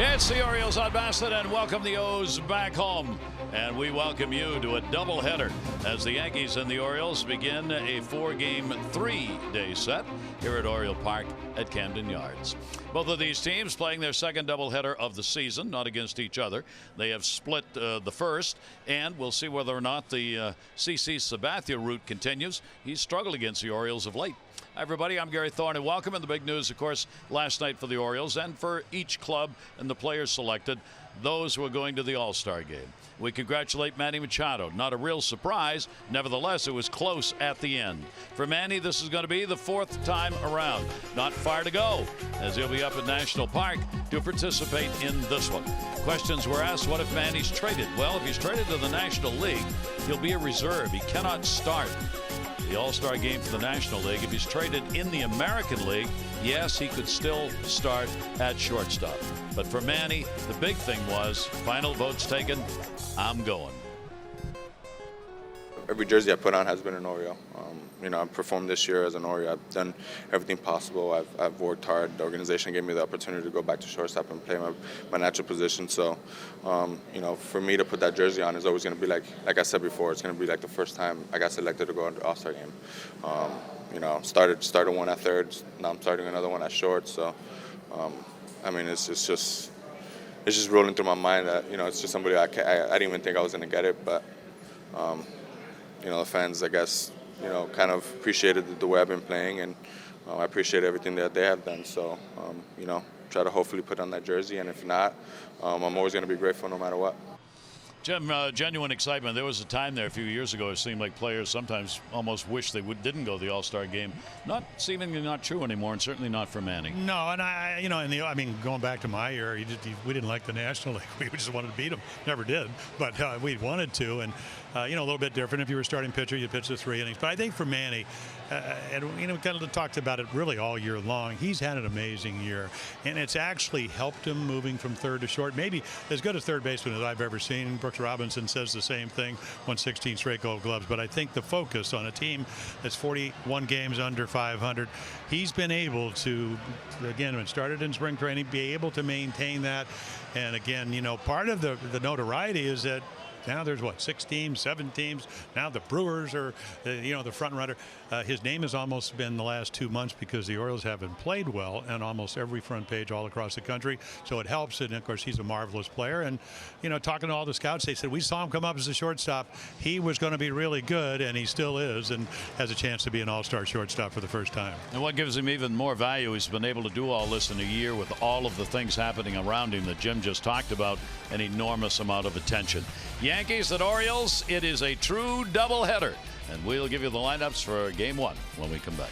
It's the Orioles on Bassett, and welcome the O's back home. And we welcome you to a doubleheader as the Yankees and the Orioles begin a 4-game, 3-day set here at Oriole Park at Camden Yards. Both of these teams playing their second doubleheader of the season, not against each other. They have split the first, and we'll see whether or not the CC Sabathia route continues. He's struggled against the Orioles of late. Hi, everybody. I'm Gary Thorne, and welcome. And the big news, of course, last night for the Orioles and for each club and the players selected, those who are going to the All-Star game. We congratulate Manny Machado. Not a real surprise. Nevertheless, it was close at the end. For Manny, this is going to be the 4th time around. Not far to go, as he'll be up at National Park to participate in this one. Questions were asked, what if Manny's traded? Well, if he's traded to the National League, he'll be a reserve. He cannot start the All-Star game for the National League. If he's traded in the American League, yes, he could still start at shortstop. But for Manny, the big thing was, final votes taken, I'm going. Every jersey I put on has been an Oriole. I've performed this year as an Oriole. I've done everything possible. I've worked hard. The organization gave me the opportunity to go back to shortstop and play my natural position. So, for me to put that jersey on is always going to be like I said before, it's going to be like the first time I got selected to go to the All-Star game. Started one at third. Now I'm starting another one at short. So, it's just rolling through my mind that it's just somebody I didn't even think I was going to get it, but. The fans, I guess, kind of appreciated the way I've been playing, and I appreciate everything that they have done. So, try to hopefully put on that jersey, and if not, I'm always going to be grateful no matter what. Jim, genuine excitement. There was a time there a few years ago it seemed like players sometimes almost wish they didn't go to the All-Star game. Seemingly not true anymore, and certainly not for Manny. No, and going back to my year, we didn't like the National League. We just wanted to beat them. Never did, but we wanted to. And a little bit different. If you were starting pitcher, you pitch the 3 innings. But I think for Manny, we kind of talked about it really all year long. He's had an amazing year, and it's actually helped him moving from third to short. Maybe as good a third baseman as I've ever seen. Brooks Robinson says the same thing, won 16 straight Gold Gloves. But I think the focus on a team that's 41 games under 500, he's been able to, again, when started in spring training, be able to maintain that. And again, part of the notoriety is that now there's 6 teams, 7 teams. Now the Brewers are, the front runner. His name has almost been the last 2 months because the Orioles haven't played well on almost every front page all across the country. So it helps. And of course, he's a marvelous player. And, talking to all the scouts, they said, we saw him come up as a shortstop. He was going to be really good, and he still is, and has a chance to be an all-star shortstop for the first time. And what gives him even more value, he's been able to do all this in a year with all of the things happening around him that Jim just talked about, an enormous amount of attention. Yankees at Orioles, it is a true doubleheader. And we'll give you the lineups for Game 1 when we come back.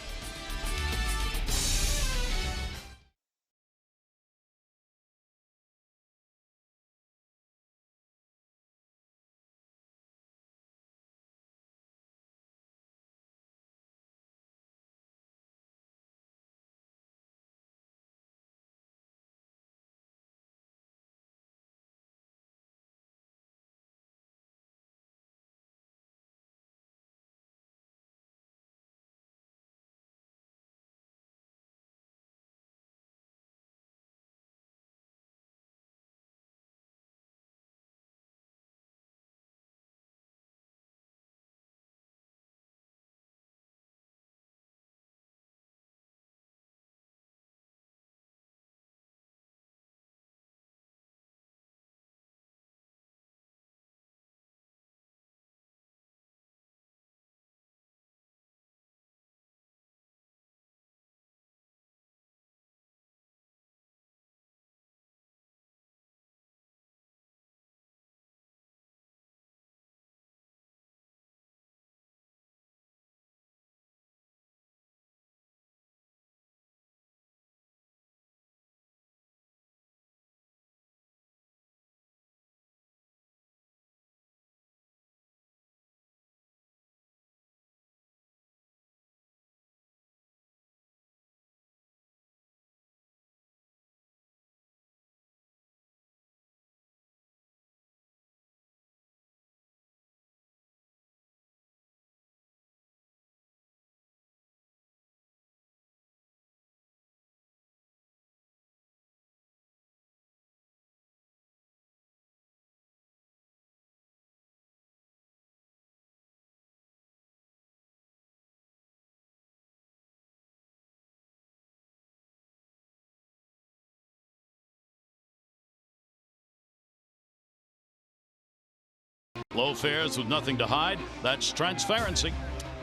Low fares with nothing to hide. That's transparency.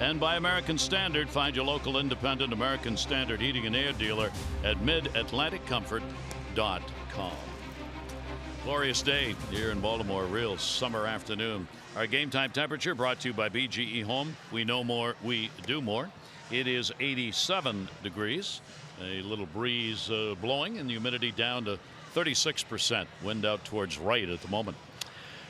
And by American Standard, find your local independent American Standard heating and air dealer at midatlanticcomfort.com. Glorious day here in Baltimore, real summer afternoon. Our game time temperature brought to you by BGE Home. We know more, we do more. It is 87 degrees. A little breeze blowing and the humidity down to 36%. Wind out towards right at the moment.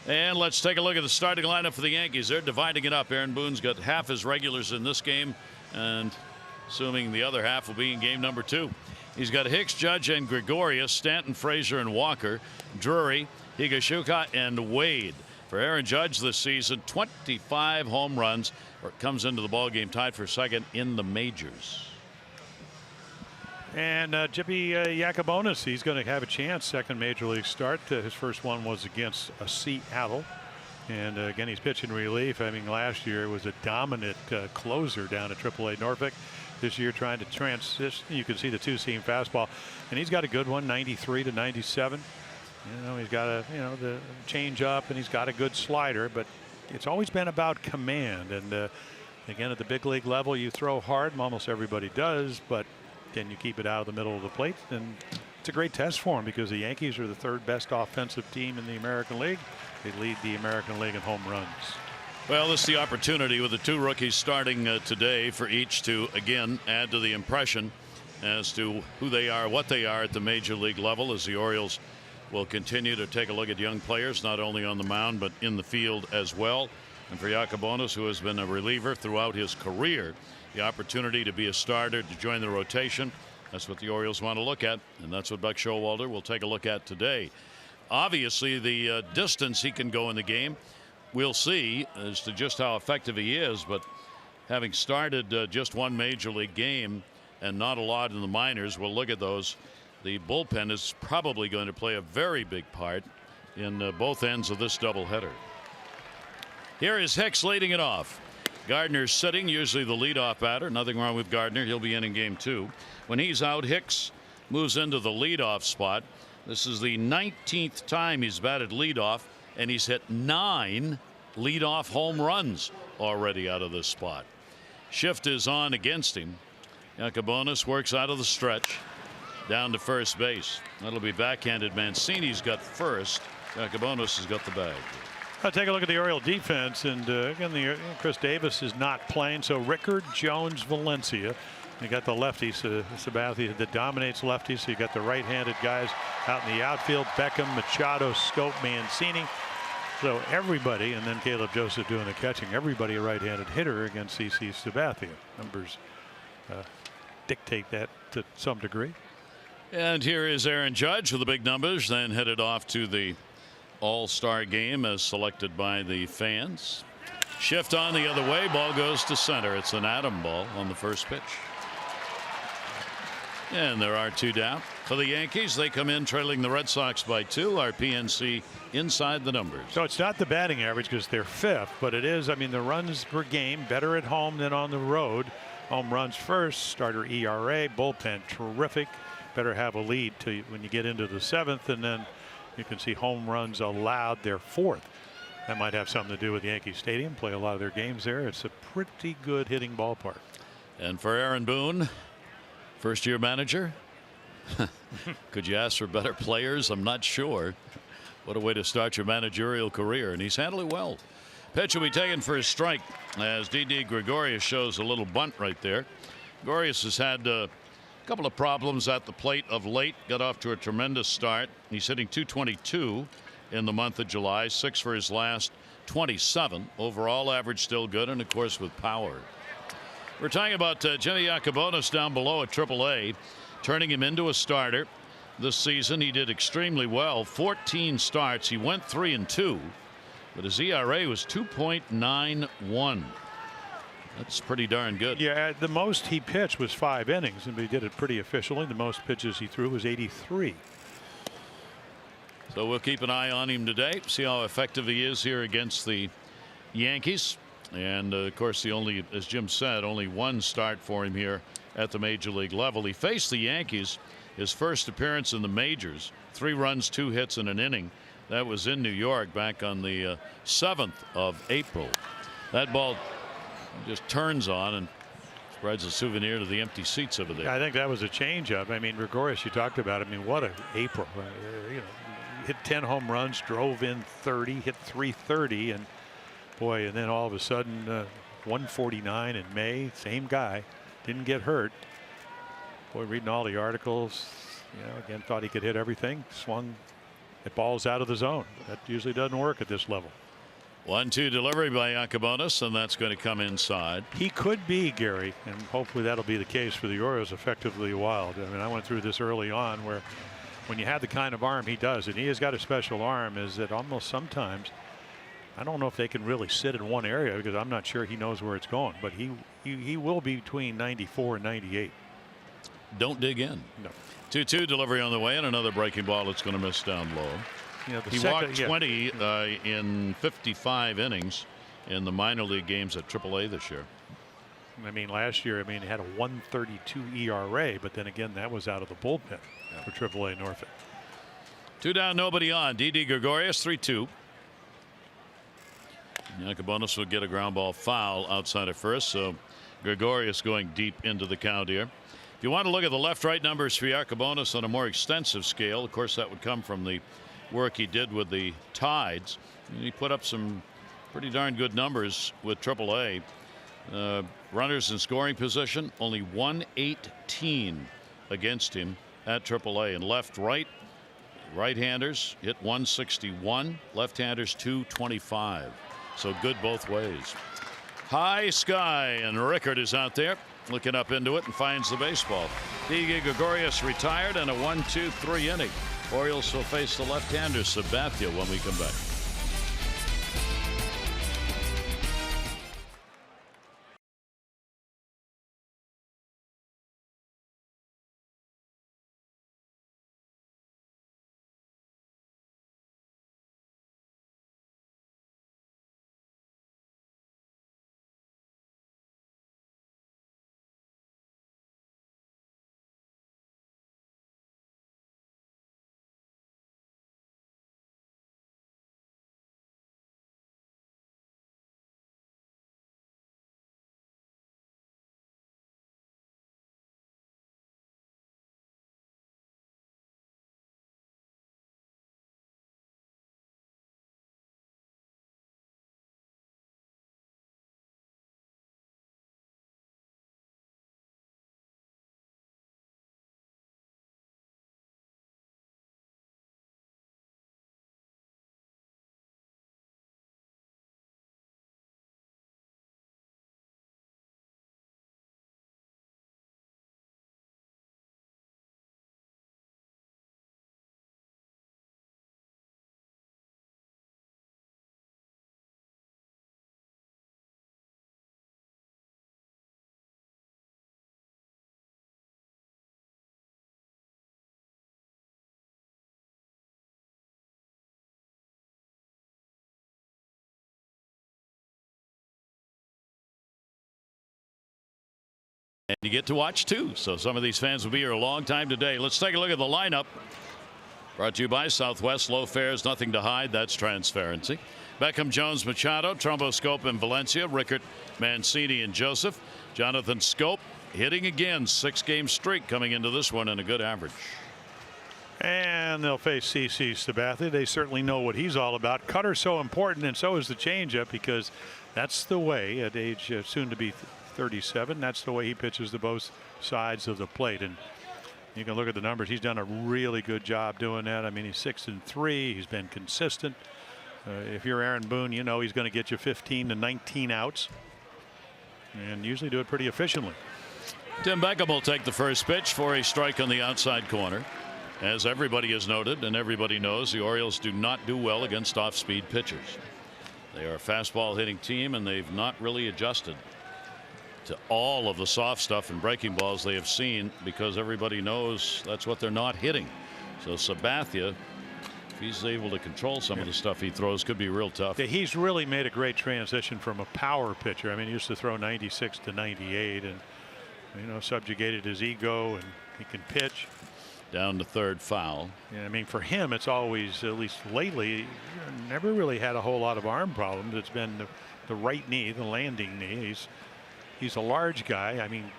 And let's take a look at the starting lineup for the Yankees. They're dividing it up. Aaron Boone's got half his regulars in this game, and assuming the other half will be in game number 2. He's got Hicks, Judge, and Gregorius, Stanton, Frazier, and Walker, Drury, Higashioka, and Wade. For Aaron Judge this season, 25 home runs, or comes into the ballgame tied for second in the majors. And Jippy Yacobonis, he's going to have a chance. Second major league start. His first one was against Seattle. And again, he's pitching relief. I mean, last year it was a dominant closer down at AAA Norfolk. This year trying to transition. You can see the two-seam fastball. And he's got a good one, 93 to 97. You know, he's got the change up, and he's got a good slider. But it's always been about command. And again, at the big league level, you throw hard. Almost everybody does. But can you keep it out of the middle of the plate? And it's a great test for him because the Yankees are the third best offensive team in the American League. They lead the American League in home runs. Well, this is the opportunity with the two rookies starting today for each to again add to the impression as to who they are, what they are at the major league level, as the Orioles will continue to take a look at young players not only on the mound but in the field as well. And for Yacobonis, who has been a reliever throughout his career, the opportunity to be a starter, to join the rotation, that's what the Orioles want to look at, and that's what Buck Showalter will take a look at today. Obviously, the distance he can go in the game, we'll see as to just how effective he is, but having started just one major league game and not a lot in the minors, we'll look at those. The bullpen is probably going to play a very big part in both ends of this doubleheader. Here is Hicks leading it off. Gardner's sitting, usually the leadoff batter. Nothing wrong with Gardner. He'll be in game 2. When he's out, Hicks moves into the leadoff spot. This is the 19th time he's batted leadoff, and he's hit 9 leadoff home runs already out of this spot. Shift is on against him. Yacobonis works out of the stretch down to first base. That'll be backhanded. Mancini's got first. Yacobonis has got the bag. I'll take a look at the Oriole defense, and again, Chris Davis is not playing, so Rickard, Jones, Valencia. You got the lefty, Sabathia, that dominates lefties. So you got the right-handed guys out in the outfield: Beckham, Machado, Scope, Mancini. So everybody, and then Caleb Joseph doing the catching. Everybody a right-handed hitter against CC Sabathia. Numbers dictate that to some degree. And here is Aaron Judge with the big numbers, then headed off to the All-Star game as selected by the fans. Shift on the other way. Ball goes to center. It's an atom ball on the first pitch. And there are 2 down. For the Yankees, they come in trailing the Red Sox by 2. Our PNC inside the numbers. So it's not the batting average because they're 5th, but it is, I mean, the runs per game, better at home than on the road. Home runs first, starter ERA, bullpen terrific. Better have a lead when you get into the 7th, and then you can see home runs allowed. They're 4th. That might have something to do with Yankee Stadium. Play a lot of their games there. It's a pretty good hitting ballpark. And for Aaron Boone, first-year manager, could you ask for better players? I'm not sure. What a way to start your managerial career, and he's handled it well. Pitch will be taken for his strike as Didi Gregorius shows a little bunt right there. Gregorius has had a couple of problems at the plate of late. Got off to a tremendous start. He's hitting .222 in the month of July. 6 for his last 27. Overall average still good, and of course with power. We're talking about Jimmy Yacobonis down below at AAA, turning him into a starter this season. He did extremely well. 14 starts. He went 3-2, but his ERA was 2.91. That's pretty darn good. Yeah, the most he pitched was 5 innings, and he did it pretty efficiently. The most pitches he threw was 83. So we'll keep an eye on him today, see how effective he is here against the Yankees. And of course, as Jim said, only 1 start for him here at the major league level. He faced the Yankees his first appearance in the majors. 3 runs, 2 hits in an inning. That was in New York back on the 7th of April. That ball just turns on and spreads a souvenir to the empty seats over there. I think that was a changeup. I mean, Gregorius, you talked about. I mean, what an April. You know, hit 10 home runs, drove in 30, hit 330, and boy, and then all of a sudden 149 in May. Same guy, didn't get hurt. Boy, reading all the articles, you know, again, thought he could hit everything. Swung at balls out of the zone. That usually doesn't work at this level. 1-2 delivery by Yakubonis, and that's going to come inside. He could be, Gary, and hopefully that'll be the case for the Orioles, effectively wild. I mean, I went through this early on where when you have the kind of arm he does, and he has got a special arm, is that almost sometimes I don't know if they can really sit in one area because I'm not sure he knows where it's going, but he will be between 94 and 98. Don't dig in. No. 2-2 delivery on the way, and another breaking ball that's going to miss down low. You know, he walked 20 in 55 innings in the minor league games at AAA this year. I mean, last year, I mean, he had a 1.32 ERA, but then again, that was out of the bullpen for AAA Norfolk. 2 down, nobody on. Didi Gregorius, 3-2. Yakubonis would get a ground ball foul outside of first, so Gregorius going deep into the count here. If you want to look at the left-right numbers for Yakubonis on a more extensive scale, of course, that would come from the work he did with the Tides. And he put up some pretty darn good numbers with AAA. Runners in scoring position, only 118 against him at AAA. And right-handers hit 161, left-handers 225. So good both ways. High sky, and Rickard is out there looking up into it and finds the baseball. Didi Gregorius retired in a 1-2-3 inning. Orioles will face the left-hander Sabathia when we come back. And you get to watch too. So some of these fans will be here a long time today. Let's take a look at the lineup. Brought to you by Southwest. Low fares, nothing to hide. That's transparency. Beckham, Jones, Machado, Trumbo, Scope, and Valencia. Rickert, Mancini, and Joseph. Jonathan Scope hitting again. 6-game streak coming into this one and a good average. And they'll face CC Sabathia. They certainly know what he's all about. Cutter's so important, and so is the changeup, because that's the way at age soon to be 37. That's the way he pitches to both sides of the plate. And you can look at the numbers. He's done a really good job doing that. I mean, he's 6-3. He's been consistent. If you're Aaron Boone, you know he's going to get you 15 to 19 outs, and usually do it pretty efficiently. Tim Beckham will take the first pitch for a strike on the outside corner. As everybody has noted and everybody knows, the Orioles do not do well against off-speed pitchers. They are a fastball hitting team, and they've not really adjusted to all of the soft stuff and breaking balls they have seen, because everybody knows that's what they're not hitting. So Sabathia, if he's able to control some of the stuff he throws, could be real tough. He's really made a great transition from a power pitcher. I mean, he used to throw 96 to 98 and, you know, subjugated his ego, and he can pitch. Down to third, foul. Yeah, I mean, for him, it's always, at least lately, never really had a whole lot of arm problems. It's been the right knee, the landing knee. He's a large guy. I mean,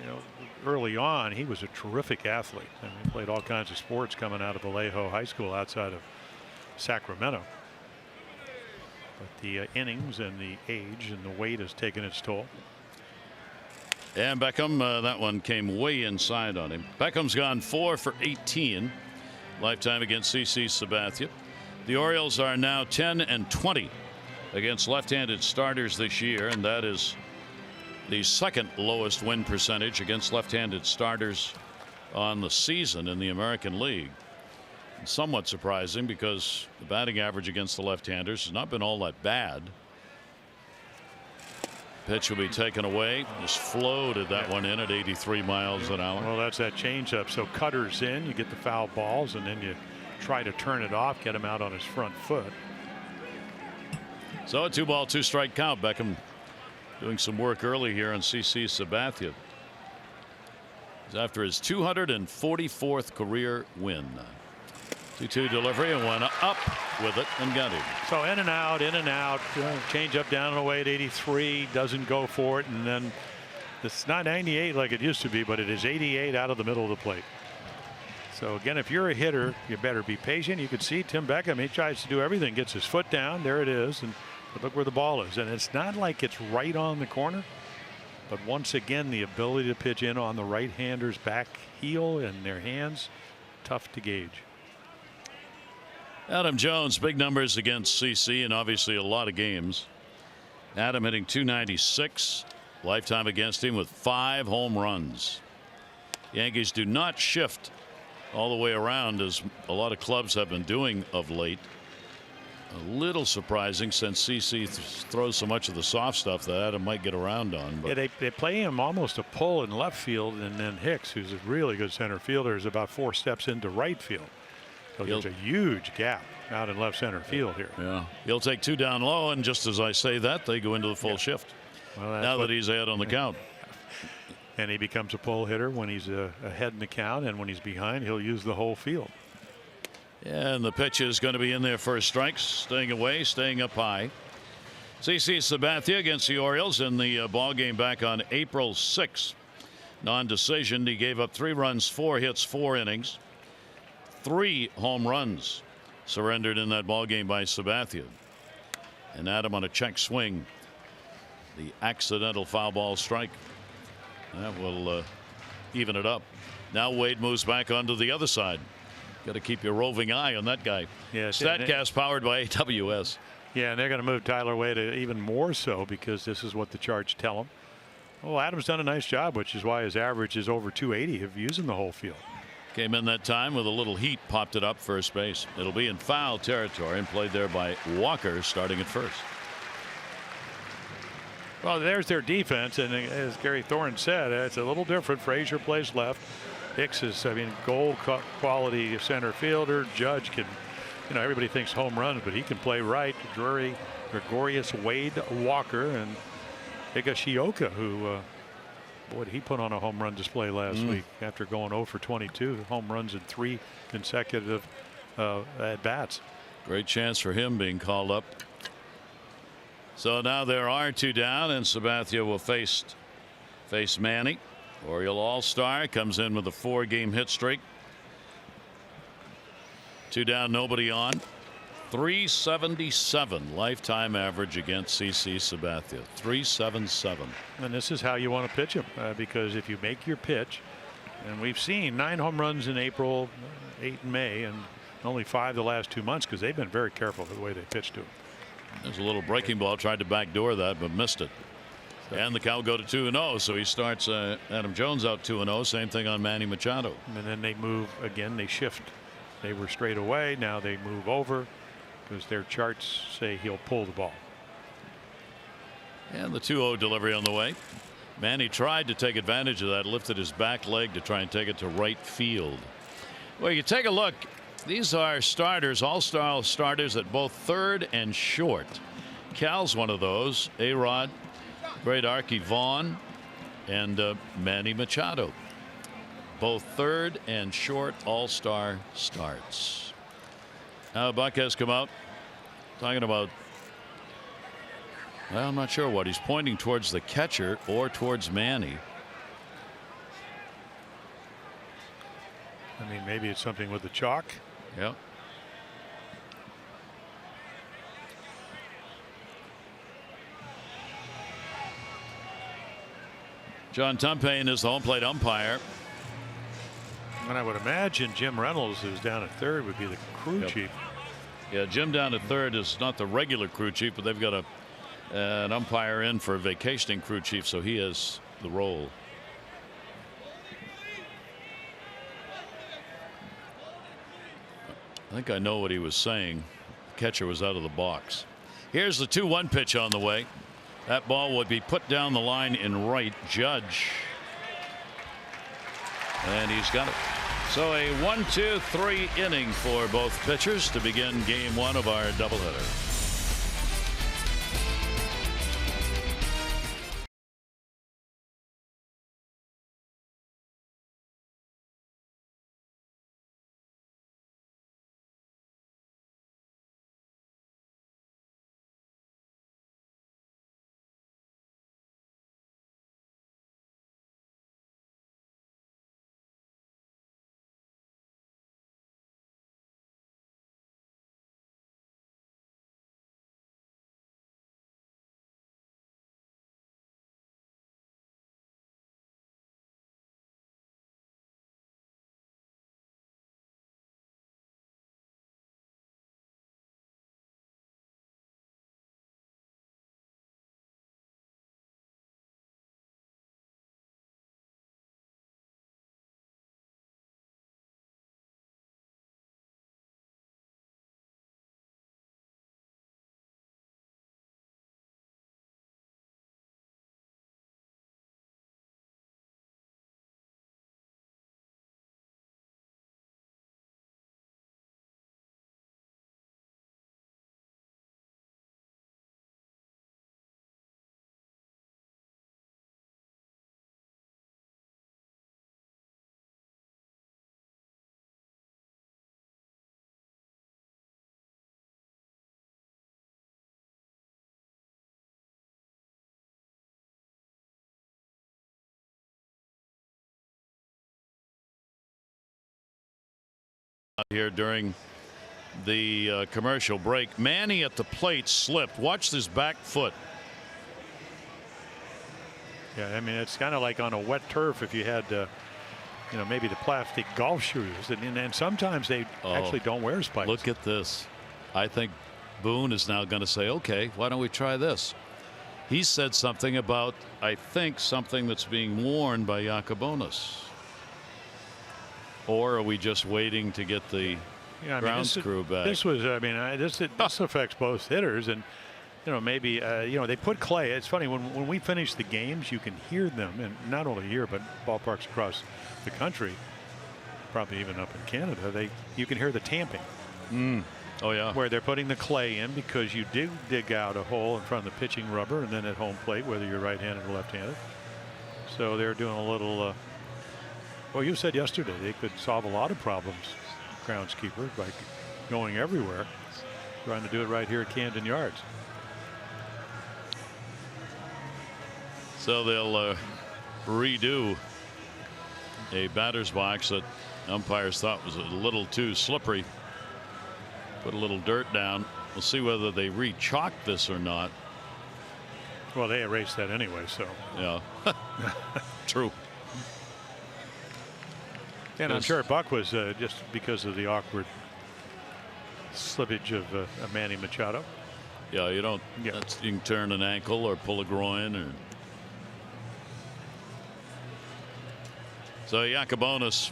you know, early on, he was a terrific athlete. I mean, he played all kinds of sports coming out of Vallejo High School outside of Sacramento. But the innings and the age and the weight has taken its toll. And Beckham, that one came way inside on him. Beckham's gone 4 for 18 lifetime against CC Sabathia. The Orioles are now 10 and 20 against left-handed starters this year, and that is the second lowest win percentage against left-handed starters on the season in the American League. And somewhat surprising because the batting average against the left-handers has not been all that bad. Pitch will be taken away. Just floated that one in at 83 miles an hour. Well, that's that changeup. So cutters in, you get the foul balls, and then you try to turn it off, get him out on his front foot. So a 2-ball, 2-strike count. Beckham doing some work early here on CC Sabathia. He's after his 244th career win. 2-2 delivery and one up with it and got him. So in and out, in and out. Change up down and away at 83. Doesn't go for it. And then it's not 98 like it used to be, but it is 88 out of the middle of the plate. So again, if you're a hitter, you better be patient. You can see Tim Beckham. He tries to do everything. Gets his foot down. There it is. And look where the ball is. And it's not like it's right on the corner. But once again, the ability to pitch in on the right-hander's back heel and their hands, tough to gauge. Adam Jones, big numbers against CC and obviously a lot of games. Adam hitting .296 lifetime against him with 5 home runs. Yankees do not shift all the way around as a lot of clubs have been doing of late. A little surprising since CC throws so much of the soft stuff that Adam might get around on. But yeah, they play him almost a pull in left field, and then Hicks, who's a really good center fielder, is about 4 steps into right field. So there's a huge gap out in left center field here. Yeah, he'll take 2 down low, and just as I say that, they go into the full shift. Well, now that he's ahead on the count. And he becomes a pull hitter when he's ahead in the count, and when he's behind, he'll use the whole field. And the pitch is going to be in there for a strike, staying away, staying up high. CC Sabathia against the Orioles in the ball game back on April 6th. Non-decision. He gave up 3 runs, 4 hits, 4 innings. 3 home runs surrendered in that ball game by Sabathia. And Adam on a check swing. The accidental foul ball strike. That will even it up. Now Wade moves back onto the other side. Got to keep your roving eye on that guy. Yes, StatCast powered by AWS. Yeah, and they're going to move Tyler Wade even more so because this is what the charts tell him. Well, Adam's done a nice job, which is why his average is over 280 of using the whole field. Came in that time with a little heat, popped it up first base. It'll be in foul territory and played there by Walker starting at first. Well, there's their defense, and as Gary Thorne said, it's a little different. Frazier plays left. Hicks is, I mean, gold quality center fielder. Judge can, you know, everybody thinks home runs, but he can play right. Drury, Gregorius, Wade, Walker, and Higashioka, who, boy, he put on a home run display last week after going 0 for 22 home runs in 3 consecutive at bats. Great chance for him being called up. So now there are 2 down, and Sabathia will face Manny. Oriole All-Star comes in with a 4-game hit streak. 2 down, nobody on. 377 lifetime average against CC Sabathia. 377. And this is how you want to pitch him, because if you make your pitch, and we've seen 9 home runs in April, 8 in May, and only 5 the last 2 months because they've been very careful with the way they pitched to him. There's a little breaking ball, tried to backdoor that, but missed it. And the count go to 2-0, so he starts Adam Jones out 2-0. Same thing on Manny Machado. And then they move again. They shift. They were straight away. Now they move over because their charts say he'll pull the ball. And the 2-0 delivery on the way. Manny tried to take advantage of that, lifted his back leg to try and take it to right field. Well, you take a look. These are starters, all-star starters at both third and short. Cal's one of those. A-Rod, Great Archie Vaughn, and Manny Machado. both third and short all-star starts. Now Buck has come out talking about, well, I'm not sure what he's pointing towards, the catcher or towards Manny. I mean, maybe it's something with the chalk. Yep. John Tumpane is the home plate umpire. And I would imagine Jim Reynolds, who's down at third, would be the crew chief. Yeah, Jim down at third is not the regular crew chief, but they've got an umpire in for a vacationing crew chief, so he has the role. I think I know what he was saying. The catcher was out of the box. Here's the 2-1 pitch on the way. That ball would be put down the line in right. Judge. And he's got it. So a 1-2-3 inning for both pitchers to begin game one of our doubleheader. Here during the commercial break. Manny at the plate slipped. Watch this back foot. Yeah, I mean, it's kind of like on a wet turf if you had, you know, maybe the plastic golf shoes. And sometimes they actually don't wear spikes. Look at this. I think Boone is now going to say, okay, why don't we try this? He said something about, I think, something that's being worn by Yacobonis. Or are we just waiting to get the ground screw back? This was, I mean, this affects both hitters, and you know, maybe you know, they put clay. It's funny when we finish the games, you can hear them, and not only here but ballparks across the country, probably even up in Canada. You can hear the tamping. Oh yeah, where they're putting the clay in because you do dig out a hole in front of the pitching rubber, and then at home plate, whether you're right-handed or left-handed. So they're doing a little. Well, you said yesterday they could solve a lot of problems, groundskeeper, by going everywhere, trying to do it right here at Camden Yards. So they'll redo a batter's box that umpires thought was a little too slippery. Put a little dirt down. We'll see whether they re-chalk this or not. Well, they erased that anyway, so. Yeah. True. And I'm sure Buck was just because of the awkward slippage of Manny Machado. Yeah, you don't. Yeah. You can turn an ankle or pull a groin. Or... So Yacobonis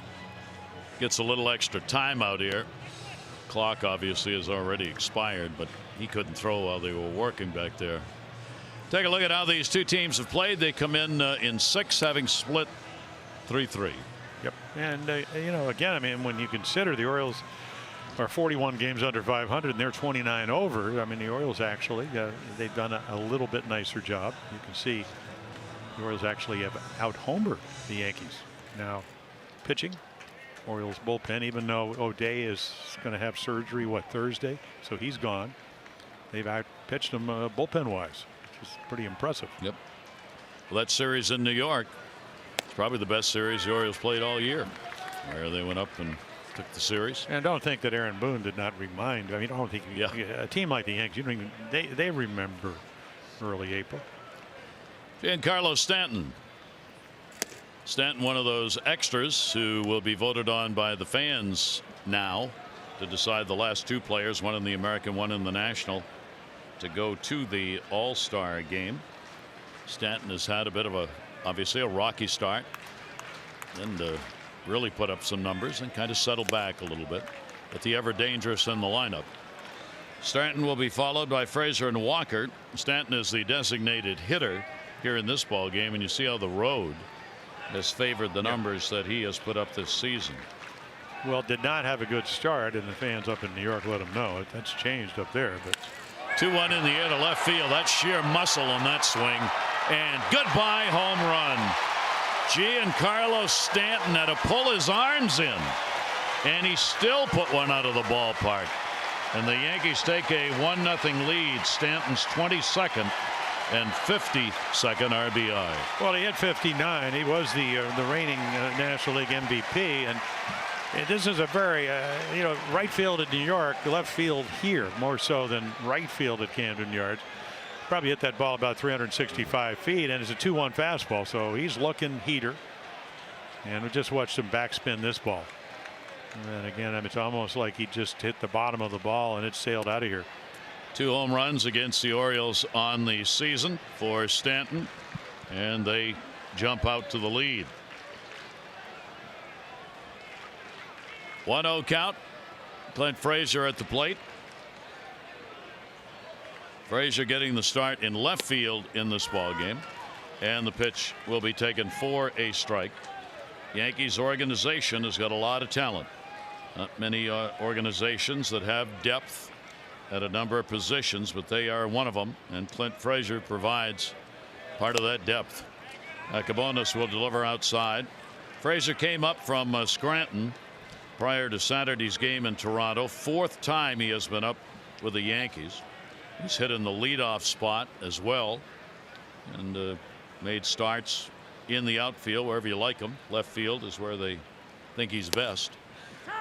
gets a little extra time out here. Clock obviously has already expired, but he couldn't throw while they were working back there. Take a look at how these two teams have played. They come in 6, having split 3-3. Yep. And you know, again, I mean, when you consider the Orioles are 41 games under 500 and they're 29 over, I mean, the Orioles actually they've done a little bit nicer job. You can see the Orioles actually have out-homered the Yankees. Now, pitching. Orioles bullpen, even though O'Day is going to have surgery, Thursday? So he's gone. They've outpitched him bullpen-wise, which is pretty impressive. Yep. Well, that series in New York, it's probably the best series the Orioles played all year, where they went up and took the series. And don't think that Aaron Boone did not remind. I mean, I don't think a team like the Yankees, you don't even, they remember early April. Giancarlo Stanton. Stanton, one of those extras who will be voted on by the fans now to decide the last two players, one in the American, one in the National, to go to the All-Star game. Stanton has had a bit of obviously a rocky start, and really put up some numbers and kind of settled back a little bit, but the ever dangerous in the lineup. Stanton will be followed by Frazier and Walker. Stanton is the designated hitter here in this ball game, and you see how the road has favored the numbers that he has put up this season. Well, did not have a good start, and the fans up in New York let him know. That's changed up there. But 2-1 in the air to left field. That's sheer muscle on that swing, and goodbye home run. Giancarlo Stanton had to pull his arms in, and he still put one out of the ballpark. And the Yankees take a 1-0 lead. Stanton's 22nd and 52nd RBI. Well, he hit 59. He was the reigning National League MVP, and this is a very right field at New York, left field here more so than right field at Camden Yards. Probably hit that ball about 365 feet, and it's a 2-1 fastball, so he's looking heater. And we just watched him backspin this ball. And again, it's almost like he just hit the bottom of the ball and it sailed out of here. 2 home runs against the Orioles on the season for Stanton, and they jump out to the lead. 1-0 count. Clint Frazier at the plate. Frazier getting the start in left field in this ball game, and the pitch will be taken for a strike. Yankees organization has got a lot of talent. Not many organizations that have depth at a number of positions, but they are one of them, and Clint Frazier provides part of that depth. Cabonas will deliver outside. Frazier came up from Scranton prior to Saturday's game in Toronto. 4th time he has been up with the Yankees. He's hit in the leadoff spot as well, and made starts in the outfield wherever you like him. Left field is where they think he's best.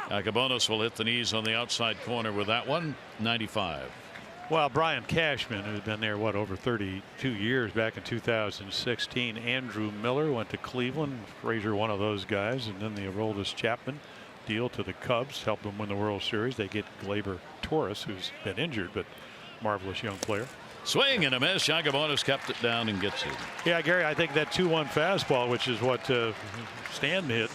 Cabonas will hit the knees on the outside corner with that one. 95. Well, Brian Cashman, who's been there over 32 years, back in 2016. Andrew Miller went to Cleveland. Frazier, one of those guys, and then the Aroldis Chapman deal to the Cubs, helped them win the World Series. They get Gleyber Torres, who's been injured, but marvelous young player. Swing and a miss. Cabonas kept it down and gets it. Yeah, Gary, I think that 2-1 fastball, which is what Stanton hit,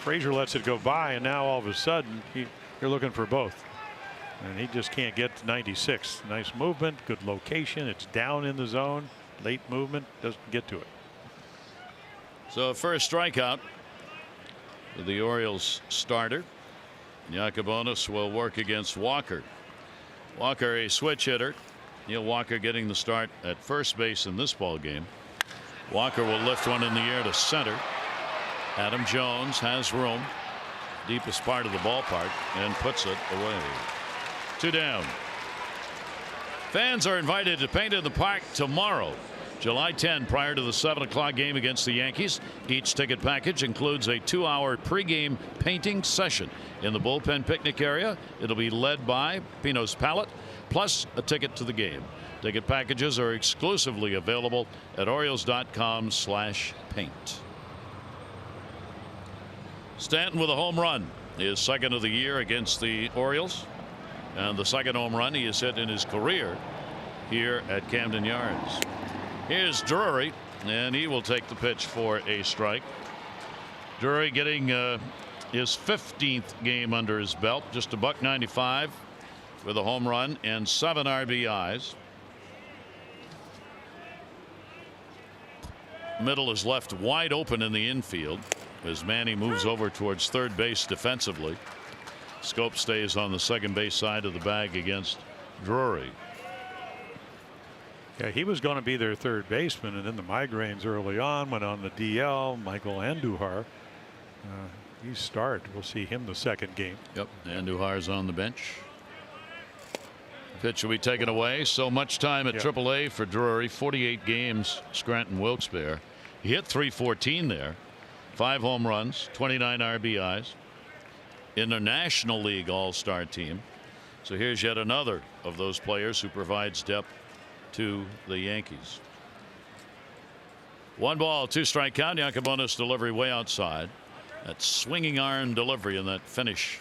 Frazier lets it go by, and now all of a sudden you're looking for both, and he just can't get to 96. Nice movement, good location. It's down in the zone. Late movement, doesn't get to it. So first strikeout for the Orioles starter. Cabonas will work against Walker. Walker, a switch hitter. Neil Walker getting the start at first base in this ball game. Walker will lift one in the air to center. Adam Jones has room, deepest part of the ballpark, and puts it away. 2 down. Fans are invited to paint in the park tomorrow, July 10, prior to the 7 o'clock game against the Yankees. Each ticket package includes a 2-hour pregame painting session in the bullpen picnic area. It'll be led by Pino's Palette, plus a ticket to the game. Ticket packages are exclusively available at Orioles.com/paint. Stanton with a home run, his second of the year against the Orioles, and the second home run he has hit in his career here at Camden Yards. Here's Drury, and he will take the pitch for a strike. Drury getting his 15th game under his belt, just $195 with a home run and 7 RBIs. Middle is left wide open in the infield as Manny moves over towards third base defensively. Scope stays on the second base side of the bag against Drury. Yeah, he was going to be their third baseman, and then the migraines early on went on the DL. Michael Andujar you start. We'll see him the second game. Yep. Andujar's on the bench. Pitch will be taken away. So much time at AAA for Drury. 48 games. Scranton Wilkes-Barre. He hit .314 there. 5 home runs, 29 RBIs. In the National League All-Star team. So here's yet another of those players who provides depth to the Yankees. 1 ball, 2 strike count. Yacobonis delivery way outside. That swinging arm delivery and that finish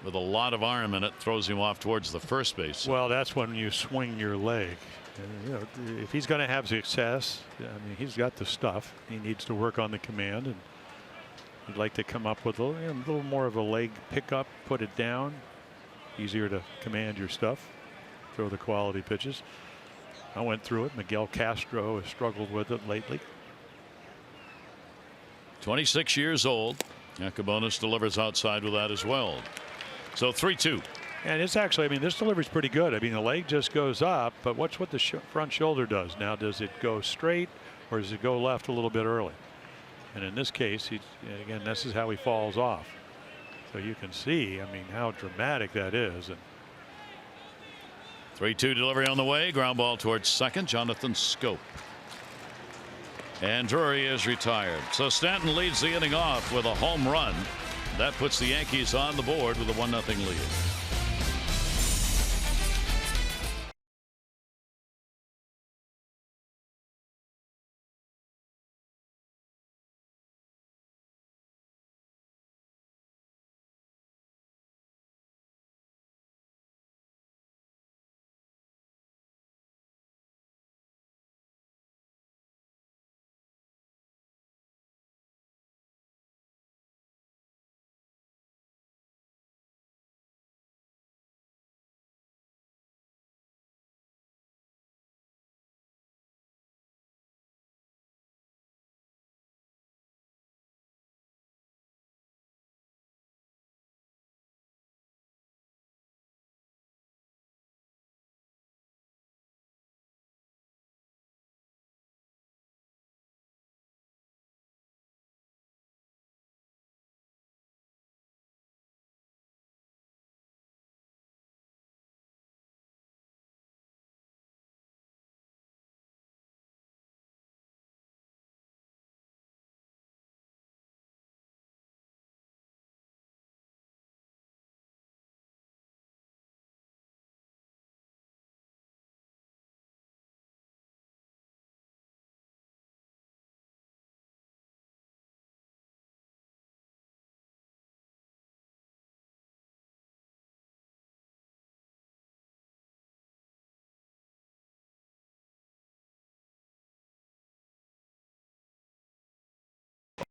with a lot of arm in it throws him off towards the first base. Well, that's when you swing your leg. And, you know, if he's going to have success, I mean, he's got the stuff. He needs to work on the command, and he'd like to come up with a little more of a leg pickup, put it down. Easier to command your stuff, throw the quality pitches. I went through it. Miguel Castro has struggled with it lately. 26 years old. Yacobonis delivers outside with that as well. So 3-2. And it's actually, I mean, this delivery's pretty good. I mean, the leg just goes up, but watch what the front shoulder does. Now, does it go straight or does it go left a little bit early? And in this case, again, this is how he falls off. So you can see, I mean, how dramatic that is. And 3-2 delivery on the way. Ground ball towards second. Jonathan Scope. And Drury is retired. So Stanton leads the inning off with a home run. That puts the Yankees on the board with a 1-0 lead.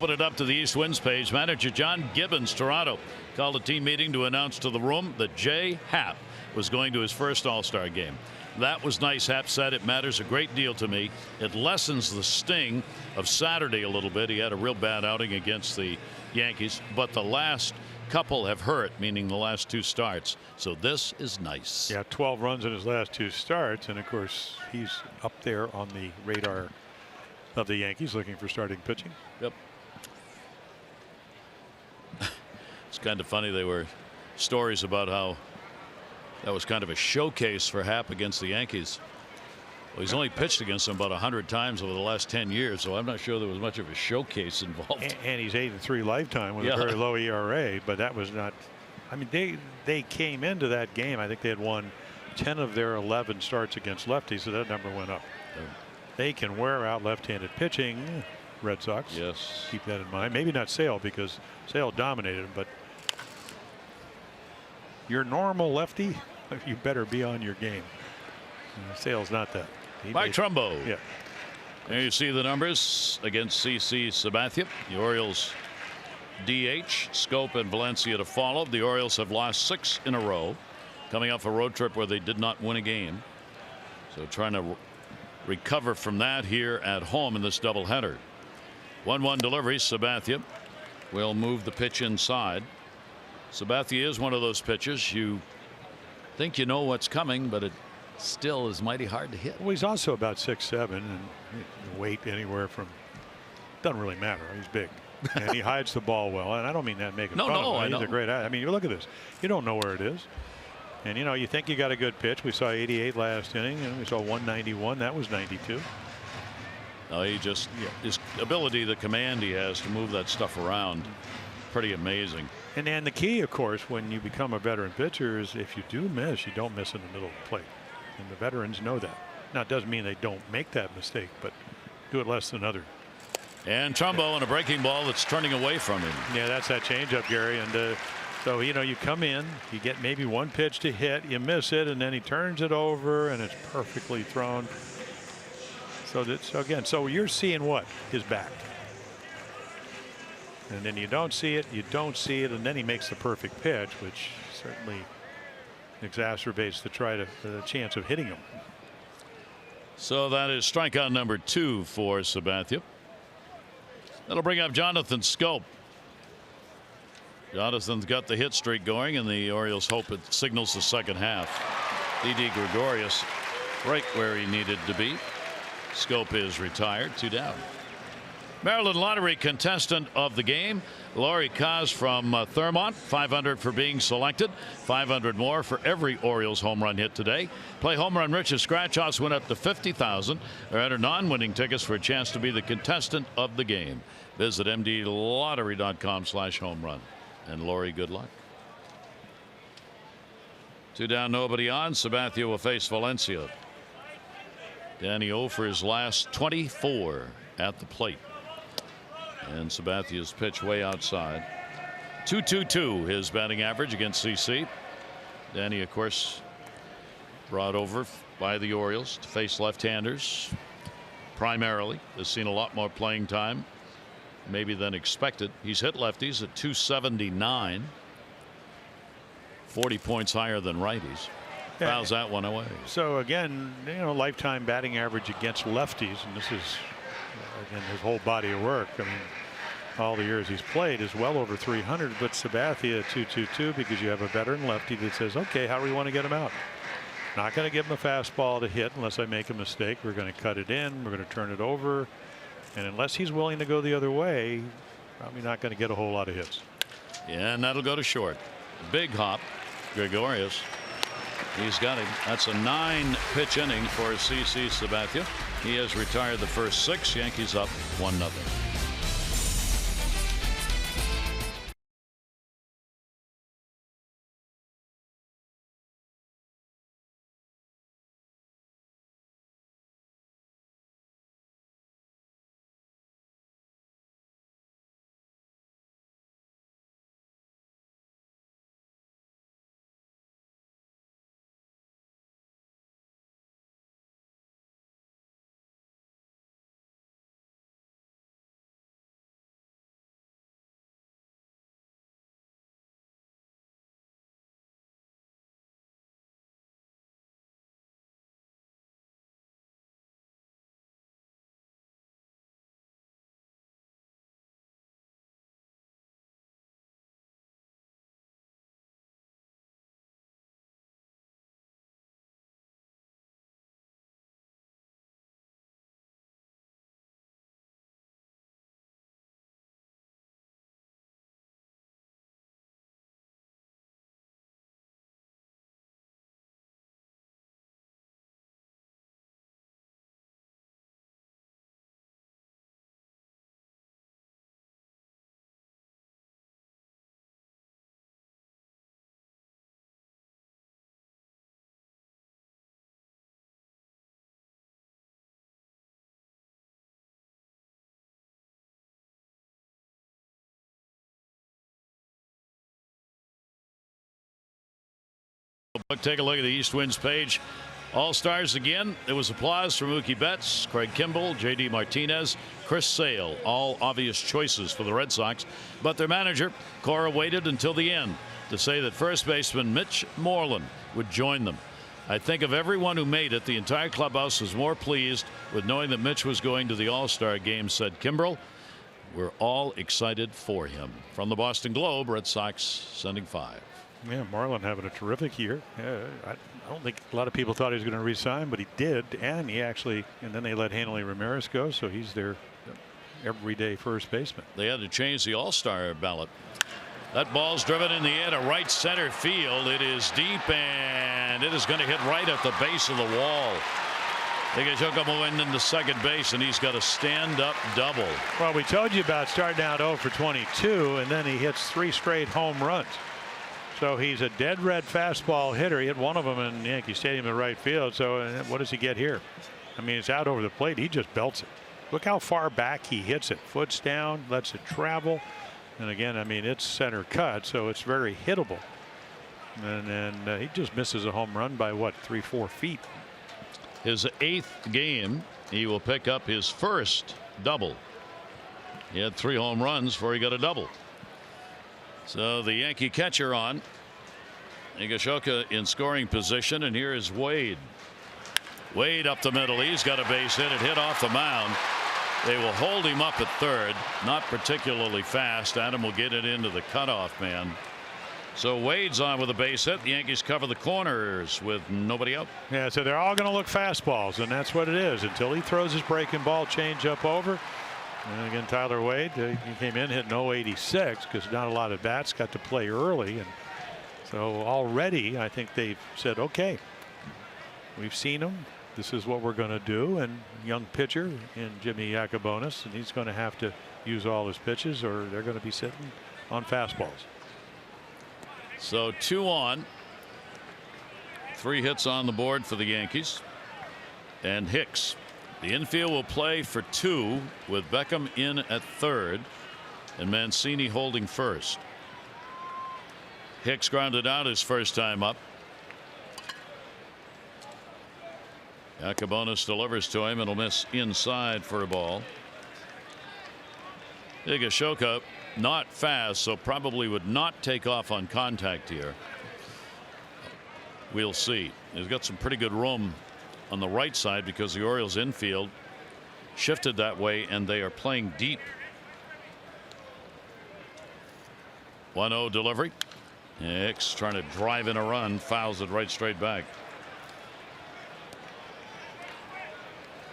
Put it up to the East Winds page. Manager John Gibbons, Toronto, called a team meeting to announce to the room that Jay Happ was going to his first All-Star game. That was nice. Happ said, it matters a great deal to me. It lessens the sting of Saturday a little bit. He had a real bad outing against the Yankees, but the last couple have hurt, meaning the last 2 starts. So this is nice. yeah, 12 runs in his last 2 starts, and of course he's up there on the radar of the Yankees looking for starting pitching. Yep. It's kind of funny. There were stories about how that was kind of a showcase for Happ against the Yankees. Well, he's only pitched against them about 100 times over the last 10 years, so I'm not sure there was much of a showcase involved. And he's 8-3 lifetime with a very low ERA, but that was not. I mean, they came into that game. I think they had won 10 of their 11 starts against lefties, so that number went up. Yeah. They can wear out left-handed pitching. Red Sox. Yes. Keep that in mind. Maybe not Sale, because Sale dominated him, but your normal lefty, you better be on your game. Sale's not that. Mike Trumbo. Yeah. There you see the numbers against CC Sabathia. The Orioles DH, Scope and Valencia to follow. The Orioles have lost 6 in a row, coming off a road trip where they did not win a game. So trying to recover from that here at home in this doubleheader. 1-1 delivery. Sabathia will move the pitch inside. Sabathia is one of those pitchers you think you know what's coming, but it still is mighty hard to hit. Well, he's also about 6'7", and weight anywhere from doesn't really matter. He's big. And he hides the ball well. And I don't mean that making No, fun no, of him. I He's know. a great. I mean, you look at this. You don't know where it is. And, you know, you think you got a good pitch. We saw 88 last inning, and we saw 191. That was 92. No, he just, his ability, the command he has to move that stuff around, pretty amazing. And then the key, of course, when you become a veteran pitcher is if you do miss, you don't miss in the middle of the plate. And the veterans know that. Now, it doesn't mean they don't make that mistake, but do it less than others. And Trumbo and a breaking ball that's turning away from him. Yeah, that's that changeup, Gary. And so, you know, you come in, you get maybe one pitch to hit, you miss it, and then he turns it over, and it's perfectly thrown. So that's, again, so you're seeing what? His back. And then you don't see it, and then he makes the perfect pitch, which certainly exacerbates the chance of hitting him. So that is strikeout number 2 for Sabathia. That'll bring up Jonathan Scope. Jonathan's got the hit streak going, and the Orioles hope it signals the second half. Didi Gregorius right where he needed to be. Scope is retired, 2 down. Maryland Lottery contestant of the game, Laurie Kaz from Thurmont, $500 for being selected, $500 more for every Orioles home run hit today. Play Home Run Rich's scratch odds went up to $50,000. Or enter non-winning tickets for a chance to be the contestant of the game. Visit mdlottery.com/homerun. And Laurie, good luck. 2 down, nobody on. Sabathia will face Valencia. Danny O for his last 24 at the plate. And Sabathia's pitch way outside. 2.22 his batting average against CC. Danny, of course, brought over by the Orioles to face left-handers primarily. Has seen a lot more playing time maybe than expected. He's hit lefties at 279. 40 points higher than righties. Fouls that one away. So again, you know, lifetime batting average against lefties, and this is again his whole body of work. I mean, all the years he's played is well over 300. But Sabathia 2.22 because you have a veteran lefty that says, okay, how do we want to get him out? Not going to give him a fastball to hit unless I make a mistake. We're going to cut it in. We're going to turn it over. And unless he's willing to go the other way, probably not going to get a whole lot of hits. Yeah, and that'll go to short. Big hop. Gregorius. He's got him. That's a 9-pitch inning for CC Sabathia. He has retired the first 6. Yankees up 1-0. Take a look at the East Winds page. All-Stars again. There was applause from Mookie Betts, Craig Kimbrell, J.D. Martinez, Chris Sale. All obvious choices for the Red Sox. But their manager, Cora, waited until the end to say that first baseman Mitch Moreland would join them. I think of everyone who made it, the entire clubhouse was more pleased with knowing that Mitch was going to the All-Star game, said Kimbrell. We're all excited for him. From the Boston Globe, Red Sox sending 5. Yeah, Moreland having a terrific year. I don't think a lot of people thought he was going to resign, but he did, and he actually, and then they let Hanley Ramirez go, so he's their everyday first baseman. They had to change the All-Star ballot. That ball's driven in the air to right center field. It is deep, and it is going to hit right at the base of the wall. Higashioka moving into second base, and he's got a stand-up double. Well, we told you about starting out 0 for 22, and then he hits 3 straight home runs. So he's a dead red fastball hitter. He hit one of them in Yankee Stadium in right field. So what does he get here? I mean, it's out over the plate. He just belts it. Look how far back he hits it. Foot's down, lets it travel. And again, I mean, it's center cut, so it's very hittable. And he just misses a home run by what, 3-4 feet. His 8th game, he will pick up his first double. He had 3 home runs before he got a double. So the Yankee catcher on. Higashioka in scoring position, and here is Wade. Wade up the middle. He's got a base hit. It hit off the mound. They will hold him up at third. Not particularly fast. Adam will get it into the cutoff man. So Wade's on with a base hit. The Yankees cover the corners with nobody out. Yeah, so they're all going to look fastballs, and that's what it is until he throws his breaking ball changeup over. And again, Tyler Wade, he came in hitting 086 because not a lot of bats got to play early. And so already I think they've said, okay, we've seen him. This is what we're going to do. And young pitcher in Jimmy Yacobonis, and he's going to have to use all his pitches or they're going to be sitting on fastballs. So 2 on. 3 hits on the board for the Yankees. And Hicks. The infield will play for 2 with Beckham in at third and Mancini holding first. Hicks grounded out his first time up. Yacobonis delivers to him and will miss inside for a ball. Higashioka not fast, so probably would not take off on contact here. We'll see. He's got some pretty good room on the right side because the Orioles infield shifted that way and they are playing deep. 1-0 delivery. Hicks trying to drive in a run, fouls it right straight back.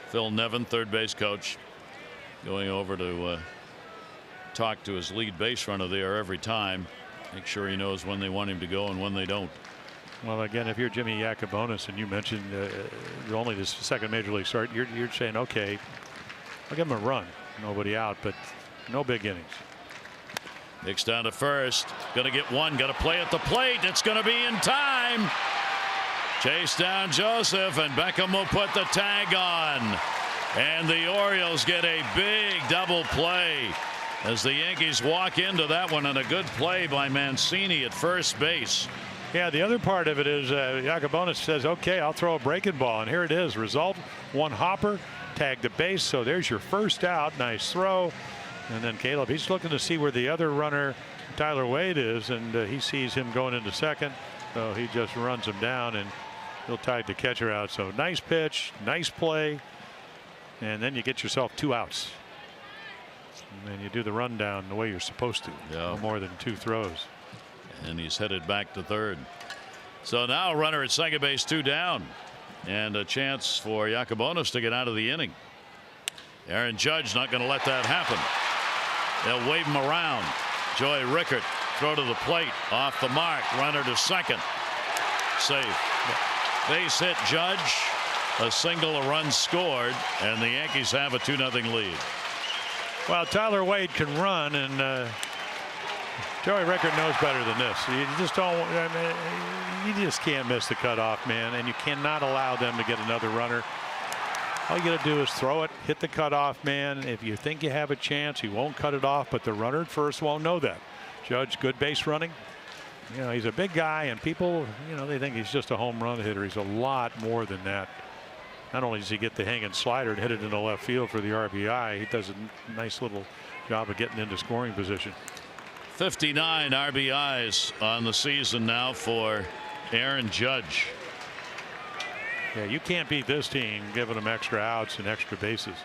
Phil Nevin, third base coach, going over to talk to his lead base runner there every time. Make sure he knows when they want him to go and when they don't. Well, again, if you're Jimmy Yacobonis and you mentioned only this second major league start, you're saying, okay, I'll give him a run. Nobody out, but no big innings. Hicks down to first. Going to get one. Got to play at the plate. It's going to be in time. Chase down Joseph, and Beckham will put the tag on. And the Orioles get a big double play as the Yankees walk into that one, and a good play by Mancini at first base. Yeah, the other part of it is Yacobonis says, okay, I'll throw a breaking ball, and here it is. Result, 1 hopper, tag the base, so there's your first out. Nice throw. And then Caleb, he's looking to see where the other runner, Tyler Wade, is, and he sees him going into second, so he just runs him down, and he'll tag the catcher out. So nice pitch, nice play, and then you get yourself 2 outs. And then you do the rundown the way you're supposed to. Yeah. No more than 2 throws. And he's headed back to third. So now a runner at second base, 2 down, and a chance for Yacobonis to get out of the inning. Aaron Judge not going to let that happen. They'll wave him around. Joey Rickert throw to the plate, off the mark, runner to second, safe. Base hit Judge, a single, a run scored, and the Yankees have a 2-0 lead. Well, Tyler Wade can run, and Joey Rickert knows better than this. You just don't. I mean, you just can't miss the cutoff man, and you cannot allow them to get another runner. All you got to do is throw it, hit the cutoff man. If you think you have a chance, he won't cut it off, but the runner at first won't know that. Judge, good base running. You know, he's a big guy, and people, you know, they think he's just a home run hitter. He's a lot more than that. Not only does he get the hanging slider and hit it into left field for the RBI, he does a nice little job of getting into scoring position. 59 RBIs on the season now for Aaron Judge. Yeah, you can't beat this team giving them extra outs and extra bases.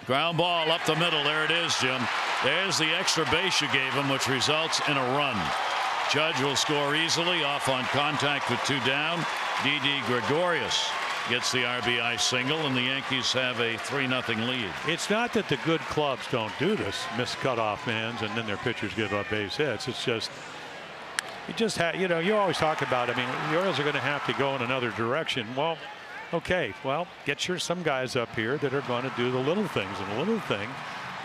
Ground ball up the middle. There it is, Jim. There's the extra base you gave him, which results in a run. Judge will score easily off on contact with 2 down. Didi Gregorius gets the RBI single, and the Yankees have a 3-0 lead. It's not that the good clubs don't do this, miss cutoff mans, and then their pitchers give up base hits. It's just, you always talk about, I mean, the Orioles are going to have to go in another direction. Well, okay, well, get some guys up here that are going to do the little things, and the little thing,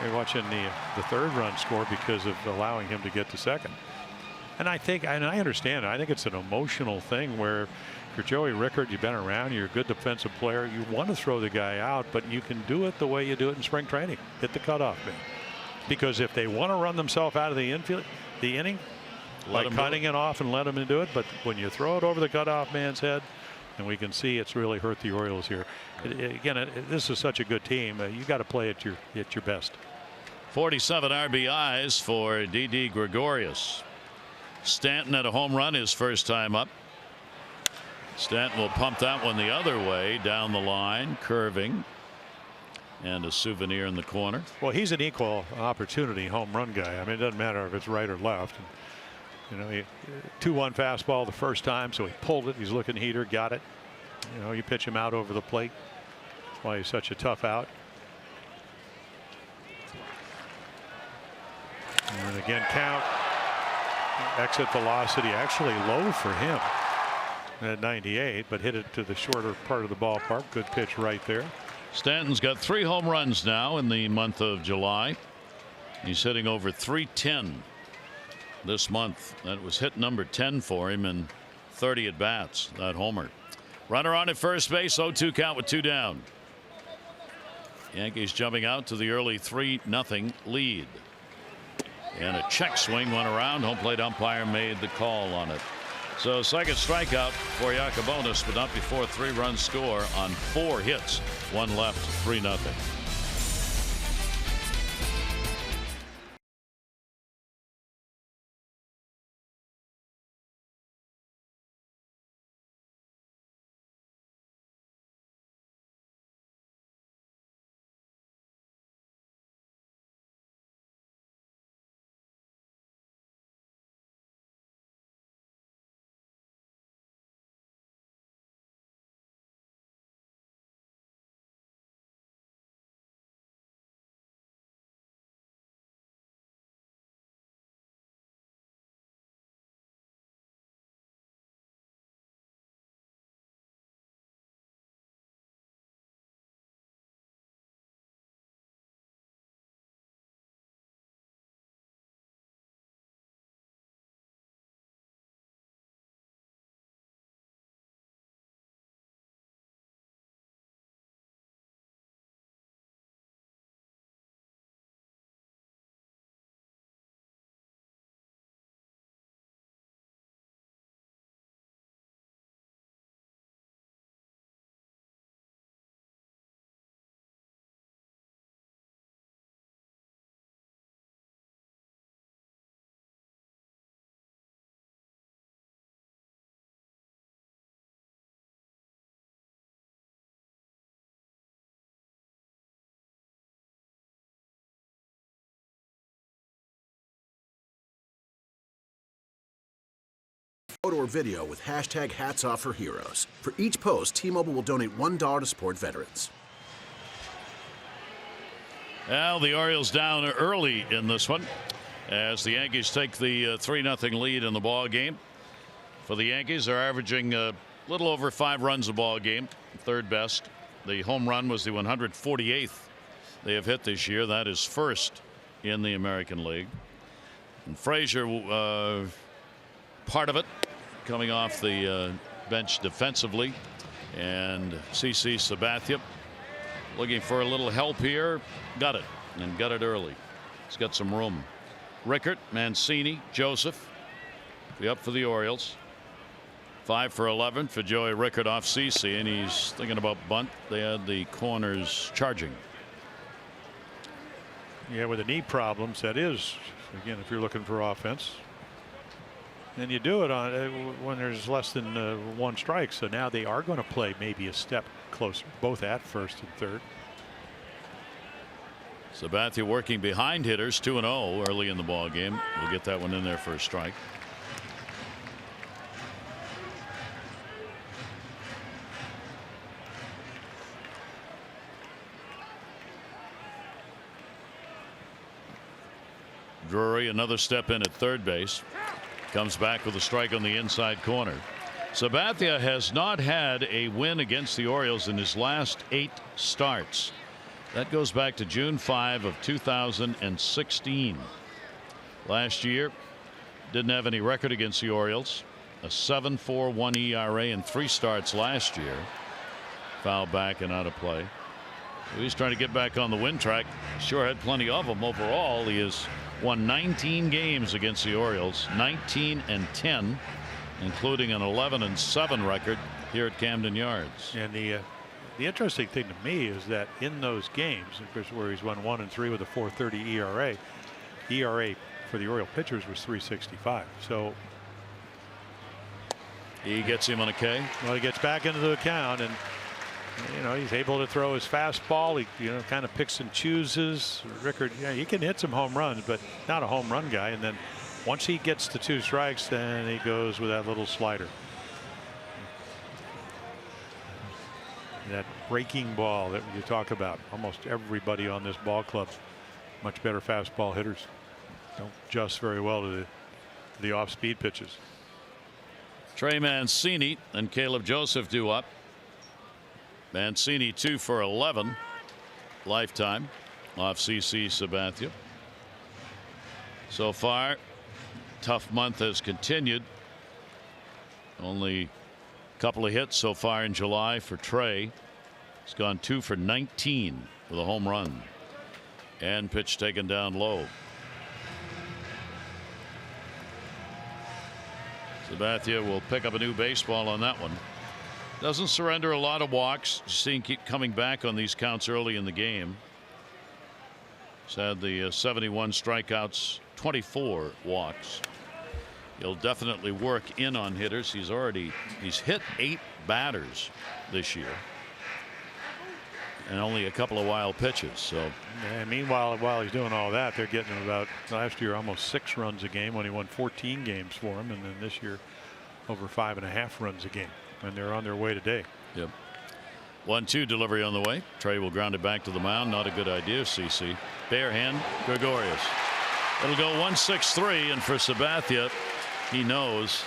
you're watching the third run score because of allowing him to get to second. And I think, and I understand, I think it's an emotional thing where for Joey Rickard, you've been around, you're a good defensive player, you want to throw the guy out, but you can do it the way you do it in spring training. Hit the cutoff man. Because if they want to run themselves out of the inning, by cutting it off and let them do it, but when you throw it over the cutoff man's head, and we can see it's really hurt the Orioles here. This is such a good team. You got to play at your best. 47 RBIs for Didi Gregorius. Stanton had a home run his first time up. Stanton will pump that one the other way down the line, curving, and a souvenir in the corner. Well, he's an equal opportunity home run guy. I mean, it doesn't matter if it's right or left. He 2-1 fastball the first time, so he pulled it. He's looking heater, got it. You pitch him out over the plate. That's why he's such a tough out. And again, count. Exit velocity actually low for him at 98, but hit it to the shorter part of the ballpark. Good pitch right there. Stanton's got 3 home runs now in the month of July. He's hitting over 310 this month. That was hit number 10 for him in 30 at bats. That homer. Runner on at first base. 0-2 count with 2 down. Yankees jumping out to the early 3-0 lead. And a check swing went around. Home plate umpire made the call on it. So second strikeout for Yacobonis, but not before 3-run score on 4 hits. 1 left, 3-0. Photo or video with hashtag Hats Off for Heroes. For each post, T-Mobile will donate $1 to support veterans. Well, the Orioles down early in this one as the Yankees take the 3-0 lead in the ball game. For the Yankees, they're averaging a little over 5 runs a ball game, third best. The home run was the 148th they have hit this year. That is first in the American League. And Frazier, part of it, coming off the bench defensively, and CC Sabathia looking for a little help here. Got it, and got it early. He's got some room. Rickard, Mancini, Joseph be up for the Orioles. 5 for 11 for Joey Rickard off CC, and he's thinking about bunt. They had the corners charging. Yeah, with the knee problems, that is, again, if you're looking for offense. And you do it on when there's less than 1 strike. So now they are going to play maybe a step closer, both at first and third. Sabathia working behind hitters, 2-0 early in the ball game. We'll get that one in there for a strike. Drury another step in at third base. Comes back with a strike on the inside corner. Sabathia has not had a win against the Orioles in his last 8 starts. That goes back to June 5 of 2016. Last year didn't have any record against the Orioles. A 7.41 ERA in 3 starts last year. Foul back and out of play. He's trying to get back on the win track. Sure had plenty of them overall. He has won 19 games against the Orioles, 19-10, including an 11-7 record here at Camden Yards. And the interesting thing to me is that in those games, of course, where he's won 1-3 with a 4.30 ERA for the Oriole pitchers was 3.65. So he gets him on a K. Well, he gets back into the count, and he's able to throw his fastball. He kind of picks and chooses. Rickard, he can hit some home runs, but not a home run guy. And then once he gets to 2 strikes, then he goes with that little slider. That breaking ball that you talk about. Almost everybody on this ball club, much better fastball hitters. Don't adjust very well to the off-speed pitches. Trey Mancini and Caleb Joseph due up. Mancini 2 for 11 lifetime off CC Sabathia. So far, tough month has continued. Only a couple of hits so far in July for Trey. He's gone 2 for 19 with a home run and pitch taken down low. Sabathia will pick up a new baseball on that one. Doesn't surrender a lot of walks. Seeing keep coming back on these counts early in the game. He's had the 71 strikeouts, 24 walks. He'll definitely work in on hitters. He's hit 8 batters this year, and only a couple of wild pitches. So, and meanwhile, while he's doing all that, they're getting him about last year almost 6 runs a game when he won 14 games for him, and then this year over 5.5 runs a game. And they're on their way today. Yep. 1-2 delivery on the way. Trey will ground it back to the mound. Not a good idea, CC. Bare hand, Gregorius. It'll go 1-6-3, and for Sabathia, he knows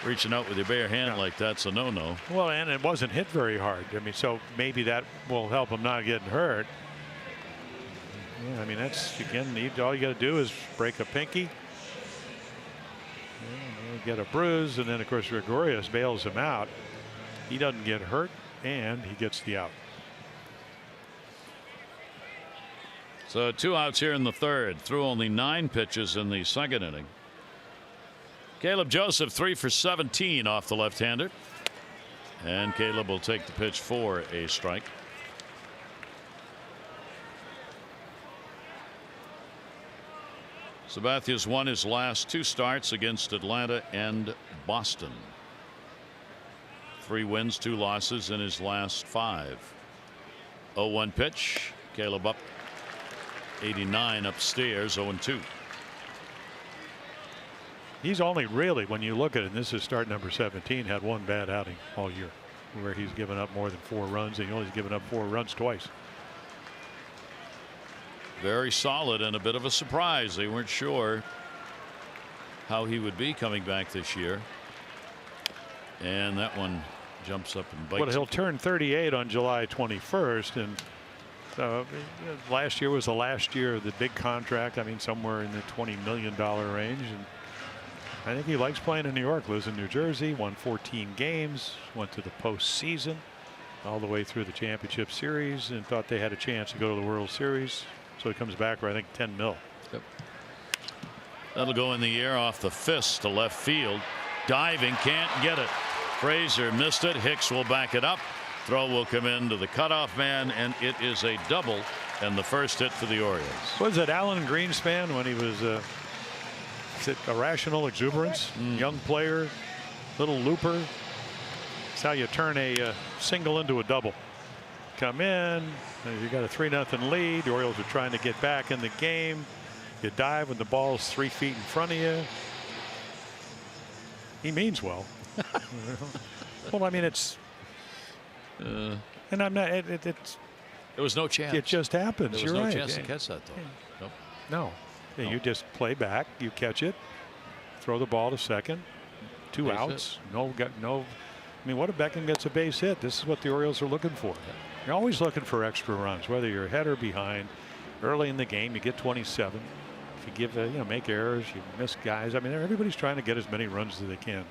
reaching out with your bare hand like that's a no-no. Well, and it wasn't hit very hard. I mean, so maybe that will help him not getting hurt. Yeah, I mean, that's, again, all you got to do is break a pinky. Get a bruise, and then, of course, Gregorius bails him out. He doesn't get hurt, and he gets the out. So 2 outs here in the third. Threw only 9 pitches in the second inning. Caleb Joseph 3 for 17 off the left-hander, and Caleb will take the pitch for a strike. Sabathia's won his last 2 starts against Atlanta and Boston. 3 wins, 2 losses in his last 5. 0-1 pitch. Caleb up 89 upstairs, 0-2. He's only really, when you look at it, and this is start number 17, had 1 bad outing all year where he's given up more than 4 runs, and he only given up 4 runs twice. Very solid and a bit of a surprise. They weren't sure how he would be coming back this year. And that one jumps up and bites. Well, he'll turn 38 on July 21st, and last year was the last year of the big contract. I mean, somewhere in the $20 million range. And I think he likes playing in New York. Lives in New Jersey. Won 14 games. Went to the postseason, all the way through the championship series, and thought they had a chance to go to the World Series. So he comes back for, I think, 10 mil. Yep. That'll go in the air off the fist to left field. Diving, can't get it. Frazier missed it. Hicks will back it up. Throw will come into the cutoff man, and it is a double and the first hit for the Orioles. Was it Alan Greenspan when he was is it irrational exuberance? Young player, little looper. It's how you turn a single into a double. Come in, you got a 3-0 lead. The Orioles are trying to get back in the game. You dive when the ball's 3 feet in front of you. He means well. Well, I mean, it's and I'm not. It's. There was no chance. It just happens. There was You're no right. chance to catch that though. Nope. No. Yeah, you just play back, you catch it, throw the ball to second, 2 Base outs. No. I mean, what if Beckham gets a base hit? This is what the Orioles are looking for. You're always looking for extra runs, whether you're ahead or behind. Early in the game, you get 27. If you give, make errors, you miss guys. I mean, everybody's trying to get as many runs as they can.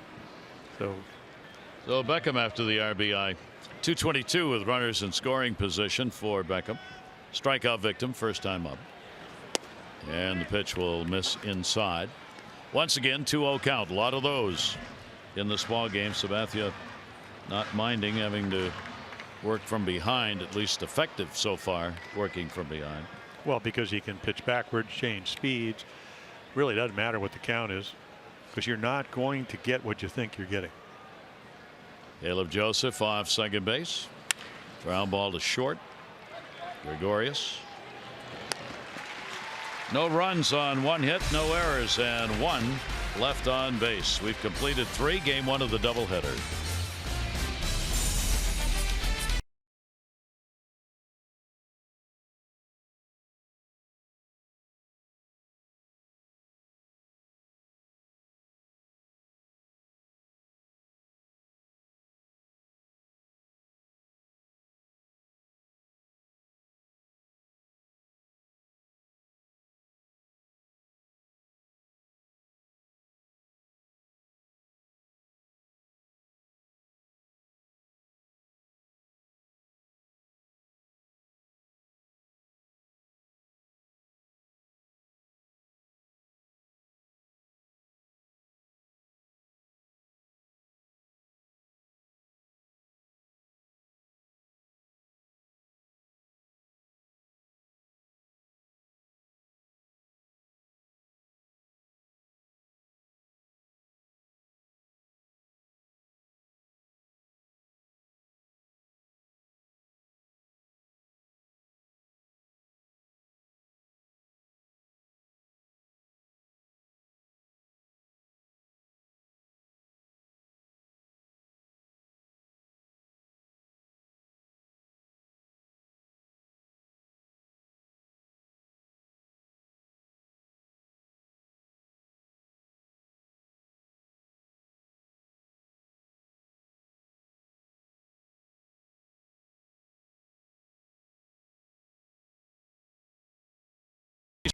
So Beckham after the RBI. 222 with runners in scoring position for Beckham. Strikeout victim, first time up. And the pitch will miss inside. Once again, 2-0 count. A lot of those in this ball game. Sabathia not minding having to work from behind, at least effective so far, working from behind. Well, because he can pitch backwards, change speeds. Really doesn't matter what the count is, because you're not going to get what you think you're getting. Caleb Joseph off second base. Ground ball to short. Gregorius. No runs on 1 hit, no errors, and 1 left on base. We've completed 3, game 1 of the doubleheader.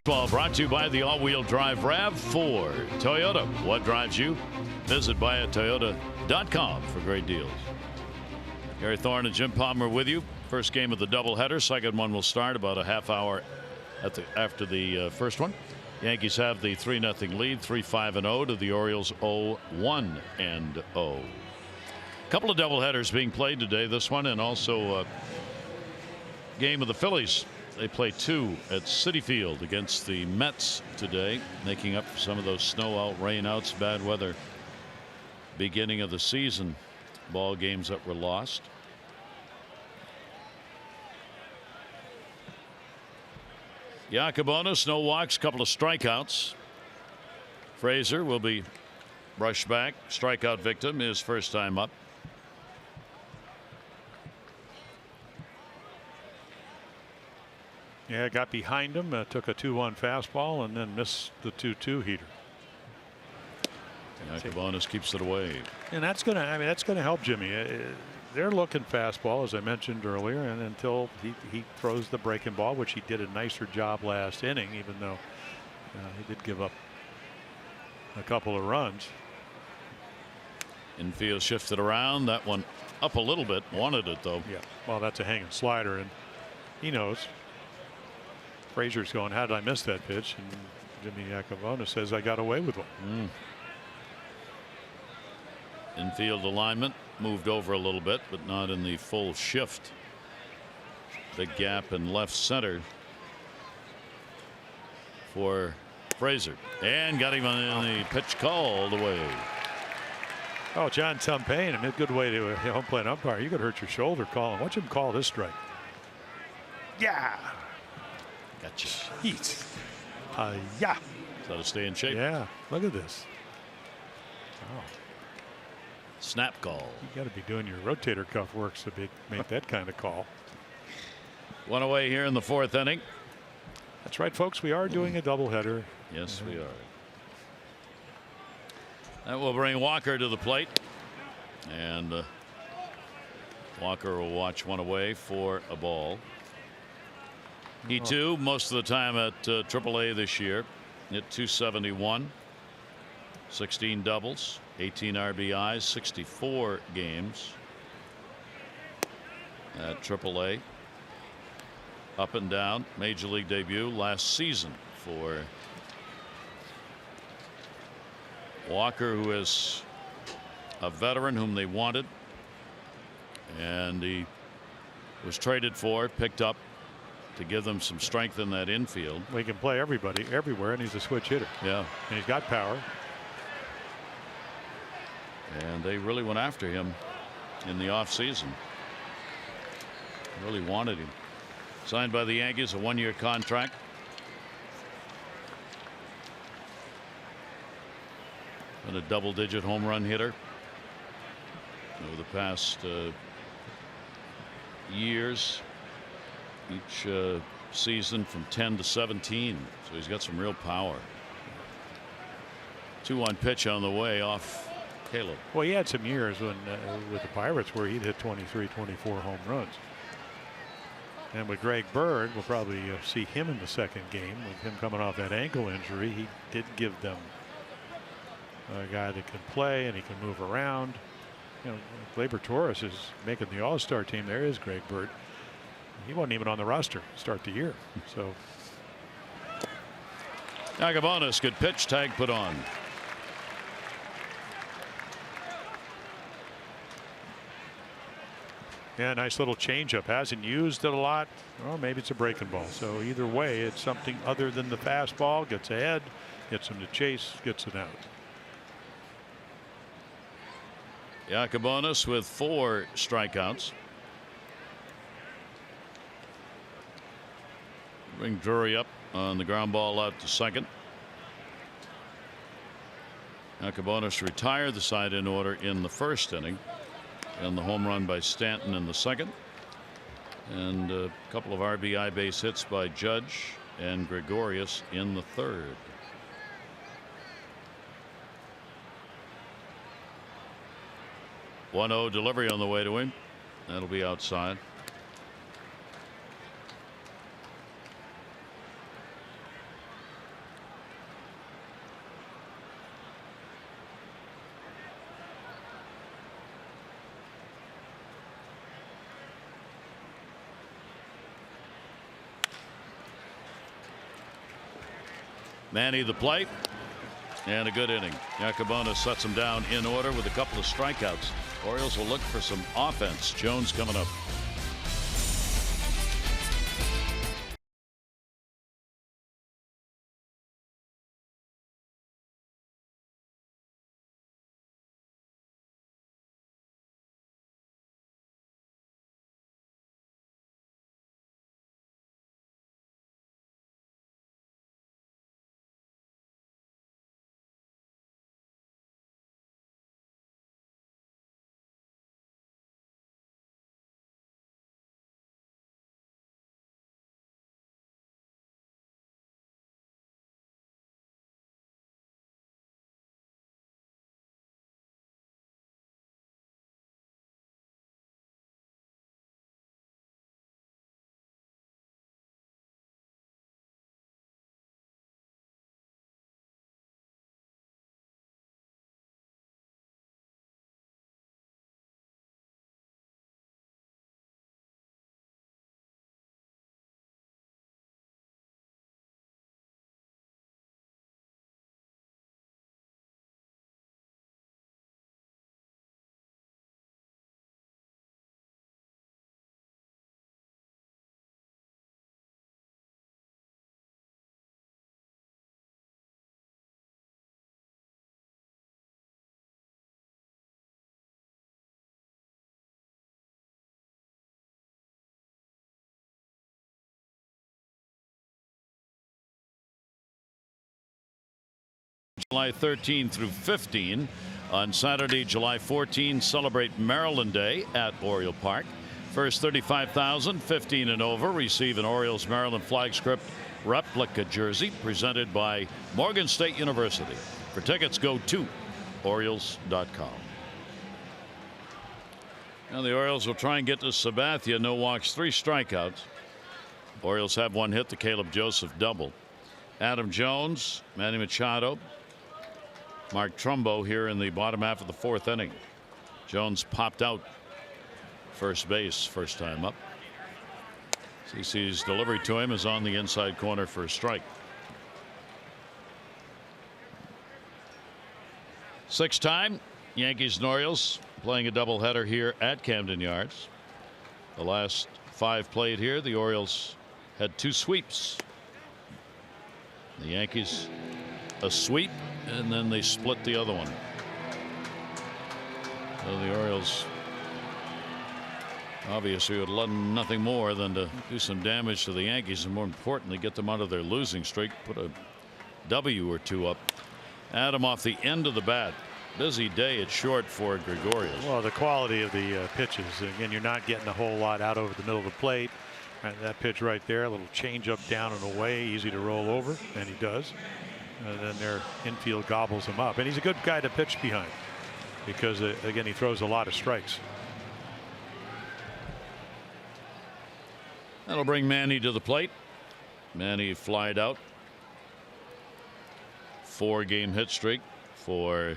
Baseball brought to you by the all-wheel drive RAV4 Toyota. What drives you? Visit buyatoyota.com for great deals. Gary Thorne and Jim Palmer with you. First game of the doubleheader. Second one will start about a half hour after the first one. Yankees have the 3-0 lead, 3-5-0 to the Orioles 0-1-0. A couple of doubleheaders being played today. This one and also a game of the Phillies. They play 2 at Citi Field against the Mets today, making up for some of those snow out, rain outs, bad weather beginning of the season ball games that were lost. Yacobonis, no walks, couple of strikeouts. Frazier will be brushed back. Strikeout victim, his first time up. Yeah, got behind him, took a 2-1 fastball, and then missed the 2-2 heater. Yacobonis keeps it away. And that's going to help Jimmy. They're looking fastball, as I mentioned earlier, and until he throws the breaking ball, which he did a nicer job last inning, even though he did give up a couple of runs. Infield shifted around. That one up a little bit. Wanted it, though. Yeah, well, that's a hanging slider, and he knows. Frazier's going, how did I miss that pitch? And Jimmy Yacobonis says, I got away with one. Infield alignment moved over a little bit, but not in the full shift. The gap in left center for Frazier, and got him on the pitch called away. Oh, John Tumpain, a good way to a home plate umpire. You could hurt your shoulder calling. Watch him call this strike. Yeah. Gotcha. Heat. Yeah. So to stay in shape. Yeah. Look at this. Oh. Snap call. You got to be doing your rotator cuff works to make that kind of call. One away here in the 4th inning. That's right, folks. We are doing a doubleheader. Yes, we are. That will bring Walker to the plate. And Walker will watch one away for a ball. He too, most of the time at AAA this year, hit .271, 16 doubles, 18 RBIs, 64 games at AAA. Up and down, major league debut last season for Walker, who is a veteran whom they wanted, and he was traded for, picked up to give them some strength in that infield. Well, he can play everybody everywhere, and he's a switch hitter. Yeah, and he's got power. And they really went after him in the offseason. Really wanted him. Signed by the Yankees, a one-year contract. And a double-digit home run hitter over the past years. Each season from 10 to 17. So he's got some real power. 2-1 pitch on the way off Caleb. Well, he had some years when with the Pirates where he'd hit 23, 24 home runs. And with Greg Bird, we'll probably see him in the second game. With him coming off that ankle injury, he did give them a guy that can play and he can move around. You know, Gleyber Torres is making the All-Star team. There is Greg Bird. He wasn't even on the roster to start the year. So Agabonis, good pitch, tag put on. yeah, nice little changeup. Hasn't used it a lot. Well, maybe it's a breaking ball. So either way, it's something other than the fastball. Gets ahead, gets him to chase, gets it out. Yacobonis with 4 strikeouts. Bring Drury up on the ground ball out to second. Yacobonis retired the side in order in the first inning, and the home run by Stanton in the second, and a couple of RBI base hits by Judge and Gregorius in the third. .1-0 delivery on the way to him. That'll be outside. Manny the plate, and a good inning. Yacobonis sets him down in order with a couple of strikeouts. Orioles will look for some offense. Jones coming up. July 13 through 15. On Saturday, July 14, celebrate Maryland Day at Oriole Park. First 35,000, 15 and over, receive an Orioles Maryland flag script replica jersey presented by Morgan State University. For tickets, go to Orioles.com. Now the Orioles will try and get to Sabathia. No walks, 3 strikeouts. Orioles have 1 hit, the Caleb Joseph double. Adam Jones, Manny Machado, Mark Trumbo here in the bottom half of the 4th inning. Jones popped out first base first time up. CC's delivery to him is on the inside corner for a strike. 6th time Yankees and Orioles playing a doubleheader here at Camden Yards. The last 5 played here, the Orioles had 2 sweeps. The Yankees a sweep, and then they split the other one. So the Orioles obviously would love nothing more than to do some damage to the Yankees, and more importantly get them out of their losing streak, put a W or 2 up. Adam off the end of the bat. Busy day at short for Gregorius. Well, the quality of the pitches. Again, you're not getting a whole lot out over the middle of the plate. That pitch right there, a little change up, down and away, easy to roll over, and he does. And then their infield gobbles him up. And he's a good guy to pitch behind because, again, he throws a lot of strikes. That'll bring Manny to the plate. Manny flied out. 4-game hit streak for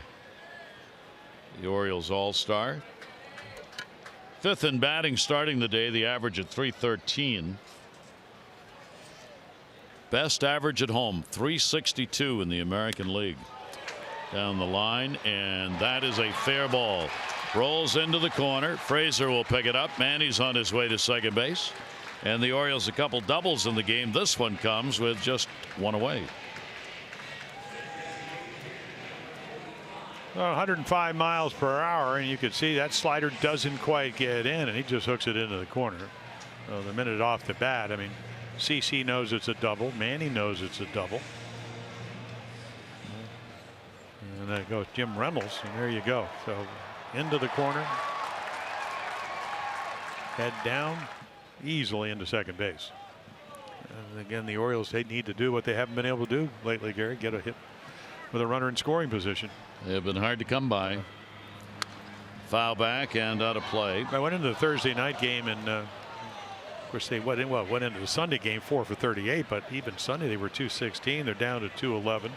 the Orioles All-Star. 5th in batting starting the day, the average at .313. Best average at home, .362 in the American League. Down the line, and that is a fair ball. Rolls into the corner. Frazier will pick it up. Manny's on his way to second base. And the Orioles a couple doubles in the game. This one comes with just 1 away. 105 miles per hour, and you can see that slider doesn't quite get in, and he just hooks it into the corner. The minute off the bat, I mean, CC knows it's a double. Manny knows it's a double. And then goes Jim Reynolds, and there you go. So into the corner, head down, easily into second base. And again, the Orioles, they need to do what they haven't been able to do lately, Gary, get a hit with a runner in scoring position. They've been hard to come by. Foul back and out of play. I went into the Thursday night game, and of course they went into the Sunday game 4 for 38, but even Sunday they were 216. They're down to 211.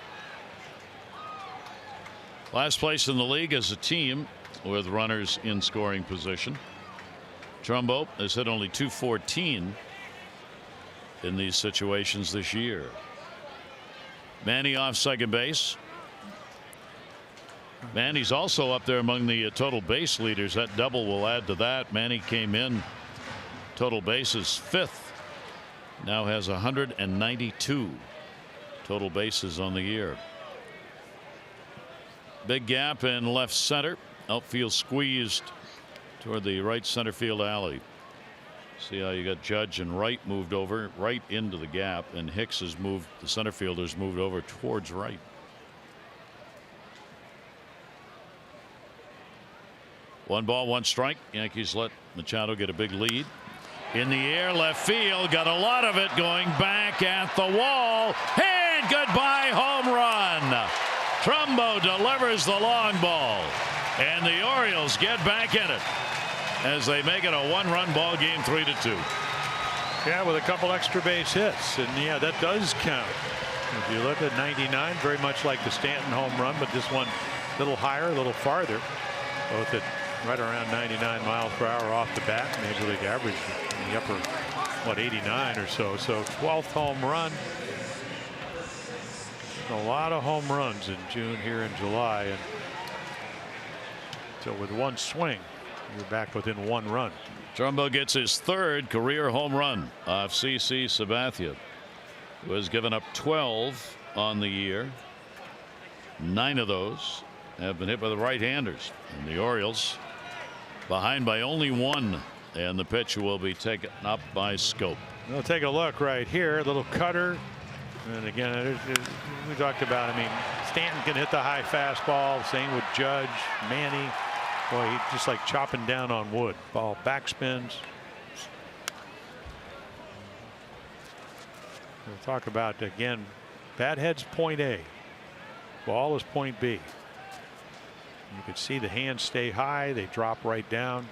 Last place in the league as a team with runners in scoring position. Trumbo has hit only .214 in these situations this year. Manny off second base. Manny's also up there among the total base leaders. That double will add to that. Manny came in total bases 5th. Now has 192 total bases on the year. Big gap in left center. Outfield squeezed toward the right center field alley. See how you got Judge and Wright moved over right into the gap, and Hicks has moved, the center fielder's moved over towards right. One ball, one strike. Yankees let Machado get a big lead. In the air, left field, got a lot of it going back at the wall, and goodbye home run. Trumbo delivers the long ball, and the Orioles get back in it as they make it a 1-run ball game, 3-2. Yeah, with a couple extra base hits, and yeah, that does count. If you look at 99, very much like the Stanton home run, but this one a little higher, a little farther. Both at right around 99 miles per hour off the bat. Major League average in the upper, 89 or so. So 12th home run. A lot of home runs in June here in July, and so with one swing, you're back within 1 run. Trumbo gets his 3rd career home run off CC Sabathia, who has given up 12 on the year. 9 of those have been hit by the right-handers, and the Orioles behind by only 1, and the pitch will be taken up by Scope. We'll take a look right here. A little cutter, and again, we talked about, I mean, Stanton can hit the high fastball. Same with Judge. Manny, boy, he's just like chopping down on wood. Ball backspins. We'll talk about, again, bat head's point A. Ball is point B. You could see the hands stay high. They drop right down.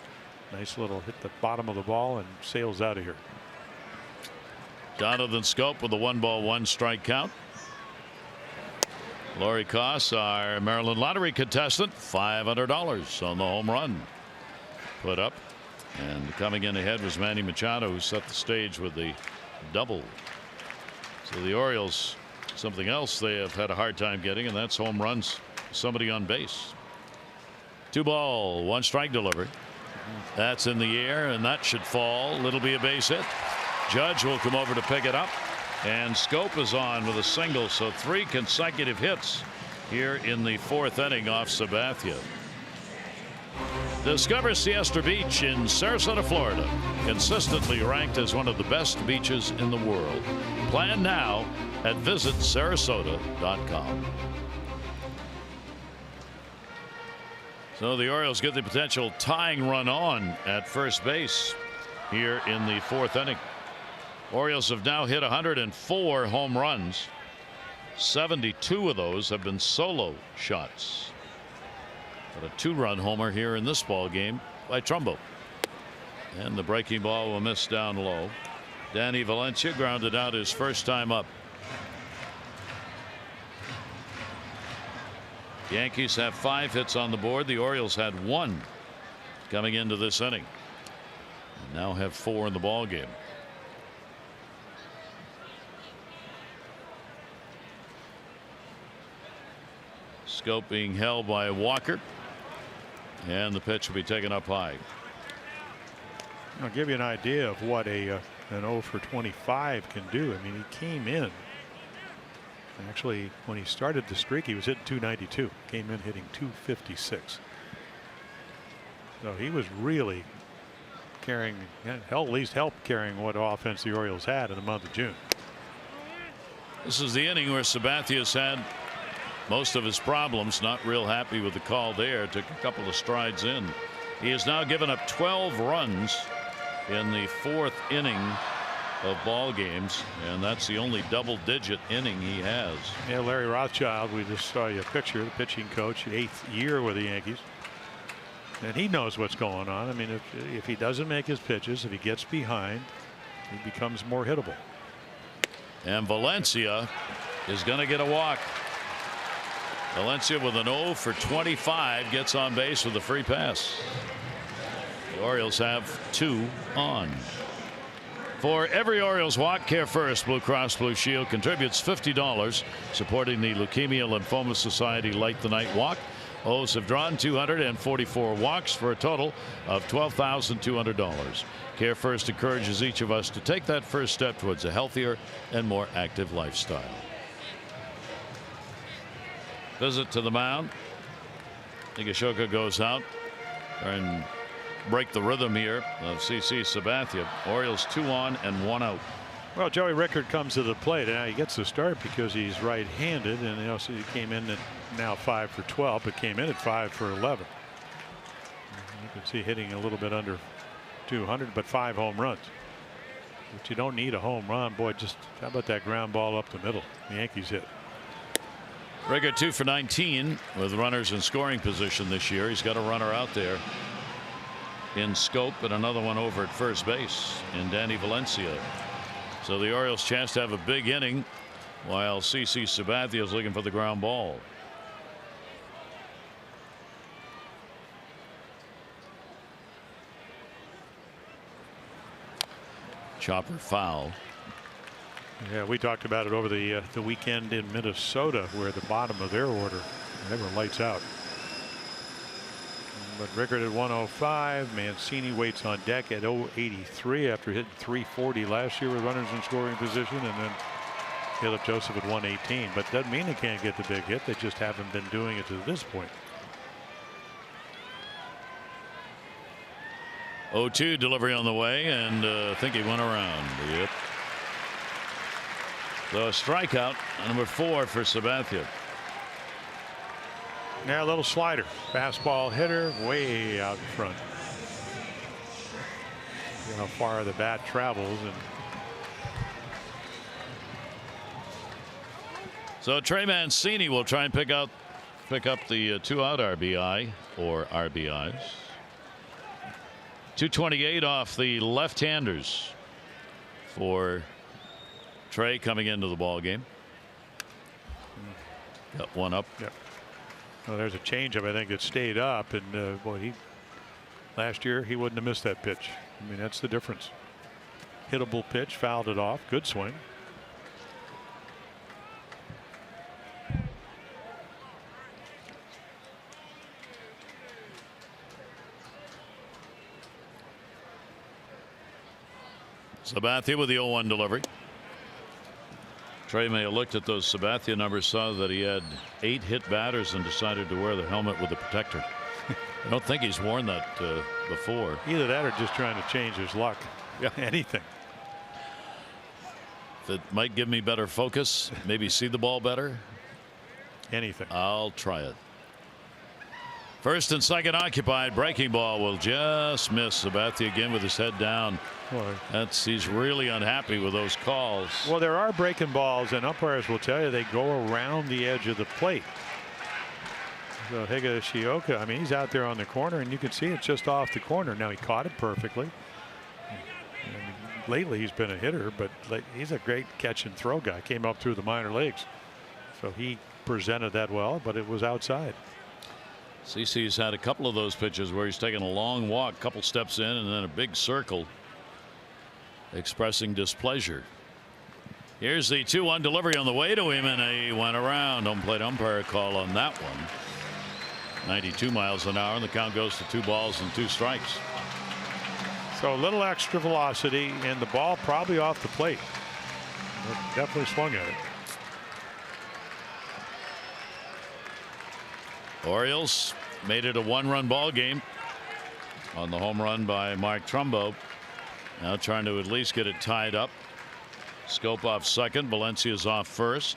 Nice little hit the bottom of the ball and sails out of here. Jonathan Schoop with a 1-ball 1-strike count. Lori Koss, our Maryland Lottery contestant, $500 on the home run put up. And coming in ahead was Manny Machado, who set the stage with the double. So the Orioles, something else they have had a hard time getting, and that's home runs, somebody on base. 2-ball 1-strike delivery. That's in the air, and that should fall. It'll be a base hit. Judge will come over to pick it up, and Schoop is on with a single, so 3 consecutive hits here in the 4th inning off Sabathia. Discover Siesta Beach in Sarasota, Florida, consistently ranked as one of the best beaches in the world. Plan now at visitsarasota.com. So the Orioles get the potential tying run on at first base here in the 4th inning. Orioles have now hit 104 home runs. 72 of those have been solo shots. But a 2-run homer here in this ball game by Trumbo. And the breaking ball will miss down low. Danny Valencia grounded out his first time up. Yankees have 5 hits on the board. The Orioles had 1 coming into this inning. And now have 4 in the ball game. Schoop being held by Walker, and the pitch will be taken up high. I'll give you an idea of what an 0 for 25 can do. I mean, he came in. Actually, when he started the streak, he was hitting 292. Came in hitting 256. So he was really carrying, at least help carrying what offense the Orioles had in the month of June. This is the inning where Sabathia's had most of his problems. Not real happy with the call there. Took a couple of strides in. He has now given up 12 runs in the 4th inning of ball games, and that's the only double-digit inning he has. Yeah, Larry Rothschild, we just saw you a picture, the pitching coach, 8th year with the Yankees, and he knows what's going on. I mean, if he doesn't make his pitches, if he gets behind, he becomes more hittable. And Valencia is going to get a walk. Valencia with an 0 for 25 gets on base with a free pass. The Orioles have 2 on. For every Orioles walk, Care First Blue Cross Blue Shield contributes $50 supporting the Leukemia Lymphoma Society Light the Night Walk. O's have drawn 244 walks for a total of $12,200. Care First encourages each of us to take that first step towards a healthier and more active lifestyle. Visit to the mound. Higashioka goes out and break the rhythm here of CC Sabathia. Orioles 2 on and 1 out. Well, Joey Rickard comes to the plate, and now he gets the start because he's right-handed, and so he came in at now 5 for 12, but came in at 5 for 11. You can see hitting a little bit under 200, but 5 home runs. But you don't need a home run, boy. Just how about that ground ball up the middle? The Yankees hit. Rickard 2 for 19 with runners in scoring position this year. He's got a runner out there in Schoop and another one over at first base in Danny Valencia. So the Orioles chance to have a big inning while CC Sabathia is looking for the ground ball. Chopper foul. Yeah, we talked about it over the weekend in Minnesota, where the bottom of their order never lights out. But Rickard at 105. Mancini waits on deck at 083 after hitting 340 last year with runners in scoring position, and then Caleb Joseph at 118. But doesn't mean they can't get the big hit. They just haven't been doing it to this point. 0-2 delivery on the way, and I think he went around. Yep. So a strikeout, number 4 for Sabathia. Now a little slider, fastball hitter way out in front. See how far the bat travels, and So Trey Mancini will try and pick up the 2-out RBI or RBIs. 228 off the left-handers for Trey coming into the ball game. Got one up. Yep. Well, there's a changeup I think that stayed up, and boy, last year he wouldn't have missed that pitch. I mean, that's the difference. Hittable pitch, fouled it off. Good swing. Sabathia with the 0-1 delivery. Trey may have looked at those Sabathia numbers, saw that he had 8 hit batters, and decided to wear the helmet with the protector. I don't think he's worn that before. Either that or just trying to change his luck. Yeah. Anything. That might give me better focus, maybe see the ball better. Anything. I'll try it. First and second occupied. Breaking ball will just miss. Sabathia again with his head down. Boy. He's really unhappy with those calls. Well, there are breaking balls, and umpires will tell you they go around the edge of the plate. So Higashioka, I mean, he's out there on the corner, and you can see it's just off the corner. Now he caught it perfectly. And lately he's been a hitter, but he's a great catch and throw guy. Came up through the minor leagues, so he presented that well, but it was outside. CC's had a couple of those pitches where he's taken a long walk, couple steps in, and then a big circle, expressing displeasure. Here's the 2-1 delivery on the way to him, and he went around. Home plate umpire call on that one. 92 miles an hour, and the count goes to 2 balls and 2 strikes. So a little extra velocity, and the ball probably off the plate. Definitely swung at it. Orioles made it a 1-run ball game on the home run by Mark Trumbo. Now trying to at least get it tied up. Scope off second. Valencia's off first.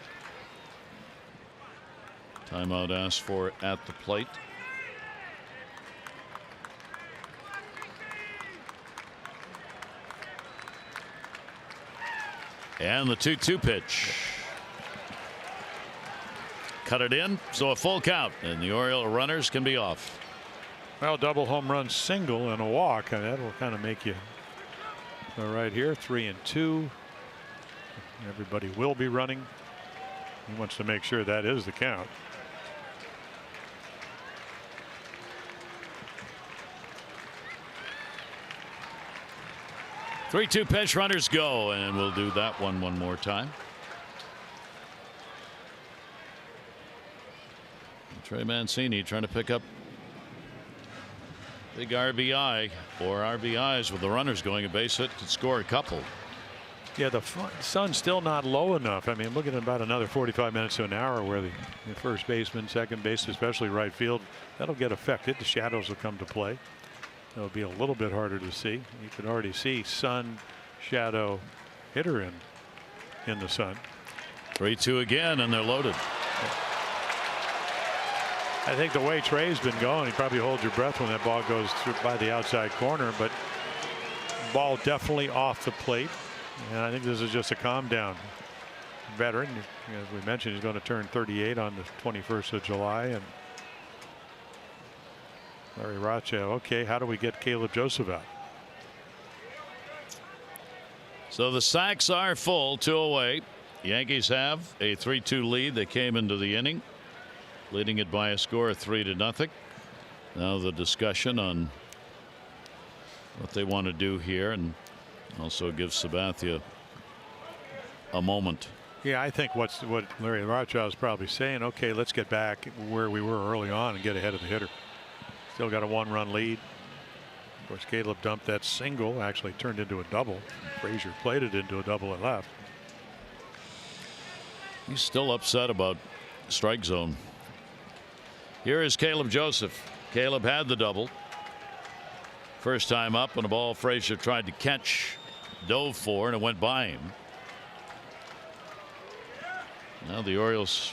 Timeout asked for at the plate. And the 2-2 pitch. Cut it in, so a full count, and the Oriole runners can be off. Well, double home run, single, and a walk, and that will kind of make you right here. 3-2. Everybody will be running. He wants to make sure that is the count. Three-two pitch, runners go, and we'll do that one more time. Trey Mancini trying to pick up big RBI or RBIs with the runners going. A base hit could score a couple. Yeah, the sun's still not low enough. I mean, looking at about another 45 minutes to an hour where the first baseman, second base, especially right field, that'll get affected. The shadows will come to play. It'll be a little bit harder to see. You can already see sun, shadow, hitter in the sun. 3-2 again, and they're loaded. I think the way Trey's been going, you probably hold your breath when that ball goes through by the outside corner, but ball definitely off the plate. And I think this is just a calm down. Veteran, as we mentioned, he's going to turn 38 on the 21st of July. And Larry Racha, okay, how do we get Caleb Joseph out? So the sacks are full, 2 away. Yankees have a 3-2 lead. They came into the inning leading it by a score of 3-0. Now the discussion on what they want to do here, and also give Sabathia a moment. Yeah, I think what Larry Racha is probably saying, okay, let's get back where we were early on and get ahead of the hitter. Still got a 1-run lead. Of course, Caleb dumped that single, actually turned into a double. Frazier played it into a double and left. He's still upset about strike zone. Here is Caleb Joseph. Caleb had the double. First time up on a ball Frazier tried to catch, dove for, and it went by him. Now the Orioles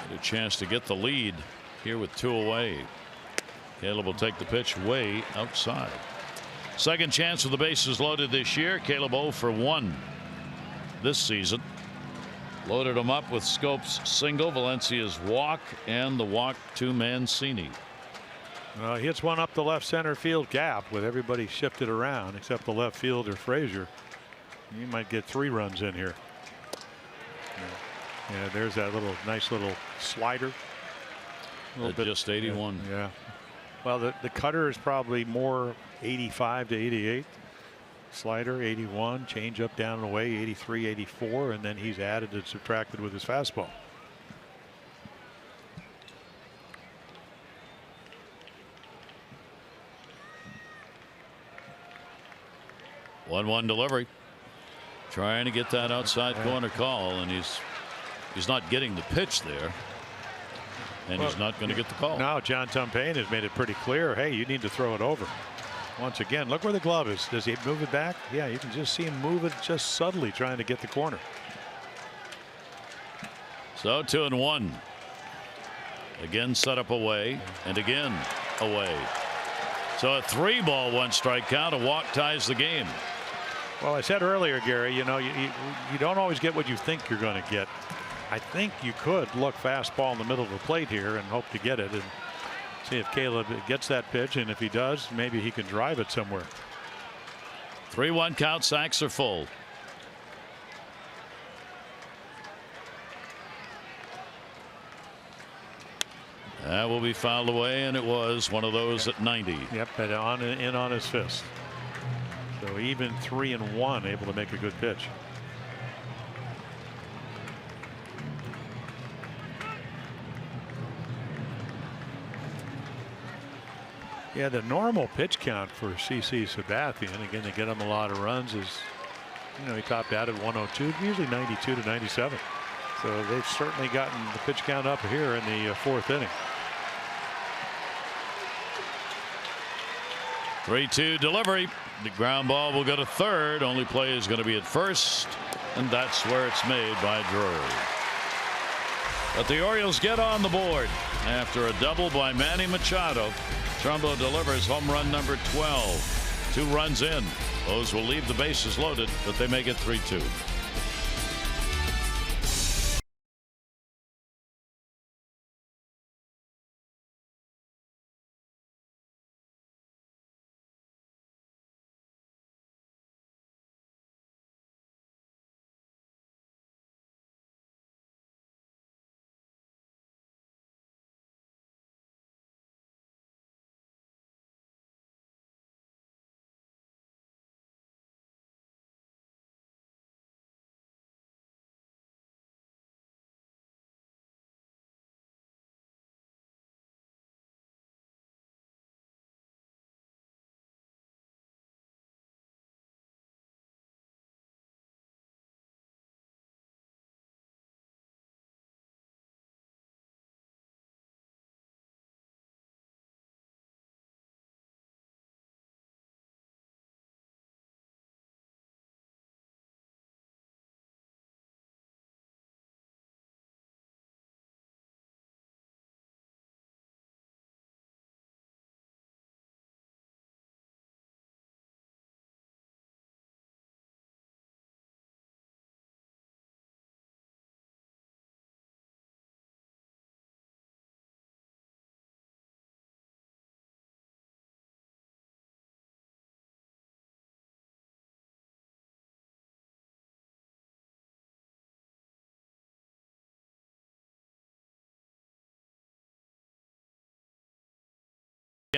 get a chance to get the lead here with 2 away. Caleb will take the pitch way outside. Second chance with the bases loaded this year. Caleb 0 for 1 this season. Loaded him up with Scope's single, Valencia's walk, and the walk to Mancini. He hits one up the left center field gap with everybody shifted around except the left fielder Frazier. You might get 3 runs in here. Yeah, there's that nice little slider. Just 81. Yeah. Well, the cutter is probably more 85 to 88. Slider 81, change up down and away 83, 84, and then he's added and subtracted with his fastball. One delivery. Trying to get that outside corner call, and he's not getting the pitch there. And he's not going to get the call. Now John Tumpane has made it pretty clear. Hey, you need to throw it over. Once again, look where the glove is. Does he move it back? Yeah, you can just see him move it just subtly trying to get the corner. So 2-1. Again set up away and again away. So a 3-ball 1-strike count. A walk ties the game. Well, I said earlier, Gary, you don't always get what you think you're going to get. I think you could look fastball in the middle of the plate here and hope to get it and see if Caleb gets that pitch, and if he does, maybe he can drive it somewhere. 3-1 count. Sacks are full. That will be fouled away, and it was one of those at 90. Yep, and in on his fist. So even 3-1, able to make a good pitch. Yeah, the normal pitch count for CC Sabathian, again, they get him a lot of runs, is, he topped out at 102, usually 92 to 97. So they've certainly gotten the pitch count up here in the 4th inning. 3-2 delivery. The ground ball will go to third. Only play is going to be at first, and that's where it's made by Drury. But the Orioles get on the board after a double by Manny Machado. Trumbo delivers home run number 12. 2 runs in. Those will leave the bases loaded, but they make it 3-2.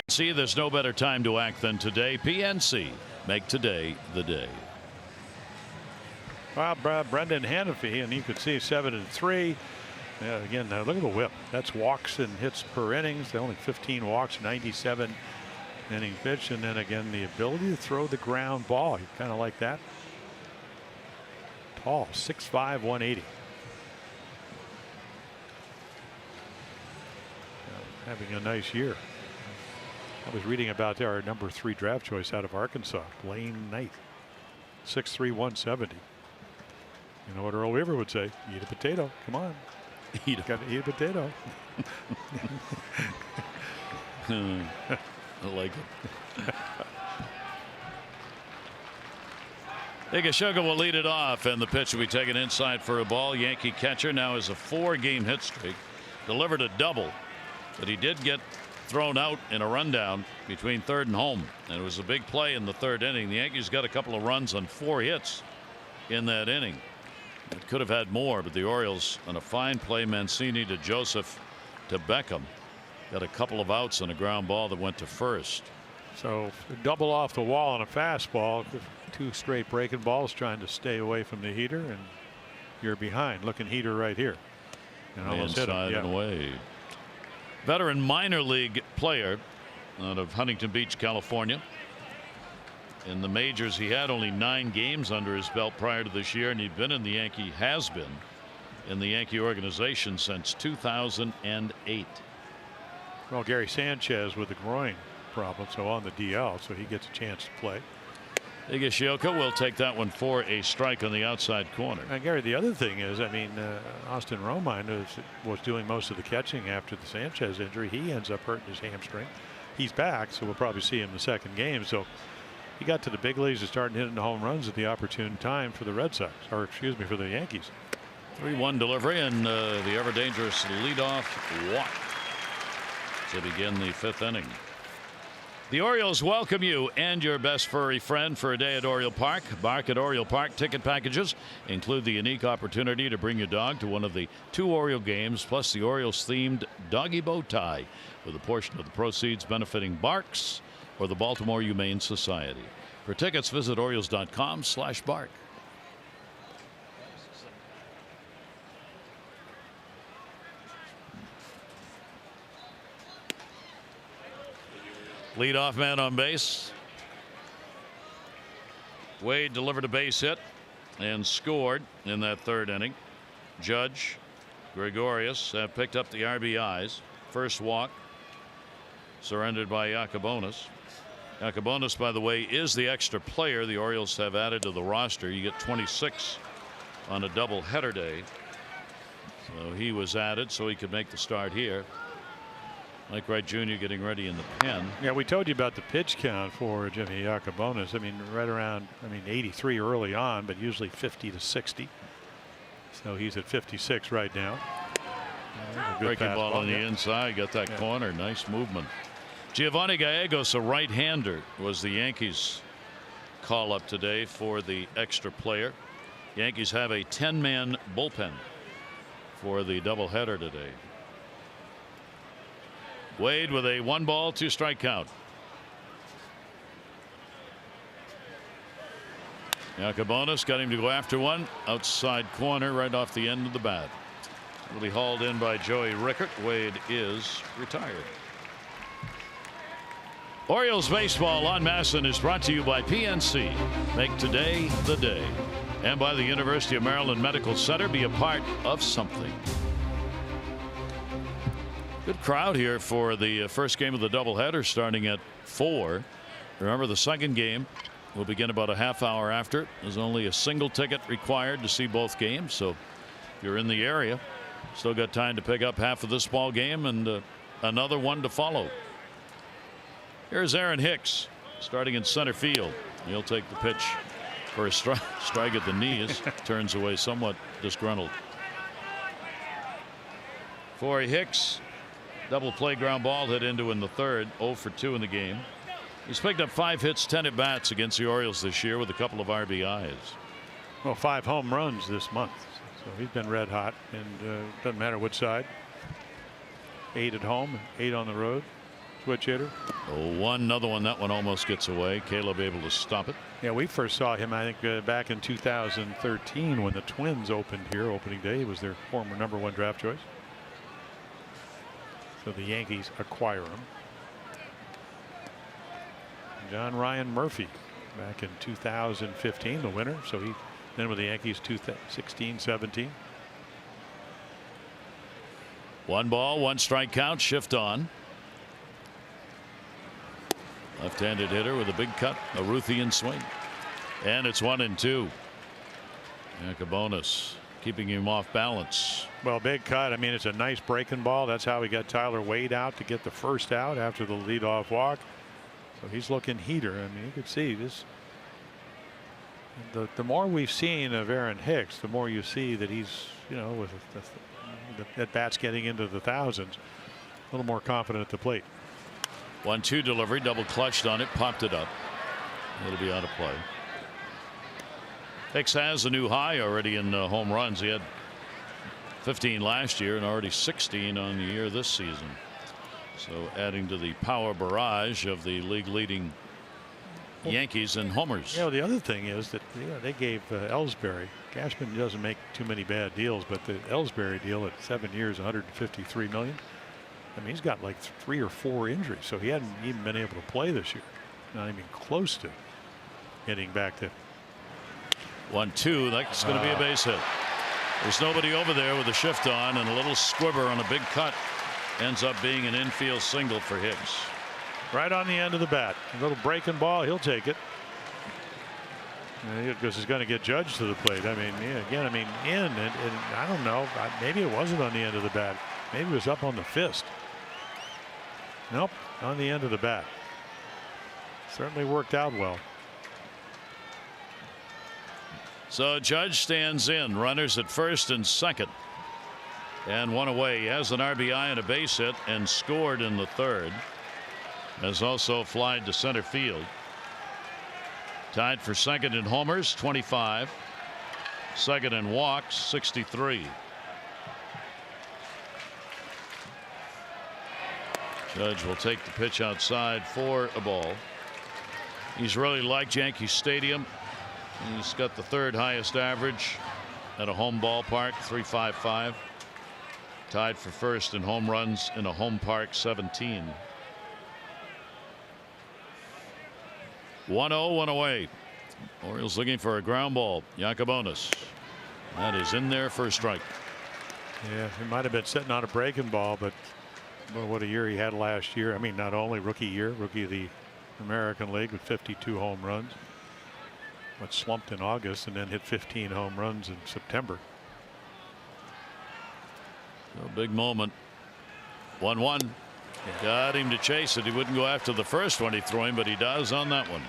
See, there's no better time to act than today. PNC, make today the day. Well, Brendan Hanafy, and you could see 7-3. Yeah, again, look at the whip. That's walks and hits per innings. Only 15 walks, 97 inning pitch, and then again the ability to throw the ground ball. You kind of like that. Tall, 6'5", 180. Having a nice year. I was reading about our number 3 draft choice out of Arkansas, Blaine Knight, 6'3", 170. You know what Earl Weaver would say? Eat a potato. Come on. Got to eat a potato. I like it. Higashioka will lead it off, and the pitch will be taken inside for a ball. Yankee catcher now has a 4-game hit streak. Delivered a double, but he did get thrown out in a rundown between third and home, and it was a big play in the third inning. The Yankees got a couple of runs on 4 hits in that inning. It could have had more, but the Orioles, on a fine play, Mancini to Joseph to Beckham, got a couple of outs on a ground ball that went to first. So double off the wall on a fastball, 2 straight breaking balls, trying to stay away from the heater, and you're behind. Looking heater right here, and almost hit him. Inside and away. Veteran minor league player out of Huntington Beach, California. In the majors, he had only 9 games under his belt prior to this year, and he'd been in the Yankee organization since 2008. Well, Gary Sanchez with the groin problem, so on the DL, so he gets a chance to play. Higashioka will take that one for a strike on the outside corner. And Gary, the other thing is, I mean, Austin Romine was doing most of the catching after the Sanchez injury. He ends up hurting his hamstring. He's back, so we'll probably see him in the second game. So he got to the big leagues and started hitting the home runs at the opportune time for the Red Sox, or excuse me, for the Yankees. 3-1 delivery, and the ever dangerous leadoff walk to begin the 5th inning. The Orioles welcome you and your best furry friend for a day at Oriole Park. Bark at Oriole Park ticket packages include the unique opportunity to bring your dog to one of the 2 Oriole games, plus the Orioles themed doggy bow tie, with a portion of the proceeds benefiting Barks or the Baltimore Humane Society. For tickets, visit Orioles.com/bark. Leadoff man on base. Wade delivered a base hit and scored in that 3rd inning. Judge, Gregorius have picked up the RBIs. First walk surrendered by Yacobonis. Yacobonis, by the way, is the extra player the Orioles have added to the roster. You get 26 on a doubleheader day. So he was added so he could make the start here. Mike Wright Jr. getting ready in the pen. Yeah, we told you about the pitch count for Jimmy Yacobonis. I mean, right around, 83 early on, but usually 50 to 60. So he's at 56 right now. Breaking ball on the inside, got that corner. Nice movement. Giovanni Gallegos, a right-hander, was the Yankees call up today for the extra player. Yankees have a 10-man bullpen for the doubleheader today. Wade with a 1-ball, 2-strike count. Yacobonis got him to go after one outside corner right off the end of the bat. Will be hauled in by Joey Rickert. Wade is retired. Orioles baseball on Masson is brought to you by PNC. Make today the day. And by the University of Maryland Medical Center. Be a part of something. Good crowd here for the first game of the doubleheader, starting at 4. Remember, the second game will begin about a half hour after. There's only a single ticket required to see both games, so if you're in the area, still got time to pick up half of this ball game and another one to follow. Here's Aaron Hicks starting in center field. He'll take the pitch for a strike at the knees. Turns away somewhat disgruntled. For Hicks, double play ground ball hit into in the 3rd. 0 for 2 in the game. He's picked up 5 hits, 10 at bats against the Orioles this year with a couple of RBIs. Well, 5 home runs this month, so he's been red hot, and doesn't matter which side. 8 at home, 8 on the road. Switch hitter. Another one. That one almost gets away. Caleb able to stop it. Yeah, we first saw him, I think, back in 2013 when the Twins opened here. Opening day, he was their former #1 draft choice. So the Yankees acquire him. John Ryan Murphy back in 2015, the winner. So he then with the Yankees 2016-17. 1-ball, 1-strike count. Shift on. Left-handed hitter with a big cut, a Ruthian swing, and it's 1-2. Yacobonis keeping him off balance. Well, big cut. I mean, it's a nice breaking ball. That's how we got Tyler Wade out to get the first out after the leadoff walk. So he's looking heater. I mean, you could see this. The more we've seen of Aaron Hicks, the more you see that he's, with the at bats getting into the thousands, a little more confident at the plate. 1-2 delivery, double clutched on it, popped it up. It'll be out of play. Hicks has a new high already in home runs. He had 15 last year and already 16 on the year this season. So adding to the power barrage of the league leading Yankees and homers. The other thing is that they gave Ellsbury. Cashman doesn't make too many bad deals, but the Ellsbury deal at 7 years, $153 million. I mean, he's got like 3 or 4 injuries, so he hadn't even been able to play this year. Not even close to getting back to 1-2. That's going to be a base hit. There's nobody over there with a shift on, and a little squibber on a big cut ends up being an infield single for Hicks. Right on the end of the bat. A little breaking ball. He'll take it. Because he's going to get Judge to the plate. I mean, again, and I don't know. Maybe it wasn't on the end of the bat. Maybe it was up on the fist. Nope, on the end of the bat. Certainly worked out well. So Judge stands in. Runners at first and second. And one away. He has an RBI and a base hit and scored in the third. Has also flied to center field. Tied for second in homers, 25. Second in walks, 63. Judge will take the pitch outside for a ball. He's really liked Yankee Stadium. He's got the third highest average at a home ballpark, 355. Tied for first in home runs in a home park, 17. 1-0, one away. Orioles looking for a ground ball. Yacobonis. That is in there for a strike. Yeah, he might have been sitting on a breaking ball, but what a year he had last year. I mean, not only rookie year, rookie of the American League with 52 home runs, but slumped in August and then hit 15 home runs in September. A big moment. 1-1. Got him to chase it. He wouldn't go after the first one he threw him, but he does on that one.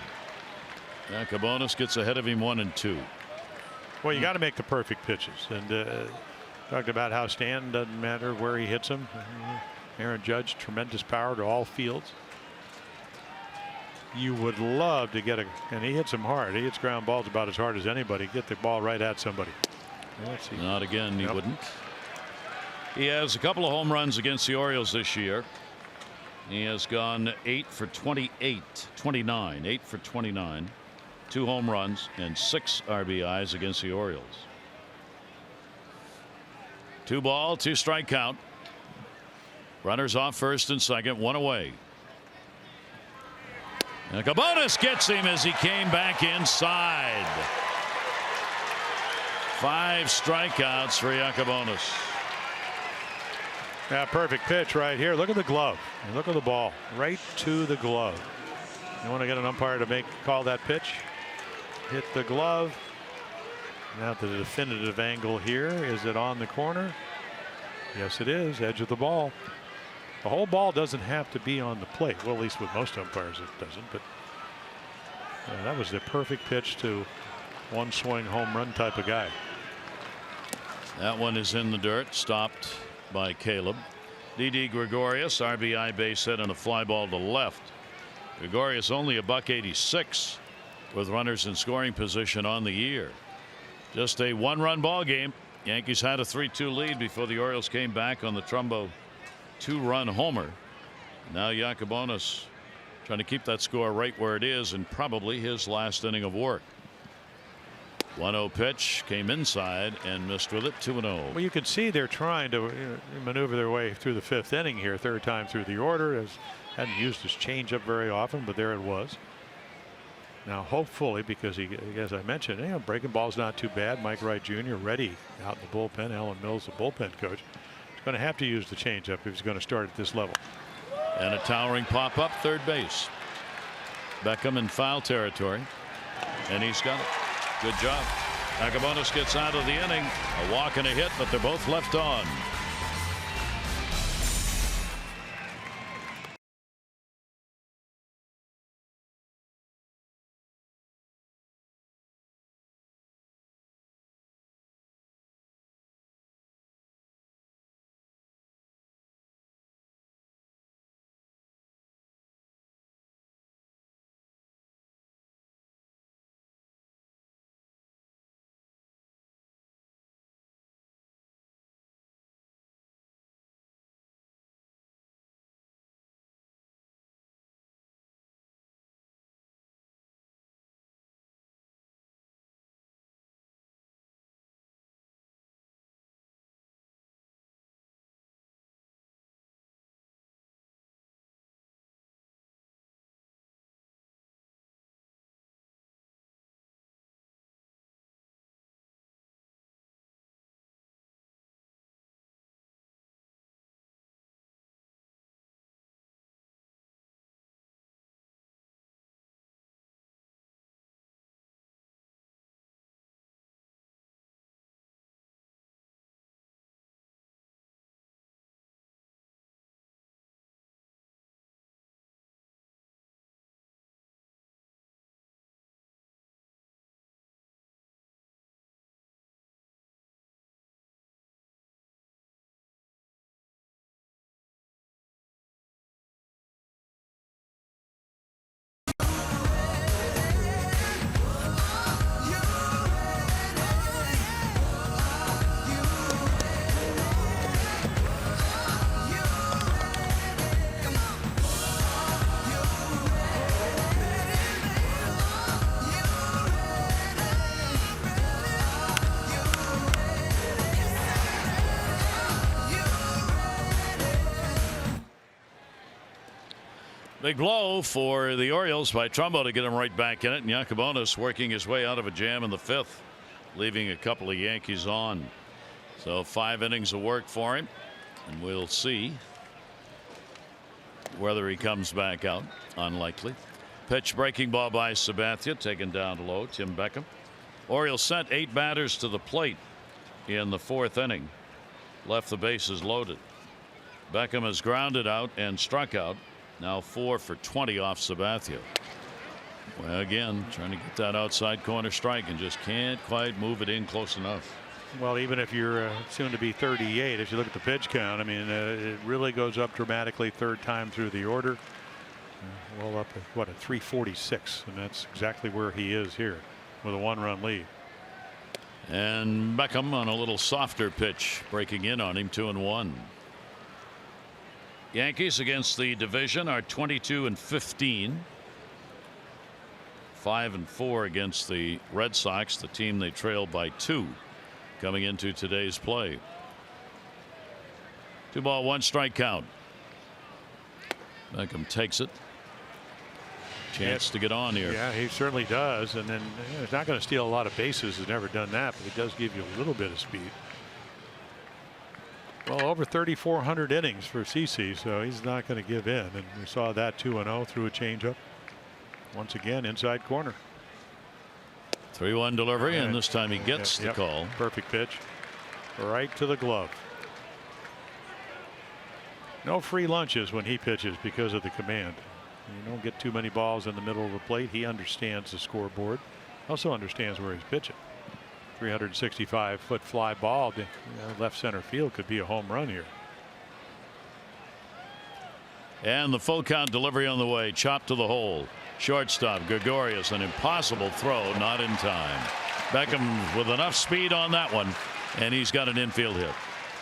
Yacobonis gets ahead of him 1-2. Well, you got to make the perfect pitches, and talked about how Stan doesn't matter where he hits them. Aaron Judge, tremendous power to all fields. You would love to get and he hits them hard. He hits ground balls about as hard as anybody. Get the ball right at somebody. Let's see. Not again. He wouldn't. He has a couple of home runs against the Orioles this year. He has gone 8 for 28, 29, 8 for 29, 2 home runs and 6 RBIs against the Orioles. 2 ball, 2 strike count. Runners off first and second, 1 away. Yacobonis gets him as he came back inside. 5 strikeouts for Yacobonis. Yeah, perfect pitch right here. Look at the glove. And look at the ball. Right to the glove. You want to get an umpire to call that pitch. Hit the glove. Now the definitive angle here. Is it on the corner? Yes, it is. Edge of the ball. The whole ball doesn't have to be on the plate. Well, at least with most umpires it doesn't. But that was the perfect pitch to one swing home run type of guy. That one is in the dirt. Stopped by Caleb. Didi Gregorius, RBI base hit and a fly ball to left. Gregorius only a $186 with runners in scoring position on the year. Just a 1-run ball game. Yankees had a 3-2 lead before the Orioles came back on the Trumbo 2-run homer. Now Yacobonis trying to keep that score right where it is in probably his last inning of work. 1-0 pitch came inside and missed with it. 2-0. Well, you can see they're trying to maneuver their way through the 5th inning here. 3rd time through the order. Hadn't used his changeup very often, but there it was. Now hopefully, because he, as I mentioned, breaking ball's not too bad. Mike Wright Jr. ready out in the bullpen. Alan Mills, the bullpen coach, is going to have to use the changeup if he's going to start at this level. And a towering pop up third base. Beckham in foul territory, and he's got it. Good job. Yacobonis gets out of the inning. A walk and a hit, but they're both left on. Big blow for the Orioles by Trumbo to get him right back in it. And Yakubonis working his way out of a jam in the 5th, leaving a couple of Yankees on. So 5 innings of work for him. And we'll see whether he comes back out. Unlikely. Pitch breaking ball by Sabathia, taken down low. Tim Beckham. Orioles sent 8 batters to the plate in the 4th inning. Left the bases loaded. Beckham has grounded out and struck out. Now 4 for 20 off Sabathia. Well, again, trying to get that outside corner strike and just can't quite move it in close enough. Well, even if you're soon to be 38, if you look at the pitch count, I mean, it really goes up dramatically 3rd time through the order. Well up at what, at 346, and that's exactly where he is here with a 1-run lead. And Beckham on a little softer pitch, breaking in on him, 2-1. Yankees against the division are 22-15. 5-4 against the Red Sox, the team they trailed by 2 coming into today's play. 2-ball, 1-strike count. Beckham takes it. Chance to get on here. Yeah, he certainly does. And then he's not going to steal a lot of bases. He's never done that, but he does give you a little bit of speed. Well, over 3,400 innings for CC, so he's not going to give in. And we saw that 2-0 through a changeup. Once again, inside corner. 3-1 delivery, and this time he gets the call. Perfect pitch. Right to the glove. No free lunches when he pitches because of the command. You don't get too many balls in the middle of the plate. He understands the scoreboard. Also understands where he's pitching. 365-foot fly ball to left center field could be a home run here. And the full count delivery on the way. Chopped to the hole. Shortstop Gregorius, an impossible throw, not in time. Beckham with enough speed on that one, and he's got an infield hit.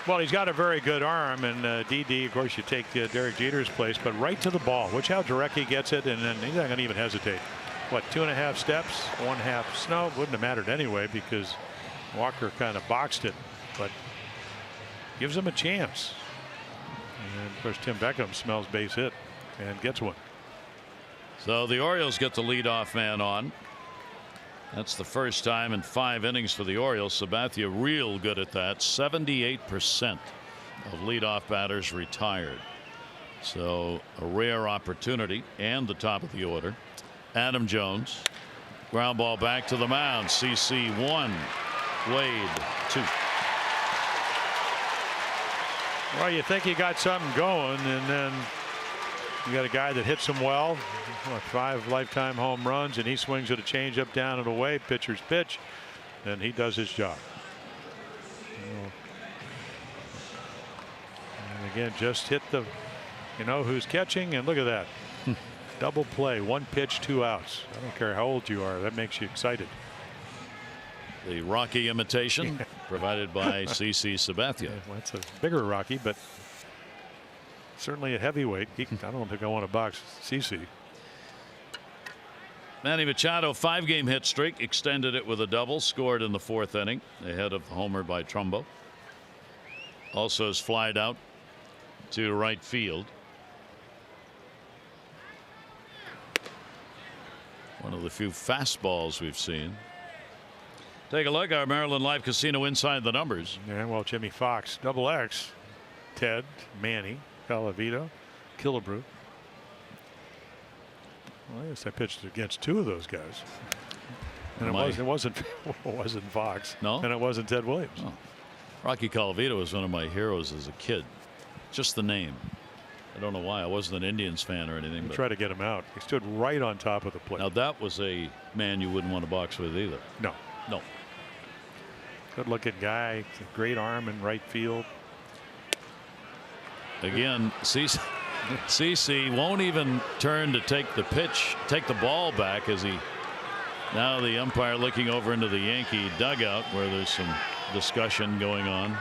Well, he's got a very good arm, and DD, of course, you take Derek Jeter's place, but right to the ball. Watch how direct he gets it, and then he's not going to even hesitate. What, 2.5 steps, 1/2 snow? Wouldn't have mattered anyway because Walker kind of boxed it, but gives him a chance. And of course, Tim Beckham smells base hit and gets one. So the Orioles get the leadoff man on. That's the first time in 5 innings for the Orioles. Sabathia real good at that. 78% of leadoff batters retired. So a rare opportunity, and the top of the order. Adam Jones. Ground ball back to the mound. CC 1. Wade 2. Well, you think you got something going, and then you got a guy that hits him well. 5 lifetime home runs, and he swings at a changeup down and away. Pitcher's pitch, and he does his job. And again, just hit the, who's catching, and look at that. Double play, 1 pitch, 2 outs. I don't care how old you are, that makes you excited. The Rocky imitation provided by CC Sabathia. Well, that's a bigger Rocky, but certainly a heavyweight. I don't think I want to box CC. Manny Machado, 5-game hit streak, extended it with a double, scored in the 4th inning ahead of the homer by Trumbo. Also is flied out to right field. One of the few fastballs we've seen. Take a look, our Maryland Live Casino Inside the Numbers. Yeah, well, Jimmy Fox, double X, Ted, Manny, Calavito, Killebrew. Well, I guess I pitched against 2 of those guys. And it wasn't Fox. No? And it wasn't Ted Williams. Oh. Rocky Calavito was one of my heroes as a kid. Just the name. I don't know why. I wasn't an Indians fan or anything. Try to get him out. He stood right on top of the plate. Now that was a man you wouldn't want to box with either. No. No. Good looking guy. Great arm in right field. Again, CC won't even turn to take the ball back as now the umpire looking over into the Yankee dugout where there's some discussion going on.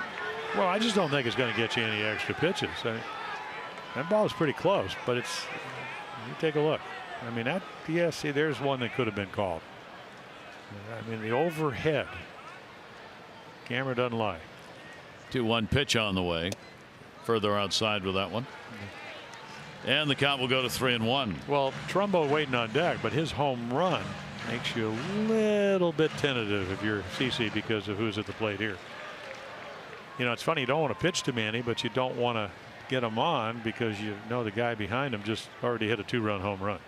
Well, I just don't think it's going to get you any extra pitches. That ball is pretty close, but you take a look. I mean, see, there's one that could have been called. I mean, the overhead. Camera doesn't lie. 2-1 pitch on the way. Further outside with that one. And the count will go to 3-1. Well, Trumbo waiting on deck, but his home run makes you a little bit tentative if you're CC because of who's at the plate here. You know, it's funny, you don't want to pitch to Manny, but you don't want to get him on because you know the guy behind him just already hit a 2-run home run.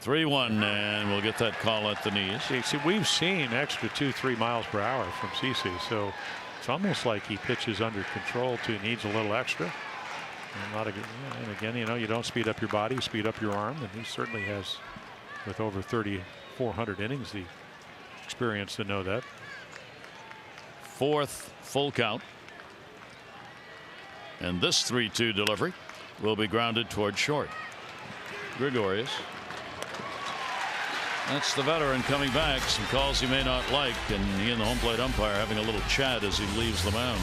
3-1, and we'll get that call at the knees. See, we've seen extra 2-3 miles per hour from CC, so it's almost like he pitches under control too. Needs a little extra. And again, you know, you don't speed up your body, you speed up your arm, and he certainly has, with over 3,400 innings, the experience to know that. Fourth full count. And this 3-2 delivery will be grounded toward short. Gregorius. That's the veteran coming back. Some calls he may not like, and he and the home plate umpire having a little chat as he leaves the mound.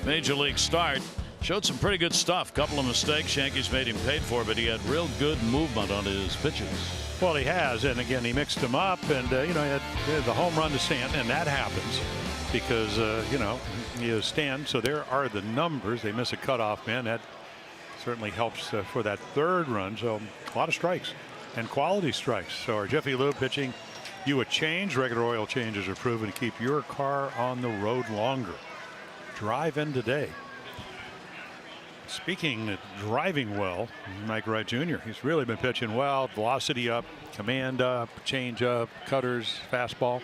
Major league start. Showed some pretty good stuff. Couple of mistakes Yankees made him pay for, but he had real good movement on his pitches. Well, he has, and again, he mixed them up, and you know, he had the home run to Stanton, and that happens because you know, he is Stanton. So there are the numbers. They miss a cutoff man. That certainly helps for that third run. So a lot of strikes and quality strikes. So our Jiffy Lube pitching you a change. Regular oil changes are proven to keep your car on the road longer. Drive in today. Speaking of driving well, Mike Wright Jr. He's really been pitching well. Velocity up, command up, change up, cutters, fastball.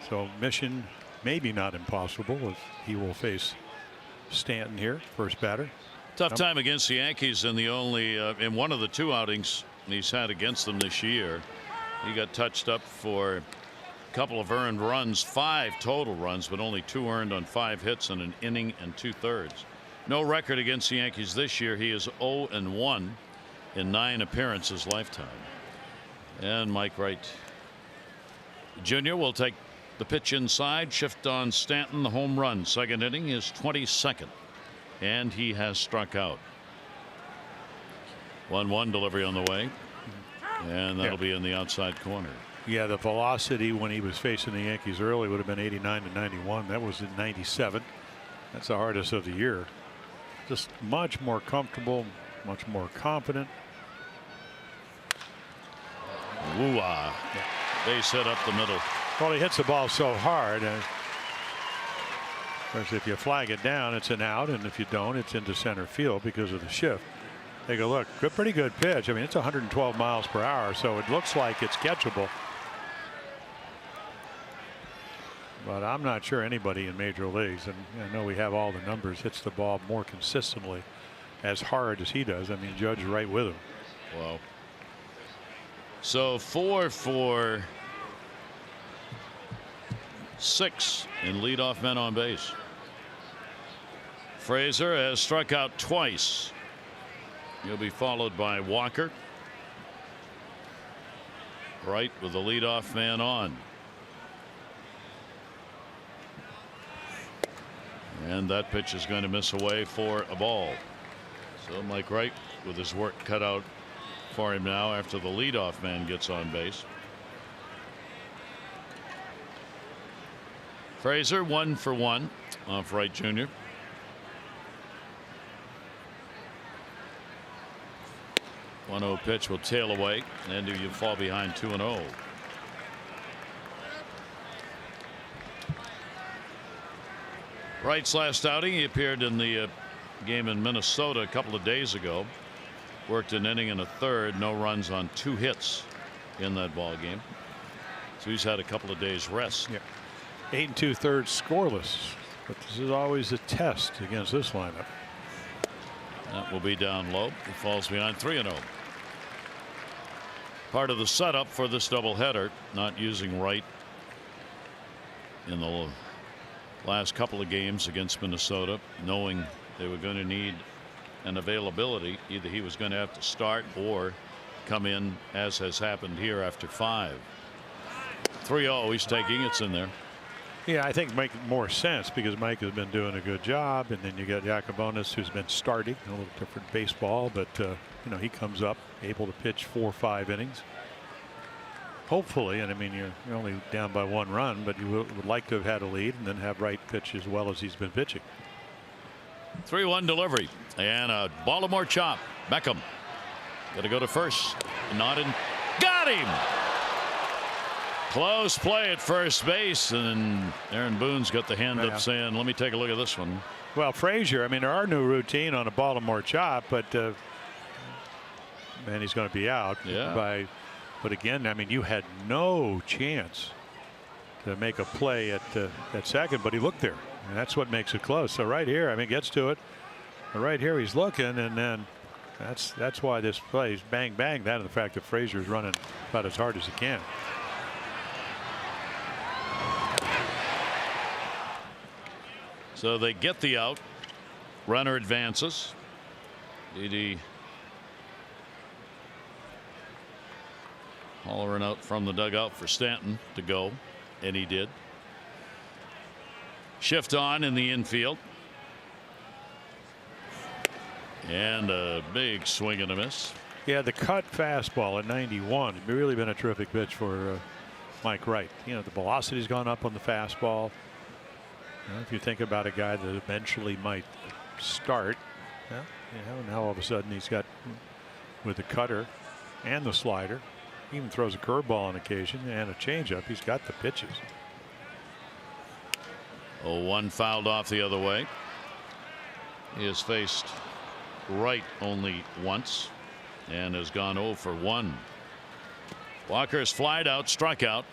So mission maybe not impossible as he will face Stanton here, first batter. Tough time against the Yankees in the only in one of the two outings he's had against them this year. He got touched up for a couple of earned runs, 5 total runs, but only 2 earned on 5 hits in an inning and 2/3. No record against the Yankees this year. He is 0-1 in 9 appearances lifetime. And Mike Wright Jr. will take the pitch inside, shift on Stanton. The home run, second inning, is 22nd, and he has struck out. 1-1 delivery on the way, and that'll be in the outside corner. Yeah, the velocity when he was facing the Yankees early would have been 89 to 91. That was in 97. That's the hardest of the year. Just much more comfortable, much more confident. Woo-ah. Base hit up the middle. Well, he hits the ball so hard. Of course, if you flag it down, it's an out, and if you don't, it's into center field because of the shift. Take a look. Pretty good pitch. I mean, it's 112 miles per hour, so it looks like it's catchable. But I'm not sure anybody in major leagues, and I know we have all the numbers, hits the ball more consistently as hard as he does. I mean, Judge right with him. Wow. So 4 for 6 in leadoff men on base. Frazier has struck out twice. He'll be followed by Walker. Wright with the leadoff man on. And that pitch is going to miss away for a ball. So Mike Wright with his work cut out for him now after the leadoff man gets on base. Fraser 1 for 1 off Wright Jr. One-0 pitch will tail away, and you fall behind 2-0. Wright's last outing, he appeared in the game in Minnesota a couple of days ago. Worked an inning and a third, no runs on 2 hits in that ball game. So he's had a couple of days rest. Yeah. 8 2/3 scoreless, but this is always a test against this lineup. That will be down low. He falls behind 3-0. Part of the setup for this doubleheader, not using Wright in the last couple of games against Minnesota, knowing they were going to need an availability. Either he was going to have to start or come in, as has happened here after 5. 3-0. He's taking. It's in there. Yeah, I think make more sense because Mike has been doing a good job, and then you got Yakubonis, who's been starting a little different baseball, but you know, he comes up able to pitch 4 or 5 innings. Hopefully, and I mean you're only down by 1 run, but you would like to have had a lead and then have Wright pitch as well as he's been pitching. 3-1 delivery and a Baltimore chop. Beckham got to go to first. Not in. Got him. Close play at first base, and Aaron Boone's got the hand up saying, let me take a look at this one. Well, Frazier, I mean, there are new routine on a Baltimore chop, but man, he's going to be out. Yeah. But again, I mean, you had no chance to make a play at second, but he looked there, and that's what makes it close. So right here, I mean, gets to it. But right here, he's looking, and then that's why this play is bang bang. That and the fact that Frazier's running about as hard as he can. So they get the out. Runner advances. Didi hollering out from the dugout for Stanton to go, and he did. Shift on in the infield. And a big swing and a miss. Yeah, the cut fastball at 91. It's really been a terrific pitch for Mike Wright. You know, the velocity's gone up on the fastball. You know, if you think about a guy that eventually might start, you know, now all of a sudden he's got, with the cutter and the slider, he even throws a curveball on occasion and a changeup. He's got the pitches. Oh, one fouled off the other way. He has faced Wright only once and has gone 0 for 1. Walker's flied out, struck out.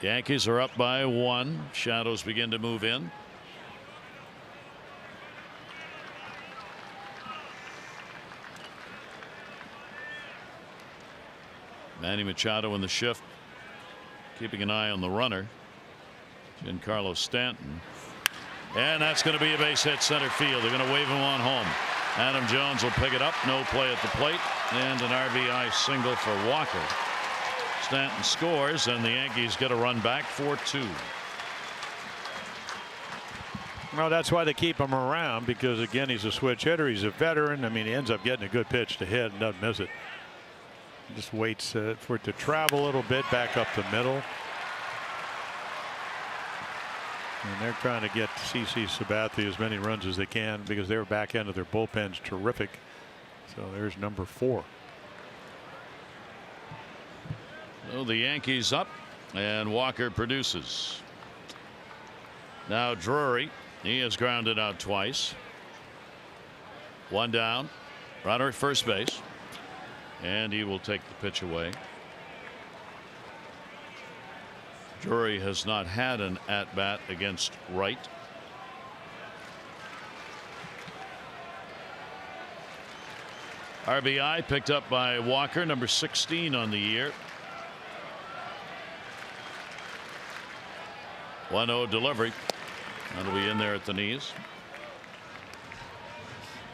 Yankees are up by 1. Shadows begin to move in. Manny Machado in the shift, keeping an eye on the runner, Giancarlo Stanton. And that's going to be a base hit center field. They're going to wave him on home. Adam Jones will pick it up. No play at the plate. And an RBI single for Walker. Stanton scores, and the Yankees get a run back 4-2. Well, that's why they keep him around, because again, he's a switch hitter. He's a veteran. I mean, he ends up getting a good pitch to hit and doesn't miss it. He just waits for it to travel a little bit back up the middle. And they're trying to get CC Sabathia as many runs as they can because their back end of their bullpen's terrific. So there's number 4. So the Yankees up, and Walker produces. Now Drury, he has grounded out twice. 1 down, runner at first base, and he will take the pitch away. Drury has not had an at-bat against Wright. RBI picked up by Walker, number 16 on the year. 1-0 delivery. That'll be in there at the knees.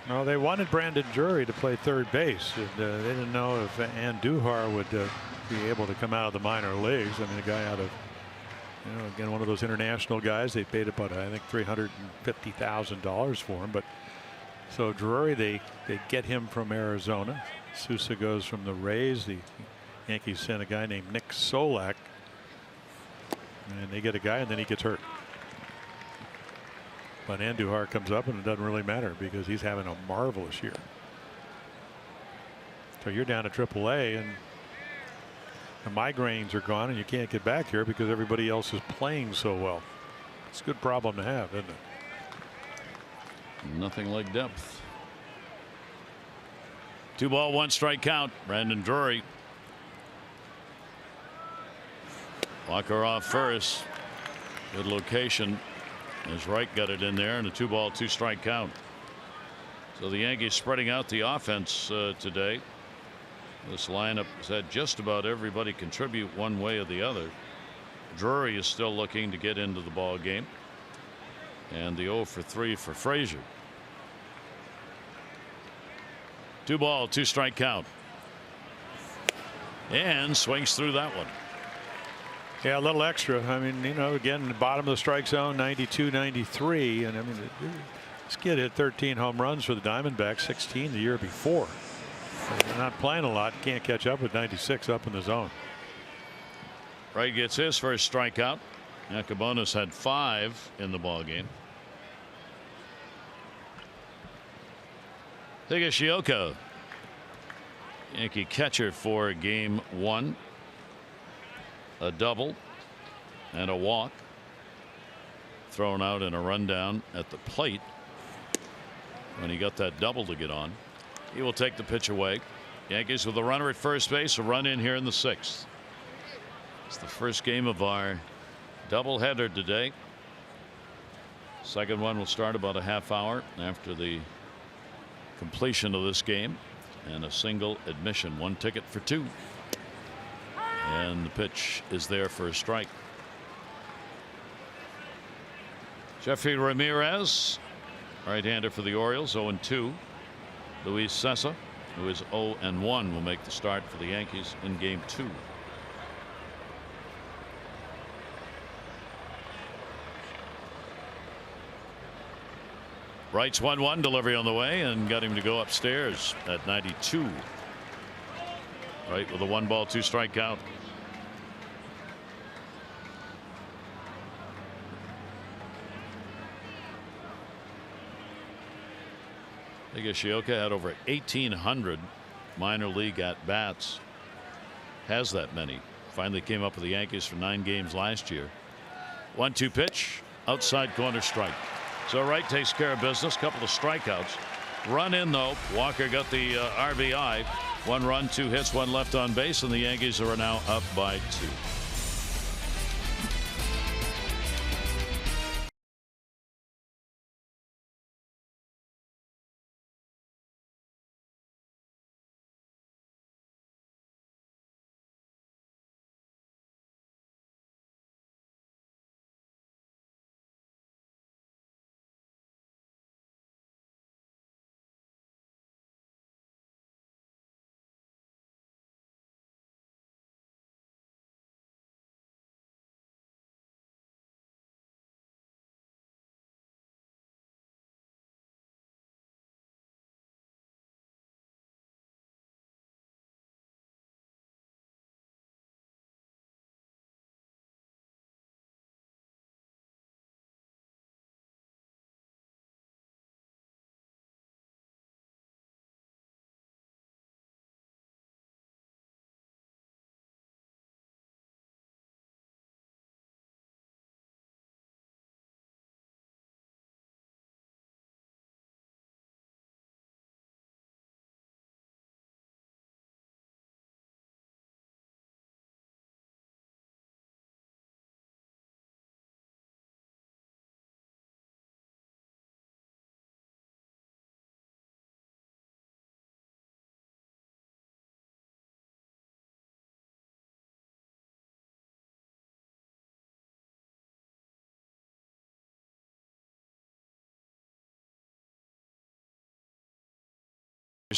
No, they wanted Brandon Drury to play third base. And, they didn't know if Andujar would be able to come out of the minor leagues. I mean, the guy out of You know, again, one of those international guys. They paid about, I think, $350,000 for him. But so Drury, they get him from Arizona. Sousa goes from the Rays. The Yankees sent a guy named Nick Solak, and they get a guy, and then he gets hurt. But Andujar comes up, and it doesn't really matter because he's having a marvelous year. So you're down to AAA, and the migraines are gone, and you can't get back here because everybody else is playing so well. It's a good problem to have, isn't it? Nothing like depth. 2 ball, 1 strike count. Brandon Drury. Walker off first. Good location as Wright got it in there, and a 2 ball, 2 strike count. So the Yankees spreading out the offense today. This lineup has had just about everybody contribute one way or the other. Drury is still looking to get into the ball game, and the 0 for 3 for Frazier. 2 ball, 2 strike count, and swings through that one. Yeah, a little extra. I mean, you know, again, the bottom of the strike zone, 92, 93, and I mean, this kid hit 13 home runs for the Diamondbacks, 16 the year before. They're not playing a lot. Can't catch up with 96 up in the zone. Wright gets his first strikeout. Yacabonis had 5 in the ball game. Higashioka, Yankee catcher for game 1. A double and a walk. Thrown out in a rundown at the plate when he got that double to get on. He will take the pitch away. Yankees with a runner at first base, a run in here in the 6th. It's the first game of our doubleheader today. Second one will start about a half hour after the completion of this game, and a single admission, 1 ticket for 2. And the pitch is there for a strike. Jeffrey Ramirez, right-hander for the Orioles, 0-2. Luis Cessa, who is 0-1, will make the start for the Yankees in game 2. Wright's 1-1, delivery on the way, and got him to go upstairs at 92. Right with a 1 ball, 2 strike count. Higashioka had over 1,800 minor league at bats. Has that many. Finally came up with the Yankees for 9 games last year. 1-2 pitch, outside corner, strike. So Wright takes care of business. Couple of strikeouts. Run in though. Walker got the RBI. 1 run, 2 hits, 1 left on base, and the Yankees are now up by 2.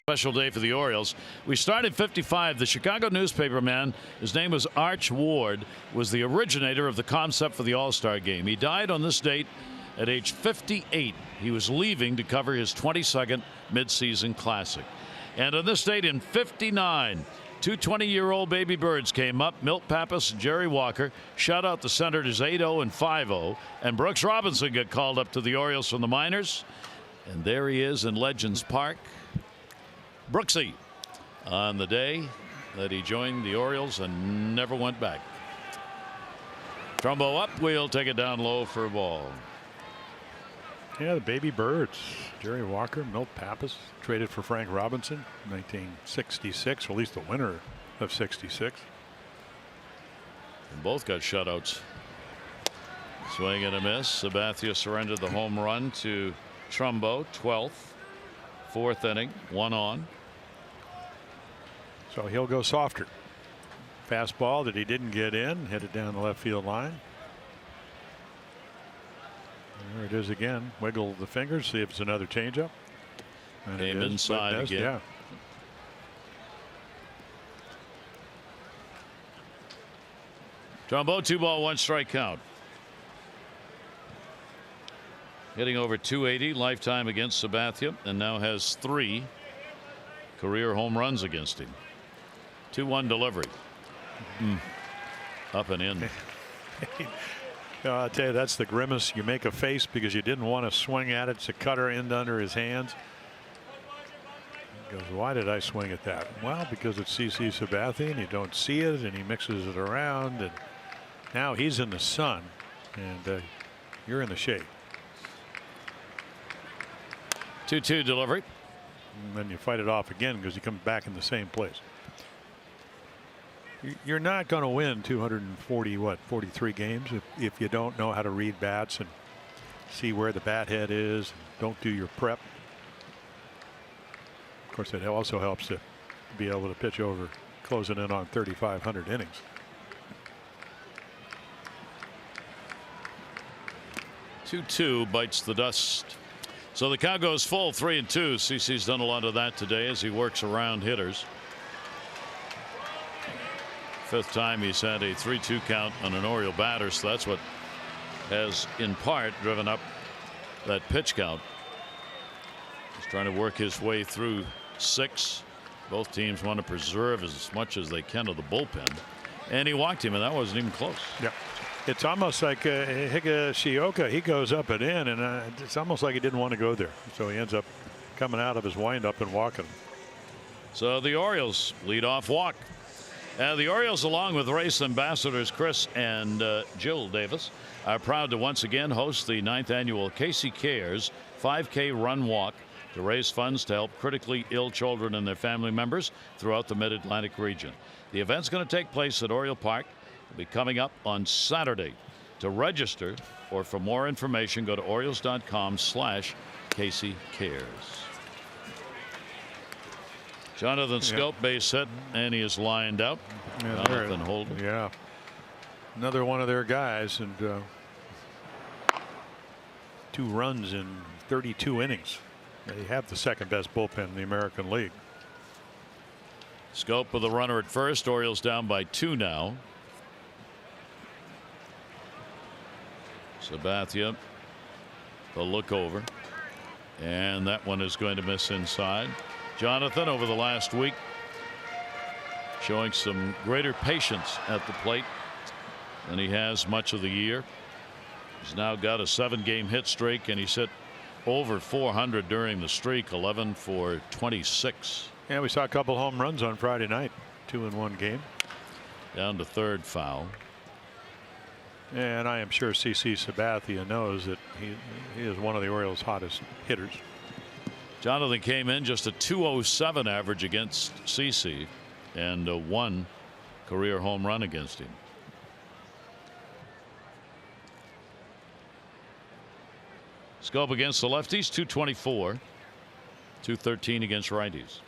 Special day for the Orioles. We started 55. The Chicago newspaperman, his name was Arch Ward, was the originator of the concept for the All-Star game. He died on this date at age 58. He was leaving to cover his 22nd midseason classic. And on this date in 59, two 20-year-old baby birds came up. Milt Pappas and Jerry Walker shut out the Senators 8-0 and 5-0. And Brooks Robinson got called up to the Orioles from the minors. And there he is in Legends Park. Brooksy on the day that he joined the Orioles and never went back. Trumbo up. We'll take it down low for a ball. Yeah, the baby birds. Jerry Walker, Milt Pappas, traded for Frank Robinson in 1966, or at least the winner of 66. And both got shutouts. Swing and a miss. Sabathia surrendered the home run to Trumbo, 12th. Fourth inning, 1 on. So he'll go softer. Fastball that he didn't get in, headed down the left field line. There it is again. Wiggle the fingers, see if it's another changeup. And Came inside again. Yeah. Trumbo, 2-1 strike count. Hitting over 280 lifetime against Sabathia, and now has 3 career home runs against him. 2-1 delivery. Up and in. I'll tell you, that's the grimace. You make a face because you didn't want to swing at it. It's a cutter end under his hands. He goes, why did I swing at that? Well, because it's CC Sabathia and you don't see it, and he mixes it around, and now he's in the sun and you're in the shade. 2-2 delivery. And then you fight it off again because he comes back in the same place. You're not going to win 43 games if you don't know how to read bats and see where the bat head is. And don't do your prep. Of course, it also helps to be able to pitch over, closing in on 3,500 innings. (2-2) bites the dust. So the count goes full, 3-2. CC's done a lot of that today as he works around hitters. 5th time he's had a 3-2 count on an Oriole batter, so that's what has in part driven up that pitch count. He's trying to work his way through 6. Both teams want to preserve as much as they can of the bullpen, and he walked him, and that wasn't even close. Yeah. It's almost like Higashioka. He goes up and in, and it's almost like he didn't want to go there. So he ends up coming out of his windup and walking. So the Orioles lead off walk. The Orioles, along with race ambassadors Chris and Jill Davis, are proud to once again host the 9th annual Casey Cares 5K run walk to raise funds to help critically ill children and their family members throughout the Mid-Atlantic region. The event's going to take place at Oriole Park. It'll be coming up on Saturday. To register or for more information, go to Orioles.com/Casey Cares. Jonathan Scope, base hit, and he is lined out. Yeah, Jonathan Holden. Yeah. Another one of their guys, and 2 runs in 32 innings. They have the second best bullpen in the American League. Scope with a runner at first. Orioles down by 2 now. Sabathia, the look over, and that one is going to miss inside. Jonathan, over the last week, showing some greater patience at the plate than he has much of the year. He's now got a 7-game hit streak, and he's hit over 400 during the streak, 11 for 26. Yeah, we saw a couple home runs on Friday night, 2 in 1 game. Down to 3rd foul. And I am sure CC Sabathia knows that he is one of the Orioles' hottest hitters. Jonathan came in just a .207 average against CC and a 1 career home run against him. Scope against the lefties, .224, .213 against righties.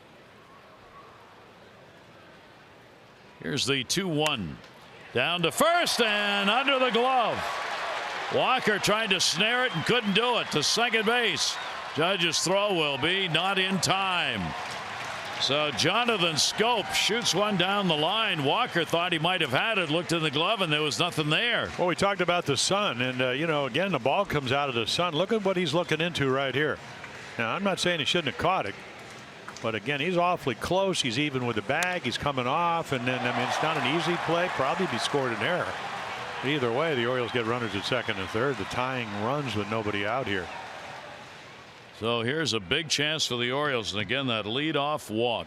Here's the 2-1. Down to first and under the glove. Walker tried to snare it and couldn't do it. To second base. Judge's throw will be not in time. So Jonathan Scope shoots one down the line. Walker thought he might have had it, looked in the glove, and there was nothing there. Well, we talked about the sun, and you know, again, the ball comes out of the sun. Look at what he's looking into right here. Now, I'm not saying he shouldn't have caught it, but again, he's awfully close. He's even with the bag. He's coming off, and then, I mean, it's not an easy play. Probably be scored an error. Either way, the Orioles get runners at second and third. The tying runs with nobody out here. So here's a big chance for the Orioles, and again, that leadoff walk.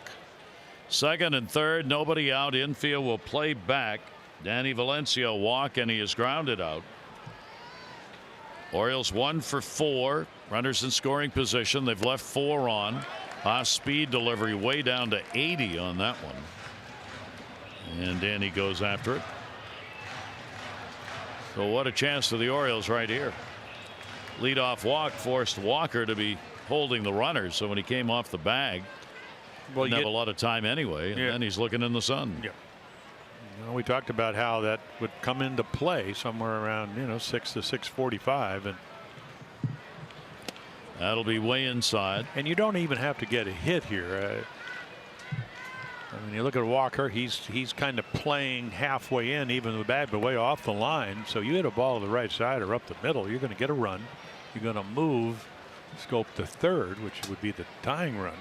Second and third, nobody out. Infield will play back. Danny Valencia walk, and he is grounded out. Orioles 1 for 4. Runners in scoring position. They've left 4 on. Haas speed delivery way down to 80 on that one. And Danny goes after it. So what a chance for the Orioles right here. Leadoff walk forced Walker to be holding the runners. So when he came off the bag, well, didn't have a lot of time anyway. And then he's looking in the sun. Yeah. You know, we talked about how that would come into play somewhere around 6 to 6:45, and that'll be way inside. And you don't even have to get a hit here. I mean, you look at Walker, he's kind of playing halfway in, even with the bag, but way off the line. So you hit a ball to the right side or up the middle, you're going to get a run. You're going to move Scope to third, which would be the tying run.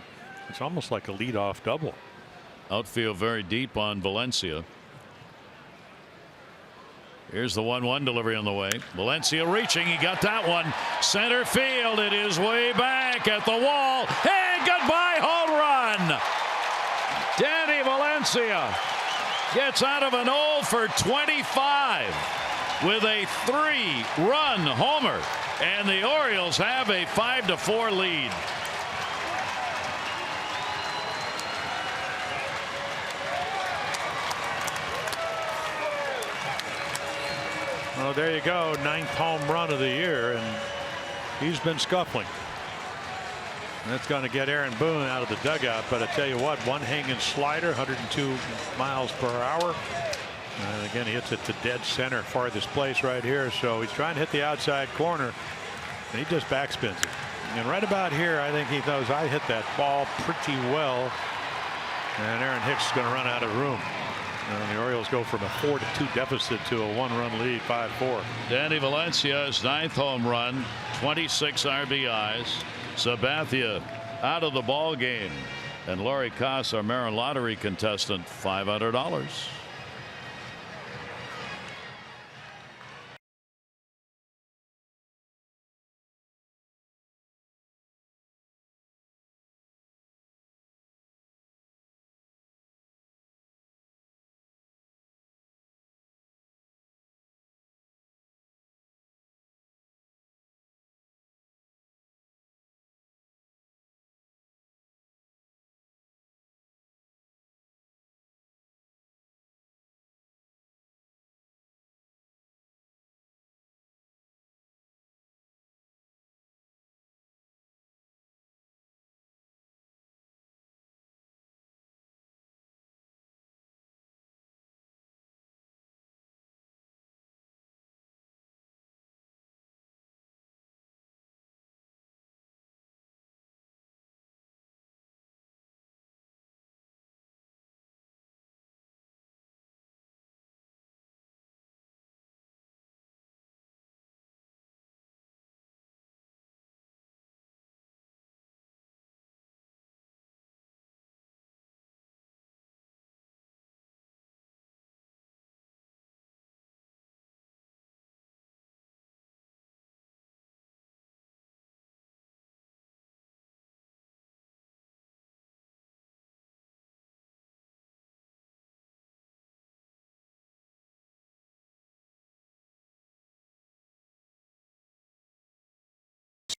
It's almost like a leadoff double. Outfield very deep on Valencia. Here's the 1-1 delivery on the way. Valencia reaching. He got that one. Center field. It is way back at the wall. Hey, goodbye, home run. Danny Valencia gets out of an 0 for 25 with a 3-run homer. And the Orioles have a 5-4 lead. Well, there you go. 9th home run of the year, and he's been scuffling. That's going to get Aaron Boone out of the dugout. But I tell you what, one hanging slider, 102 miles per hour. And again, he hits it to dead center, farthest place right here. So he's trying to hit the outside corner, and he just backspins it. And right about here, I think he knows I hit that ball pretty well. And Aaron Hicks is going to run out of room. And the Orioles go from a 4-2 deficit to a 1-run lead, 5-4. Danny Valencia's 9th home run, 26 RBIs. Sabathia out of the ball game, and Laurie Koss, our Marin Lottery contestant, $500.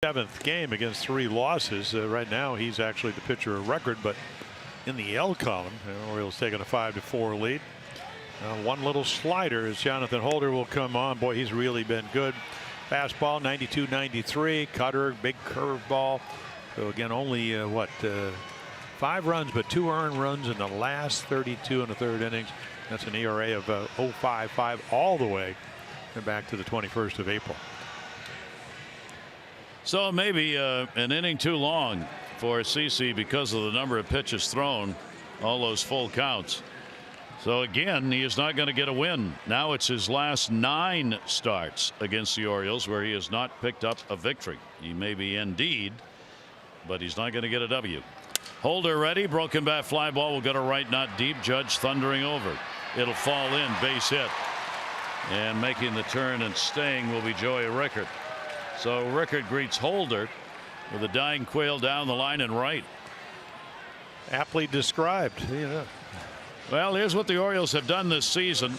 Seventh game against 3 losses. Right now he's actually the pitcher of record, but in the L column, the Orioles taking a 5-4 lead. One little slider as Jonathan Holder will come on. Boy, he's really been good. Fastball 92-93, cutter, big curveball. So again, only 5 runs, but 2 earned runs in the last 32 and a third innings. That's an ERA of 0.55 all the way back to the 21st of April. So maybe an inning too long for CC because of the number of pitches thrown, all those full counts. So again, he is not going to get a win. Now it's his last 9 starts against the Orioles where he has not picked up a victory. He may be indeed, but he's not going to get a W. Holder ready. Broken bat fly ball will go to right, not deep. Judge thundering over. It'll fall in. Base hit. And making the turn and staying will be Joey Rickard. So Rickard greets Holder with a dying quail down the line and right. Aptly described. Well, here's what the Orioles have done this season.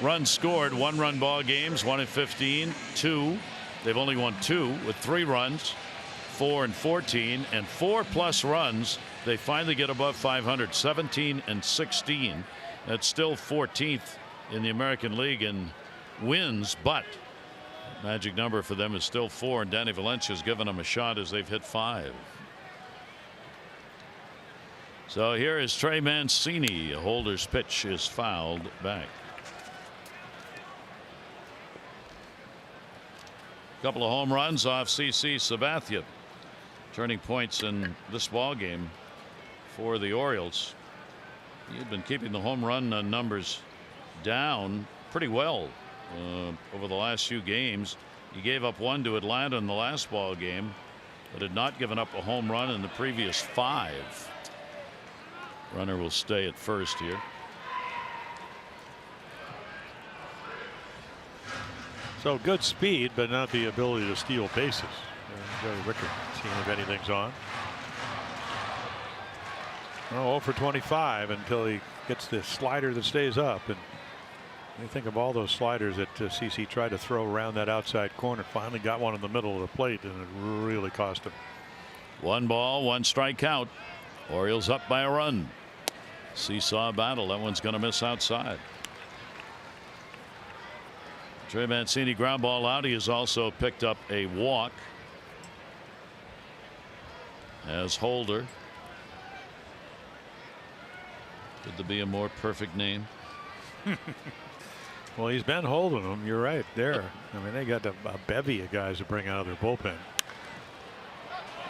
Runs scored, 1-run ball games, 1 in 15, 2. They've only won 2 with 3 runs, 4 and 14, and 4+ runs. They finally get above 500, 17 and 16. That's still 14th in the American League in wins, but magic number for them is still 4, and Danny Valencia's given them a shot as they've hit 5. So here is Trey Mancini. Holder's pitch is fouled back. A couple of home runs off CC Sabathia. Turning points in this ball game for the Orioles. He'd been keeping the home run numbers down pretty well over the last few games. He gave up 1 to Atlanta in the last ball game, but had not given up a home run in the previous 5. Runner will stay at first here. So good speed, but not the ability to steal bases. Joey Rickard, seeing if anything's on. Oh, 0 for 25 until he gets the slider that stays up. And you think of all those sliders that CC tried to throw around that outside corner. Finally got one in the middle of the plate, and it really cost him. 1 ball, 1 strike count. Orioles up by a run. Seesaw battle. That one's going to miss outside. Trey Mancini ground ball out. He has also picked up a walk as Holder. Could there be a more perfect name? Well, he's been holding them. You're right there. I mean, they got a bevy of guys to bring out of their bullpen.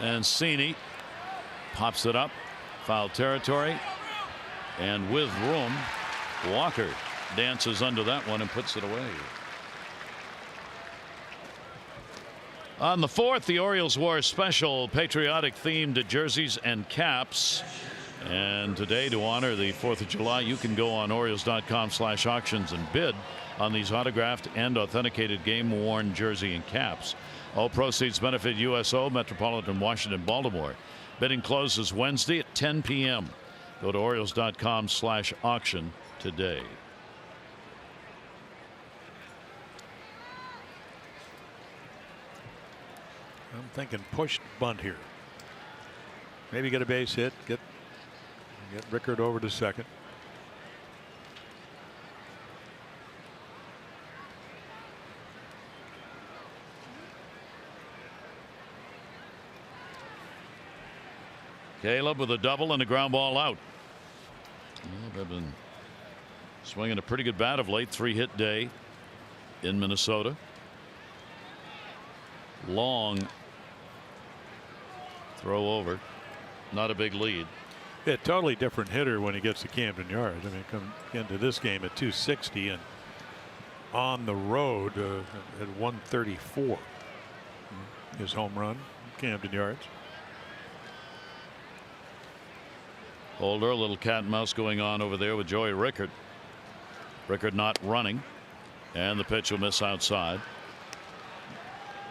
And Mancini pops it up. Foul territory. And with room, Walker dances under that one and puts it away. On the 4th, the Orioles wore special patriotic themed jerseys and caps. And today, to honor the 4th of July, you can go on Orioles.com/auctions and bid on these autographed and authenticated game-worn jersey and caps. All proceeds benefit USO, Metropolitan Washington, Baltimore. Bidding closes Wednesday at 10 p.m. Go to Orioles.com/auction today. I'm thinking push bunt here. Maybe get a base hit. Get Rickard over to second. Caleb with a double and a ground ball out. Well, they've been swinging a pretty good bat of late. 3-hit day in Minnesota. Long throw over. Not a big lead. Yeah, totally different hitter when he gets to Camden Yards. I mean, come into this game at 260 and on the road at 134. His home run, Camden Yards. Holder, a little cat and mouse going on over there with Joey Rickard. Rickard not running, and the pitch will miss outside.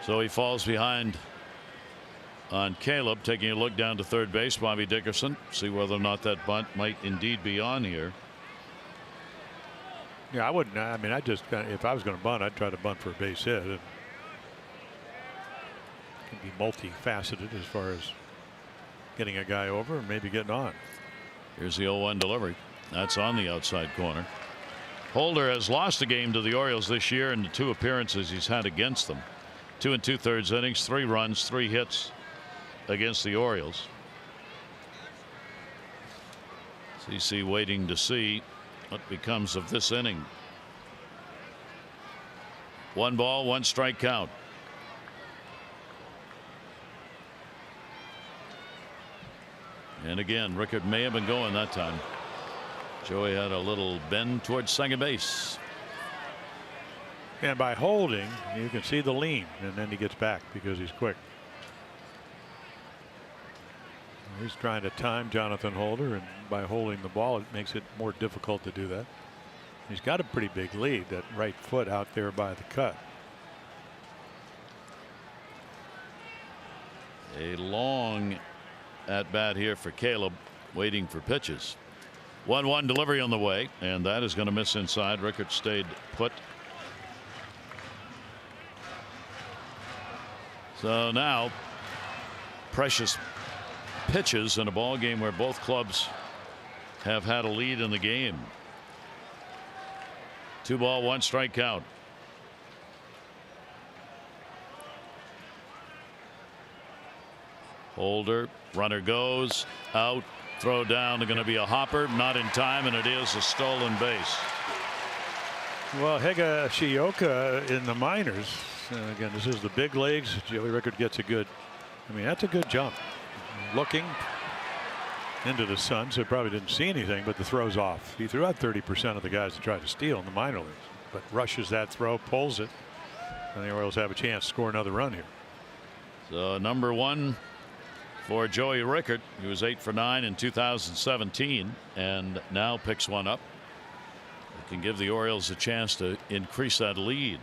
So he falls behind on Caleb, taking a look down to third base. Bobby Dickerson, see whether or not that bunt might indeed be on here. Yeah, I wouldn't. I mean, if I was going to bunt, I'd try to bunt for a base hit. It can be multifaceted as far as getting a guy over and maybe getting on. Here's the 0-1 delivery. That's on the outside corner. Holder has lost a game to the Orioles this year in the 2 appearances he's had against them. 2 2/3 innings, 3 runs, 3 hits against the Orioles. CC waiting to see what becomes of this inning. 1 ball, 1 strike count. And again, Rickard may have been going that time. Joey had a little bend towards second base. And by holding, you can see the lean, and then he gets back because he's quick. He's trying to time Jonathan Holder, and by holding the ball, it makes it more difficult to do that. He's got a pretty big lead, that right foot out there by the cut. A long at bat here for Caleb, waiting for pitches. 1-1 delivery on the way, and that is going to miss inside. Rickard stayed put. So now, precious pitches in a ball game where both clubs have had a lead in the game. 2 ball, 1 strike count. Holder, runner goes out, throw down. They're going to be a hopper, not in time, and it is a stolen base. Well, Higashioka in the minors. Again, this is the big leagues. Joey Rickard gets a good, I mean, that's a good jump. Looking into the sun, so probably didn't see anything, but the throw's off. He threw out 30% of the guys that tried to steal in the minor leagues, but rushes that throw, pulls it, and the Orioles have a chance to score another run here. So number 1 for Joey Rickard. He was 8 for 9 in 2017 and now picks one up. It can give the Orioles a chance to increase that lead.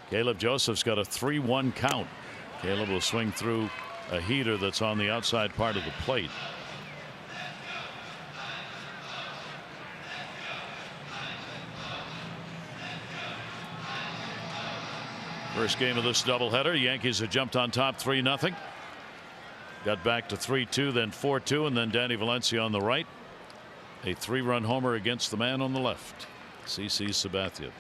Caleb Joseph's got a 3-1 count. Caleb will swing through a heater that's on the outside part of the plate. First game of this doubleheader. Yankees have jumped on top 3-0. Got back to 3-2, then 4-2, and then Danny Valencia on the right. A 3-run homer against the man on the left, CC Sabathia.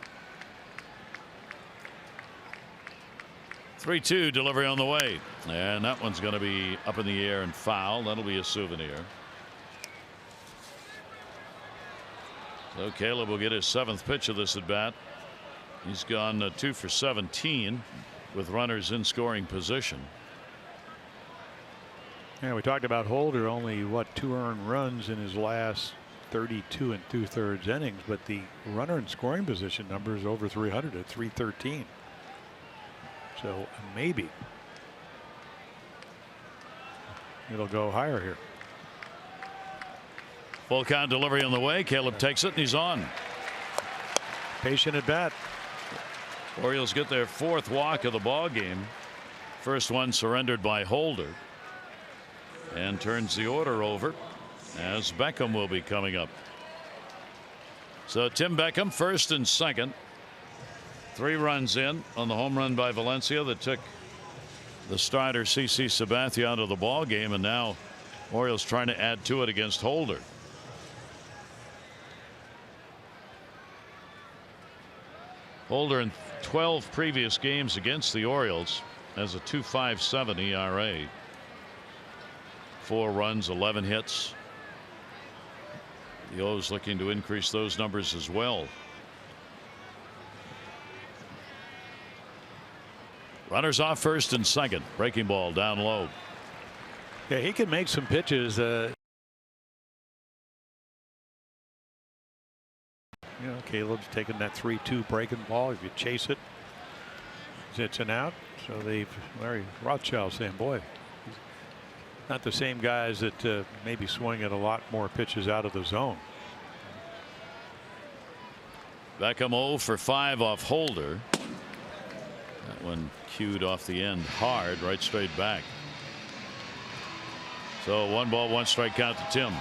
3-2 delivery on the way, and that one's going to be up in the air and foul. That'll be a souvenir. So Caleb will get his 7th pitch of this at bat. He's gone 2 for 17 with runners in scoring position. Yeah, we talked about Holder, only 2 earned runs in his last 32 2/3 innings, but the runner in scoring position number is over 300 at 313. So maybe it'll go higher here. Full count delivery on the way. Caleb takes it and he's on. Patient at bat. Orioles get their 4th walk of the ball game. First one surrendered by Holder, and turns the order over as Beckham will be coming up. So Tim Beckham, 1st and 2nd. 3 runs in on the home run by Valencia that took the starter CC Sabathia out of the ball game, and now Orioles trying to add to it against Holder. Holder in 12 previous games against the Orioles has a 2.57 ERA. 4 runs, 11 hits. The O's looking to increase those numbers as well. Runners off 1st and 2nd. Breaking ball down low. Yeah, he can make some pitches. You know, Caleb's taking that 3-2 breaking ball. If you chase it, it's an out. So Larry Rothschild saying, boy, not the same guys that maybe swing at a lot more pitches out of the zone. Beckham 0 for 5 off Holder. That one cued off the end hard, right straight back. So 1 ball, 1 strike count to Tim.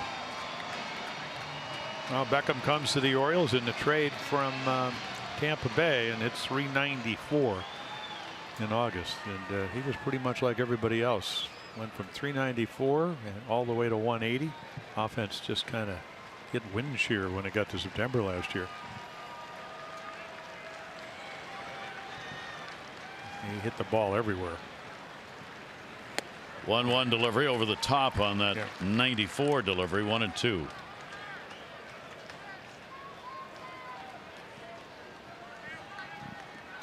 Well, Beckham comes to the Orioles in the trade from Tampa Bay, and it's 394 in August, and he was pretty much like everybody else. Went from 394 and all the way to 180. Offense just kind of hit wind shear when it got to September last year. He hit the ball everywhere. 1-1 delivery over the top on that 94 delivery. 1-2.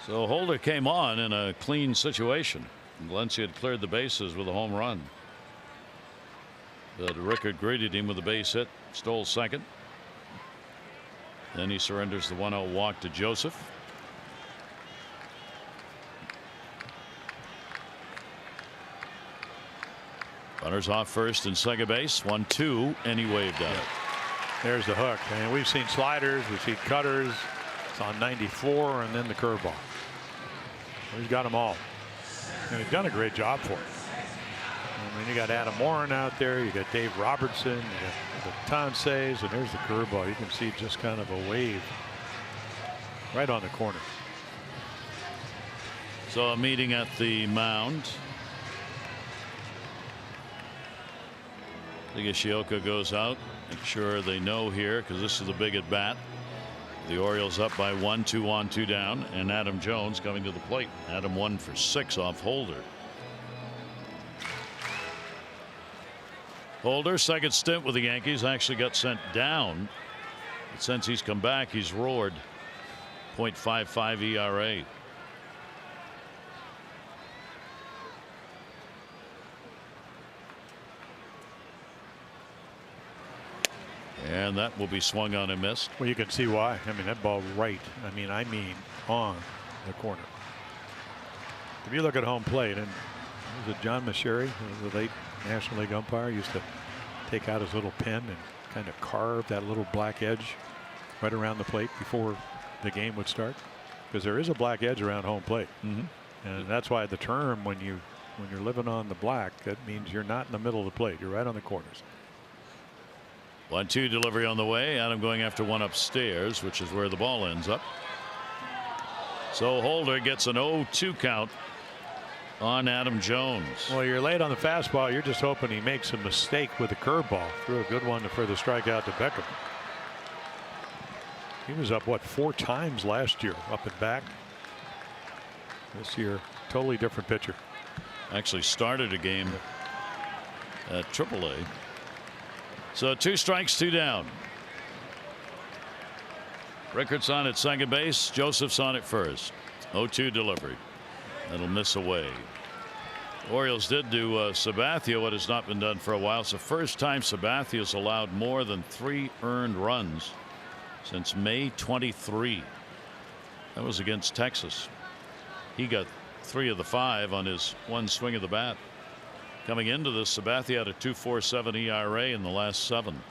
So Holder came on in a clean situation. Valencia had cleared the bases with a home run. But Rickard greeted him with a base hit, stole second. Then he surrenders the 1-0 walk to Joseph. Runners off first and second base. 1-2, and he waved at it. There's the hook. And we've seen sliders, we've seen cutters. It's on 94, and then the curveball. He's got them all. And he's done a great job for it. I mean, you got Adam Warren out there, you got Dave Robertson, you got the Tonsays, and there's the curveball. You can see just kind of a wave right on the corner. So a meeting at the mound. Higashioka goes out. Make sure they know here, because this is the big at bat. The Orioles up by 1, 2 on, 2 down, and Adam Jones coming to the plate. Adam 1 for 6 off Holder. Holder, second stint with the Yankees, actually got sent down. But since he's come back, he's roared. .55 ERA. And that will be swung on and missed. Well, you can see why. I mean, that ball right. I mean on the corner. If you look at home plate, and was it John Masheri, the late National League umpire, used to take out his little pen and kind of carve that little black edge right around the plate before the game would start, because there is a black edge around home plate. And that's why the term, when you're living on the black, that means you're not in the middle of the plate, you're right on the corners. 1-2 delivery on the way. Adam going after one upstairs, which is where the ball ends up. So Holder gets an 0-2 count on Adam Jones. Well, you're late on the fastball. You're just hoping he makes a mistake with the curveball. Threw a good one for the strikeout to Beckham. He was up, what, 4 times last year, up and back. This year, totally different pitcher. Actually started a game at AAA. So 2 strikes, 2 down. Rickard's on at second base. Joseph's on at first. 0-2 delivery. That'll miss away. Orioles did do Sabathia what has not been done for a while. It's the first time Sabathia's allowed more than 3 earned runs since May 23. That was against Texas. He got 3 of the 5 on his 1 swing of the bat. Coming into this, Sabathia had a 2.47 ERA in the last 7.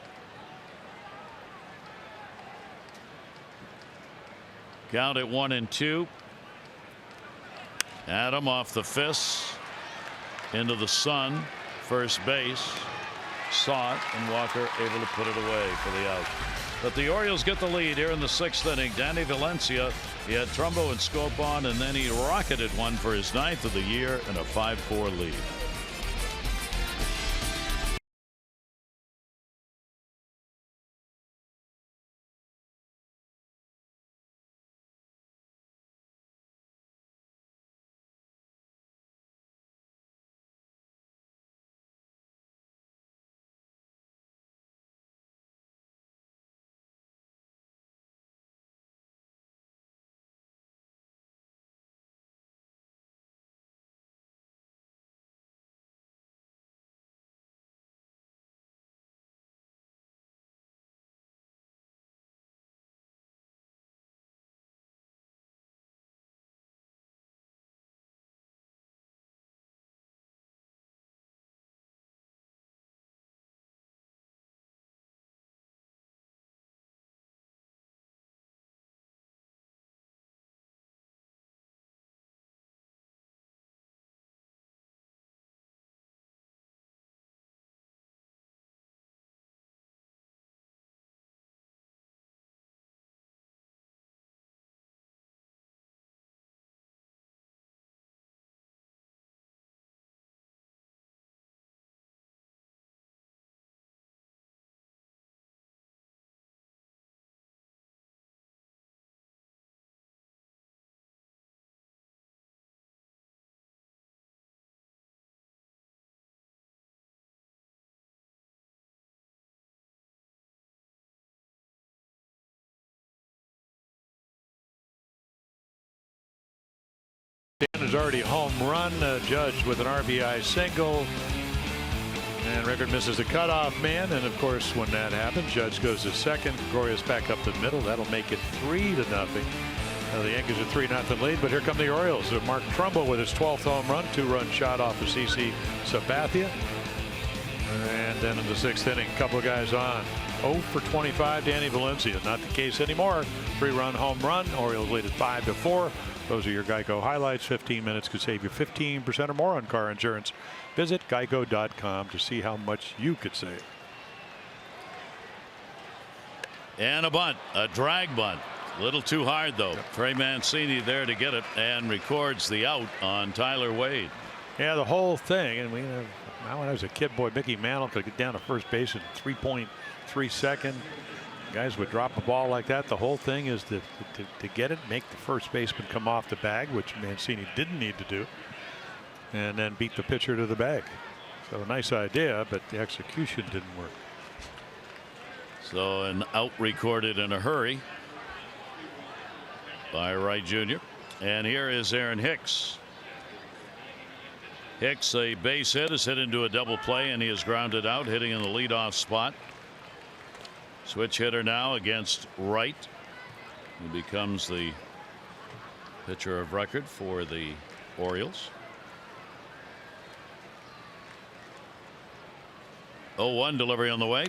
Count at 1-2. Adam off the fists into the sun, first base, saw it, and Walker able to put it away for the out. But the Orioles get the lead here in the 6th inning. Danny Valencia, he had Trumbo and Scope on, and then he rocketed one for his 9th of the year and a 5-4 lead. Dan is already home run. Judge with an RBI single. And Rickard misses the cutoff man, and of course when that happens, Judge goes to second. Gregorius back up the middle. That'll make it 3-0. The Yankees are 3-0 lead, but here come the Orioles. Mark Trumbo with his 12th home run, 2-run shot off of CC Sabathia. And then in the 6th inning, a couple of guys on. 0 for 25, Danny Valencia. Not the case anymore. 3-run home run. Orioles lead at 5-4. Those are your Geico highlights. 15 minutes could save you 15% or more on car insurance. Visit geico.com to see how much you could save. And a bunt, a drag bunt. A little too hard, though. Trey Mancini there to get it and records the out on Tyler Wade. Yeah, the whole thing. And when I was a kid, boy, Mickey Mantle could get down to first base in 3.3 seconds. Guys would drop a ball like that. The whole thing is to get it, make the first baseman come off the bag, which Mancini didn't need to do, and then beat the pitcher to the bag. So a nice idea, but the execution didn't work. So an out recorded in a hurry by Wright Jr. And here is Aaron Hicks. Hicks, a base hit, is hit into a double play, and he is grounded out, hitting in the leadoff spot. Switch hitter now against Wright, who becomes the pitcher of record for the Orioles. 0-1 delivery on the way.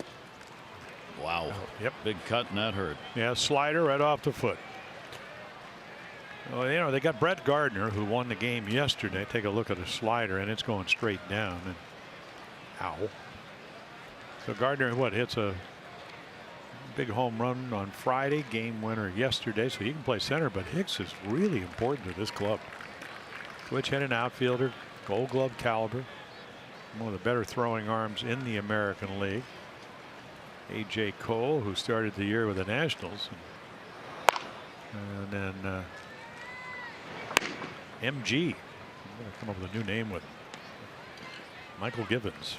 Wow. Yep. Big cut, and that hurt. Yeah, slider right off the foot. Well, you know, they got Brett Gardner, who won the game yesterday. Take a look at the slider, and it's going straight down. And ow. So Gardner, hits a big home run on Friday, game winner yesterday, so he can play center. But Hicks is really important to this club. Switch-hitting outfielder, Gold Glove caliber, one of the better throwing arms in the American League. A.J. Cole, who started the year with the Nationals, and then MG. I'm going to come up with a new name with Michael Givens.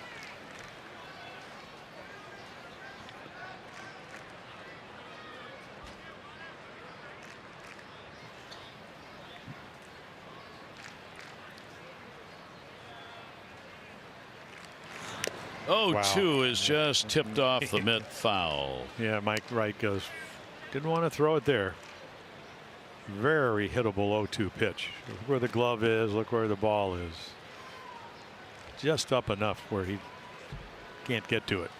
Oh, wow. 2 is just tipped off the mitt, foul. Yeah, Mike Wright goes, didn't want to throw it there. Very hittable 0-2 pitch. Look where the glove is. Look where the ball is. Just up enough where he can't get to it.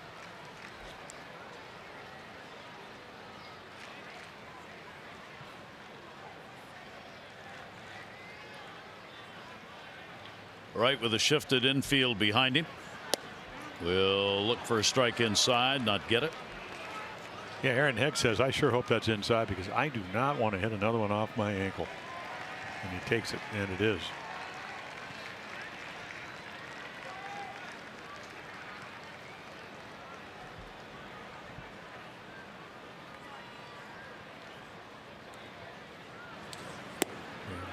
Right with a shifted infield behind him. Will look for a strike inside, not get it. Yeah, Aaron Hicks says, I sure hope that's inside because I do not want to hit another one off my ankle. And he takes it, and it is.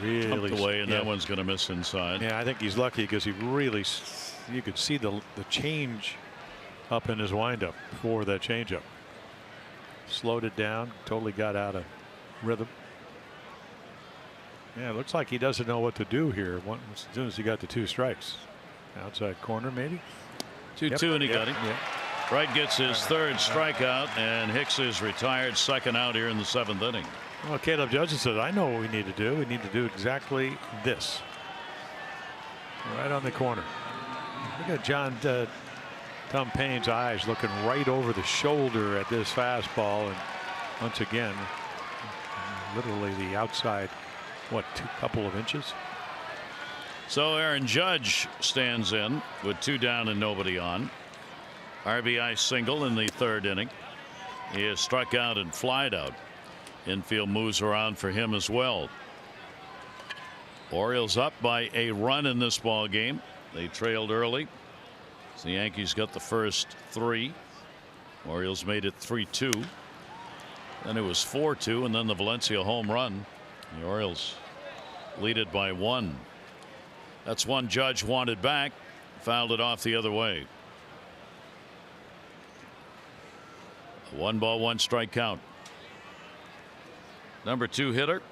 Really pumped away, and that one's going to miss inside. Yeah, I think he's lucky because he really, you could see the change up in his windup before that changeup. Slowed it down, totally got out of rhythm. Yeah, it looks like he doesn't know what to do here as soon as he got the 2 strikes. Outside corner, maybe. 2-2, and he got him. Yep. Wright gets his 3rd strikeout, and Hicks is retired, 2nd out here in the 7th inning. Well, Caleb Judson says, I know what we need to do. We need to do exactly this. Right on the corner. Look at Tom Payne's eyes looking right over the shoulder at this fastball. And once again, literally the outside, couple of inches. So Aaron Judge stands in with 2 down and nobody on. RBI single in the 3rd inning. He is struck out and flied out. Infield moves around for him as well. Orioles up by a run in this ball game. They trailed early. So the Yankees got the first 3. Orioles made it 3-2. Then it was 4-2, and then the Valencia home run. The Orioles lead it by 1. That's one Judge wanted back. Fouled it off the other way. 1 ball, 1 strike count. Number 2 hitter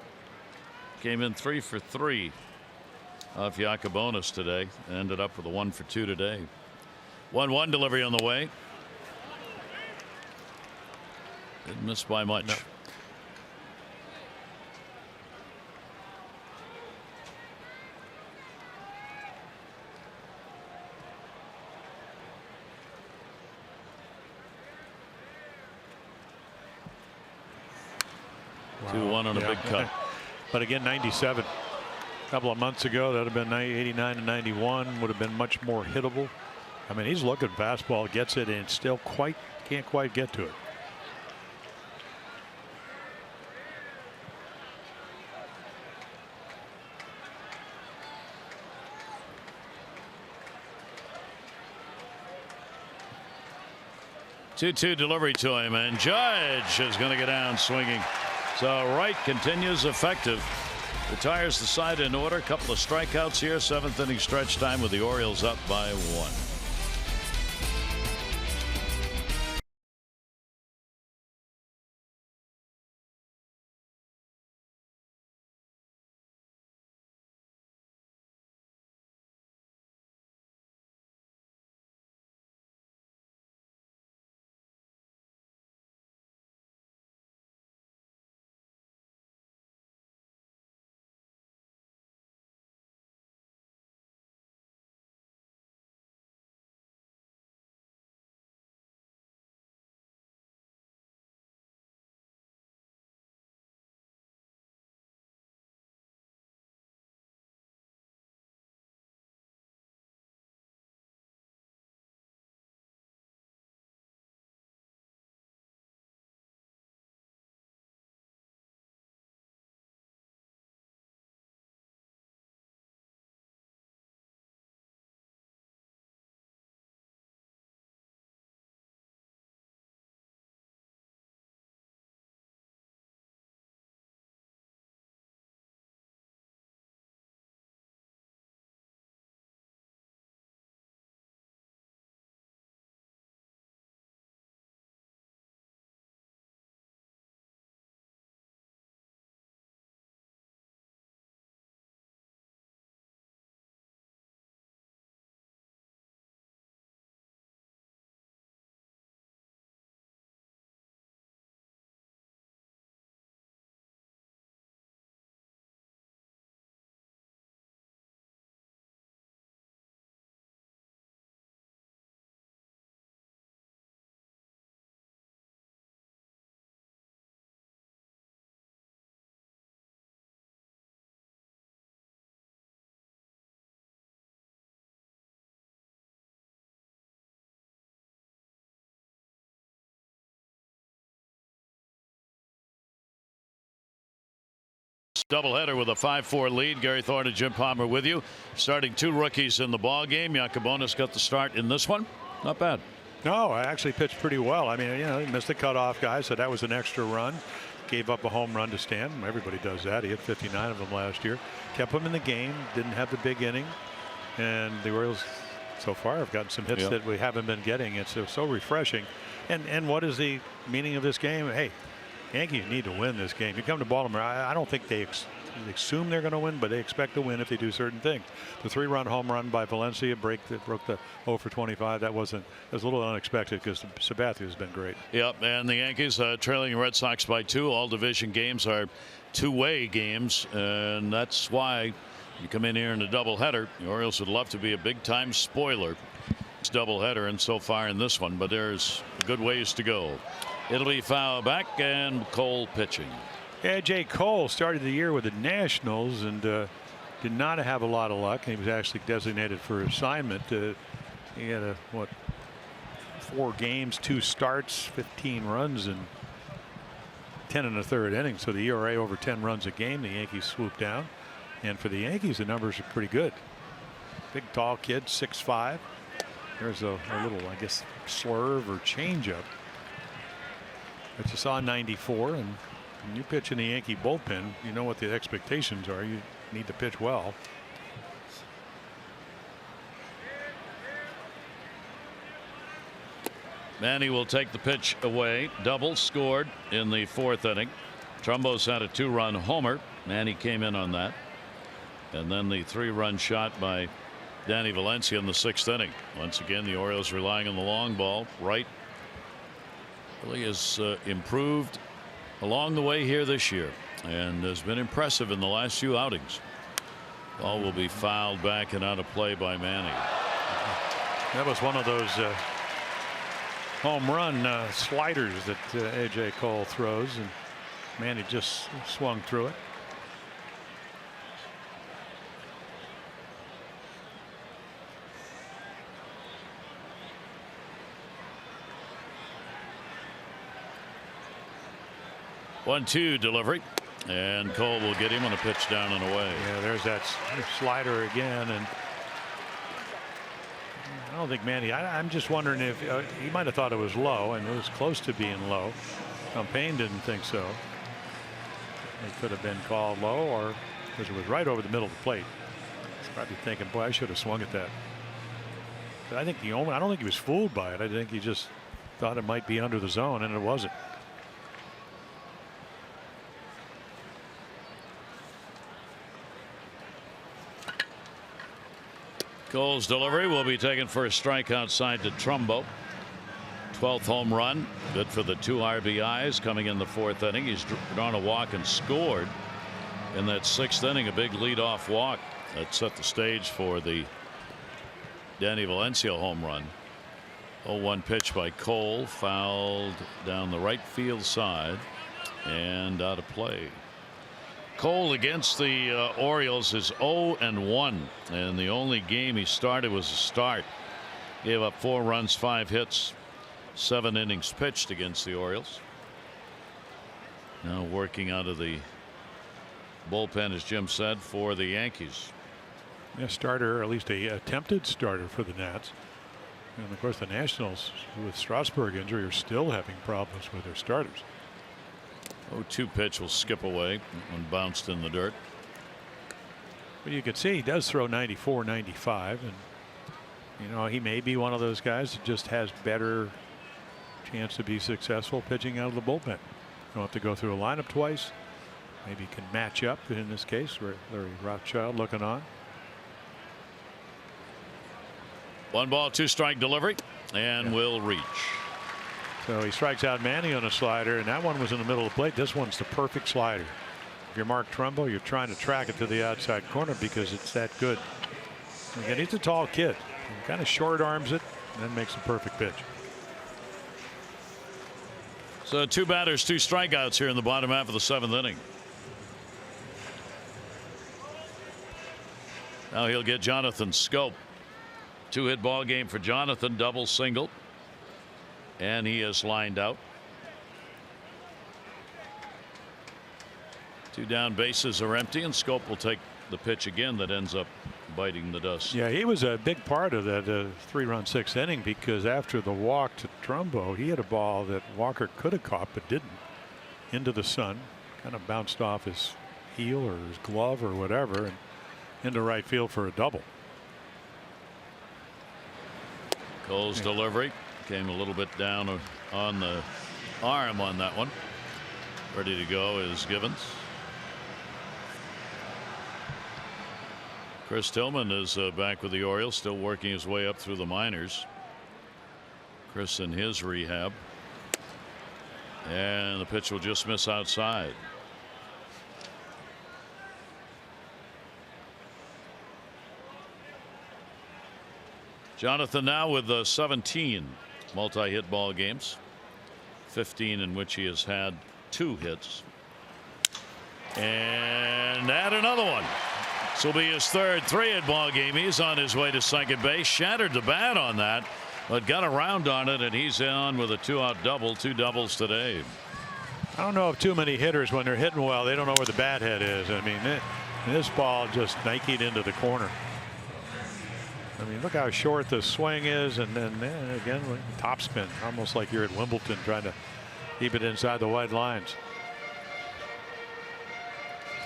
came in 3 for 3 off Yacobonis today. Ended up with a 1 for 2 today. 1-1 delivery on the way. Didn't miss by much. No. Wow. 2-1 on a big cut. But again, 97. A couple of months ago, that would have been 89 and 91. Would have been much more hittable. I mean, he's looking fastball, gets it, and still can't quite get to it. Two delivery to him, and Judge is going to get down swinging. So Wright continues effective. Retires the side in order. Couple of strikeouts here. 7th inning stretch time with the Orioles up by 1. Doubleheader with a 5-4 lead. Gary Thorne and Jim Palmer with you. Starting 2 rookies in the ball game. Yacobonis got the start in this one. Not bad. No, I actually pitched pretty well. I mean, he missed the cutoff guy, so that was an extra run. Gave up a home run to Stanton. Everybody does that. He hit 59 of them last year. Kept him in the game. Didn't have the big inning. And the Orioles so far have gotten some hits that we haven't been getting. It's so refreshing. And what is the meaning of this game? Hey, Yankees need to win this game. You come to Baltimore, I don't think they assume they're going to win, but they expect to win if they do certain things. The 3-run home run by Valencia broke the 0 for 25. That was a little unexpected because Sabathia has been great. Yep, and the Yankees trailing Red Sox by 2. All division games are two-way games, and that's why you come in here in a doubleheader. The Orioles would love to be a big-time spoiler. It's doubleheader, and so far in this one, but there's good ways to go. It'll be foul back, and Cole pitching. A.J. Cole started the year with the Nationals and did not have a lot of luck. He was actually designated for assignment. He had 4 games, 2 starts, 15 runs, and 10 1/3 innings. So the ERA over 10 runs a game. The Yankees swooped down, and for the Yankees, the numbers are pretty good. Big, tall kid, 6'5". There's a little, I guess, slurve or changeup. But you saw 94, and when you pitch in the Yankee bullpen, you know what the expectations are. You need to pitch well. Manny will take the pitch away. Double scored in the 4th inning. Trumbos had a 2-run homer. Manny came in on that. And then the 3-run shot by Danny Valencia in the 6th inning. Once again, the Orioles relying on the long ball. Wright really has improved along the way here this year and has been impressive in the last few outings. Ball will be fouled back and out of play by Manning. That was one of those home run sliders that A.J. Cole throws, and Manning just swung through it. One-two delivery, and Cole will get him on a pitch down and away. Yeah, there's that slider again, and I don't think Manny. I'm just wondering if he might have thought it was low, and it was close to being low. Payne didn't think so. It could have been called low, or because it was right over the middle of the plate. He's probably thinking, boy, I should have swung at that. But I think I don't think he was fooled by it. I think he just thought it might be under the zone, and it wasn't. Cole's delivery will be taken for a strike outside to Trumbo. 12th home run, good for the 2 RBIs coming in the 4th inning. He's drawn a walk and scored in that 6th inning, a big leadoff walk that set the stage for the Danny Valencia home run. 0-1 pitch by Cole, fouled down the right field side and out of play. Cole against the Orioles is 0-1, and the only game he started was a start. Gave up 4 runs, 5 hits, 7 innings pitched against the Orioles. Now working out of the bullpen, as Jim said, for the Yankees. A starter, or at least a attempted starter for the Nats. And of course the Nationals, with Strasburg injury, are still having problems with their starters. 0-2 pitch will skip away when bounced in the dirt. But you can see he does throw 94, 95, and you know, he may be one of those guys that just has better chance to be successful pitching out of the bullpen. You don't have to go through a lineup twice. Maybe can match up in this case. Larry Rothschild looking on. 1 ball, 2 strike delivery, and will reach. So he strikes out Manny on a slider, and that one was in the middle of the plate. This one's the perfect slider. If you're Mark Trumbo, you're trying to track it to the outside corner because it's that good. Again, he's a tall kid. He kind of short arms it and then makes a perfect pitch. So 2 batters, 2 strikeouts here in the bottom half of the 7th inning. Now he'll get Jonathan Schoop. 2-hit ball game for Jonathan, double, single. And he is lined out. 2 down, bases are empty, and Schoop will take the pitch again that ends up biting the dust. Yeah, he was a big part of that 3-run 6th inning, because after the walk to Trumbo, he had a ball that Walker could have caught but didn't, into the sun, kind of bounced off his heel or his glove or whatever, and into right field for a double. Cole's delivery came a little bit down on the arm on that one. Ready to go is Givens. Chris Tillman is back with the Orioles, still working his way up through the minors. Chris in his rehab, and the pitch will just miss outside. Jonathan now with 17 multi-hit ball games, 15 in which he has had 2 hits, and add another one. This will be his 3rd 3-hit ball game. He's on his way to second base. Shattered the bat on that, but got around on it, and he's on with a 2-out double. 2 doubles today. I don't know if too many hitters, when they're hitting well, they don't know where the bat head is. I mean, this ball just Nike'd into the corner. I mean, look how short the swing is, and then again topspin, almost like you're at Wimbledon trying to keep it inside the white lines.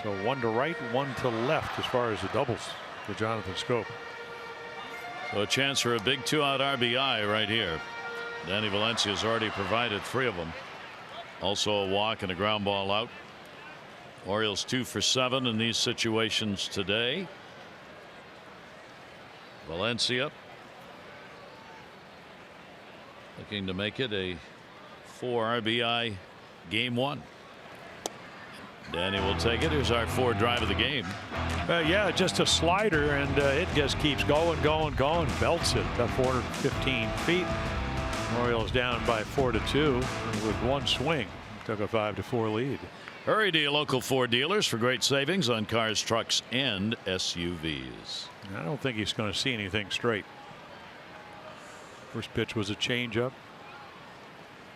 So 1 to right, 1 to left as far as the doubles for Jonathan Schoop. So a chance for a big 2-out RBI right here. Danny Valencia has already provided 3 of them. Also a walk and a ground ball out. Orioles 2 for 7 in these situations today. Valencia looking to make it a 4 RBI game 1. Danny will take it. Here's our 4 drive of the game. Yeah, just a slider, and it just keeps going, belts it about 415 feet. Orioles down by 4-2 with one swing. Took a 5-4 lead. Hurry to your local Ford dealers for great savings on cars, trucks, and SUVs. I don't think he's going to see anything straight. First pitch was a changeup.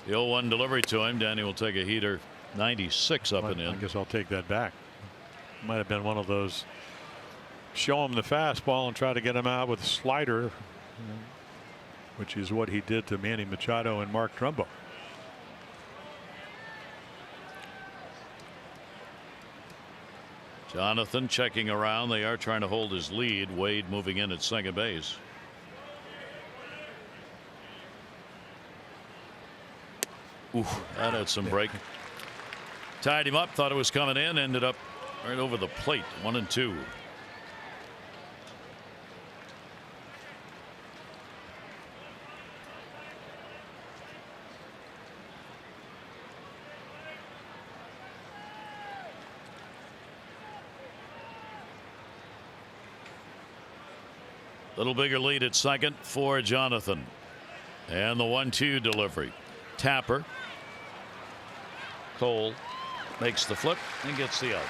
The 0-1 delivery to him. Danny will take a heater. 96 up and in. I guess I'll take that back. Might have been one of those show him the fastball and try to get him out with a slider, which is what he did to Manny Machado and Mark Trumbo. Jonathan checking around. They are trying to hold his lead. Wade moving in at second base. Ooh, that had some break. Tied him up, thought it was coming in, ended up right over the plate. 1-2. Little bigger lead at second for Jonathan. And the 1-2 delivery. Tapper. Cole makes the flip and gets the out.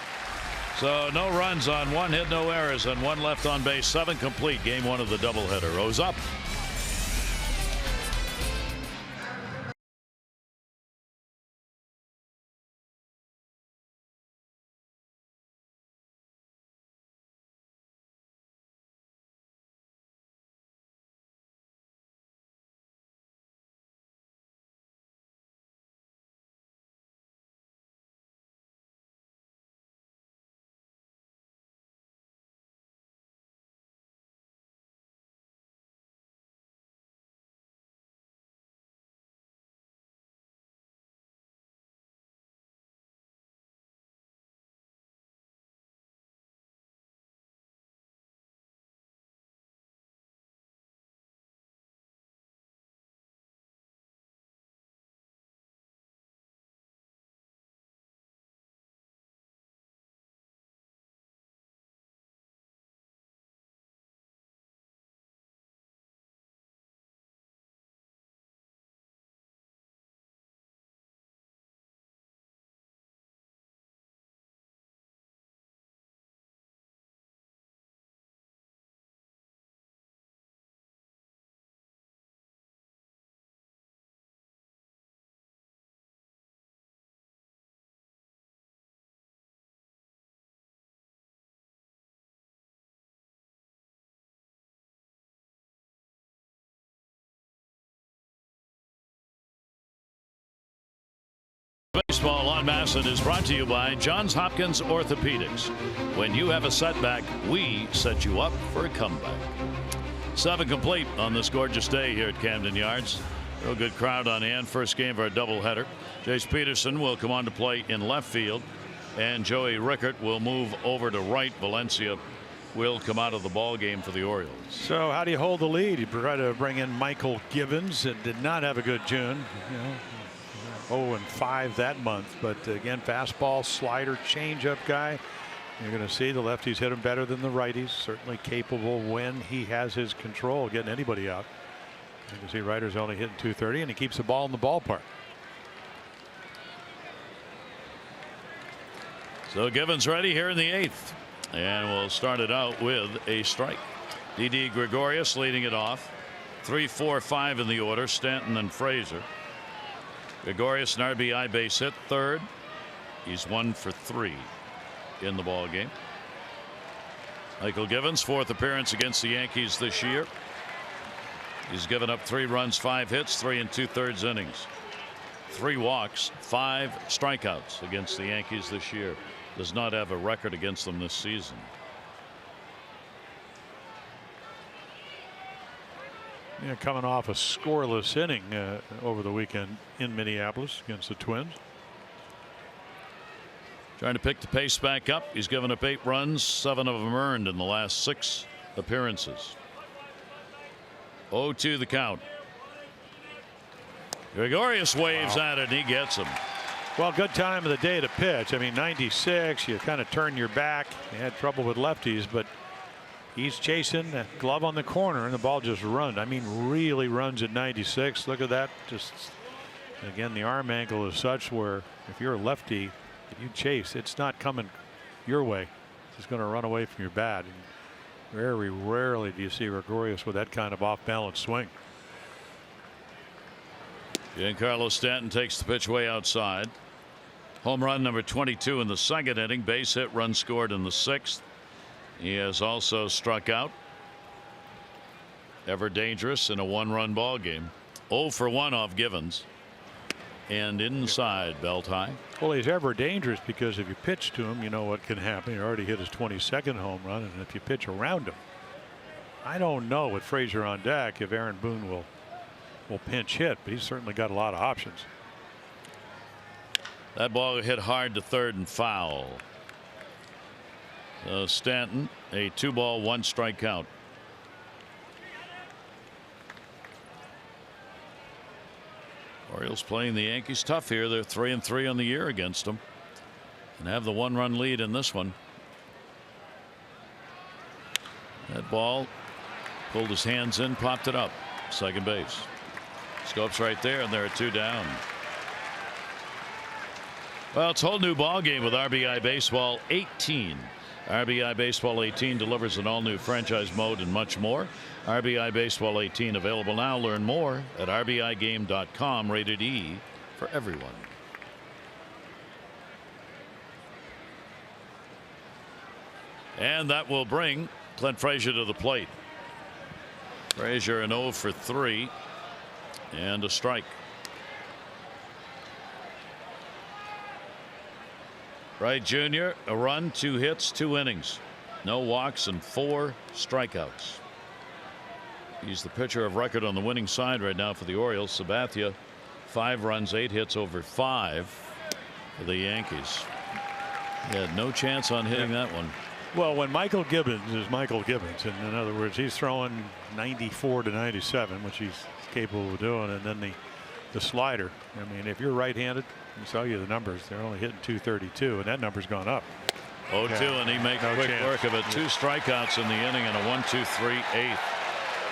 So no runs on 1 hit, no errors, and 1 left on base. 7 complete. Game 1 of the doubleheader. Rose up. Baseball on Masson is brought to you by Johns Hopkins Orthopedics. When you have a setback, we set you up for a comeback. 7 complete on this gorgeous day here at Camden Yards. Real good crowd on hand. First game of our doubleheader. Jace Peterson will come on to play in left field, and Joey Rickert will move over to right. Valencia will come out of the ball game for the Orioles. So how do you hold the lead? You try to bring in Michael Givens. It did not have a good June. 0-5 that month, but again, fastball, slider, changeup guy. You're going to see the lefties hit him better than the righties. Certainly capable when he has his control getting anybody out. You can see Ryder's only hitting 230, and he keeps the ball in the ballpark. So Givens ready here in the 8th, and we'll start it out with a strike. Didi Gregorius leading it off. 3, 4, 5 in the order. Stanton and Frazier. Gregorius an RBI base hit. 3rd. He's 1 for 3 in the ball game. Michael Givens, 4th appearance against the Yankees this year. He's given up 3 runs, 5 hits, 3 2/3 innings, 3 walks, 5 strikeouts against the Yankees this year. Does not have a record against them this season. Yeah, coming off a scoreless inning over the weekend in Minneapolis against the Twins. Trying to pick the pace back up. He's given up 8 runs, 7 of them earned in the last 6 appearances. 0-2 the count. Gregorius waves at it, and he gets him. Well, good time of the day to pitch. I mean, 96, you kind of turn your back. You had trouble with lefties, but he's chasing that glove on the corner, and the ball just runs. I mean, really runs at 96. Look at that. Just, again, the arm angle is such where if you're a lefty, if you chase, it's not coming your way. It's just going to run away from your bat. And very rarely do you see Gregorius with that kind of off-balance swing. Giancarlo Stanton takes the pitch way outside. Home run number 22 in the second inning. Base hit, run scored in the sixth. He has also struck out. Ever dangerous in a one-run ball game. 0 for 1 off Givens. And inside, belt high. Well, he's ever dangerous because if you pitch to him, you know what can happen. He already hit his 22nd home run, and if you pitch around him, I don't know with Frazier on deck if Aaron Boone will pinch hit, but he's certainly got a lot of options. That ball hit hard to third and foul. So Stanton, a 2-ball 1-strike count. Orioles playing the Yankees tough here. They're 3-3 on the year against them, and have the 1-run lead in this one. That ball pulled his hands in, popped it up. Second base. Scopes right there, and there are 2 down. Well, it's a whole new ball game with RBI Baseball 18. RBI Baseball 18 delivers an all-new franchise mode and much more. RBI Baseball 18 available now. Learn more at rbigame.com. Rated E for everyone. And that will bring Clint Frazier to the plate. Frazier an 0 for 3 and a strike. Wright Jr. a run, 2 hits, 2 innings, no walks, and 4 strikeouts. He's the pitcher of record on the winning side right now for the Orioles. Sabathia 5 runs, 8 hits over 5 for the Yankees. He had no chance on hitting that one. Well, when Michael Gibbons is Michael Gibbons, and in other words, he's throwing 94 to 97, which he's capable of doing, and then the slider. I mean, if you're right-handed, I tell you the numbers. They're only hitting 232, and that number's gone up. 0-2, and he makes quick work of it. 2 strikeouts in the inning and a 1-2-3 8th.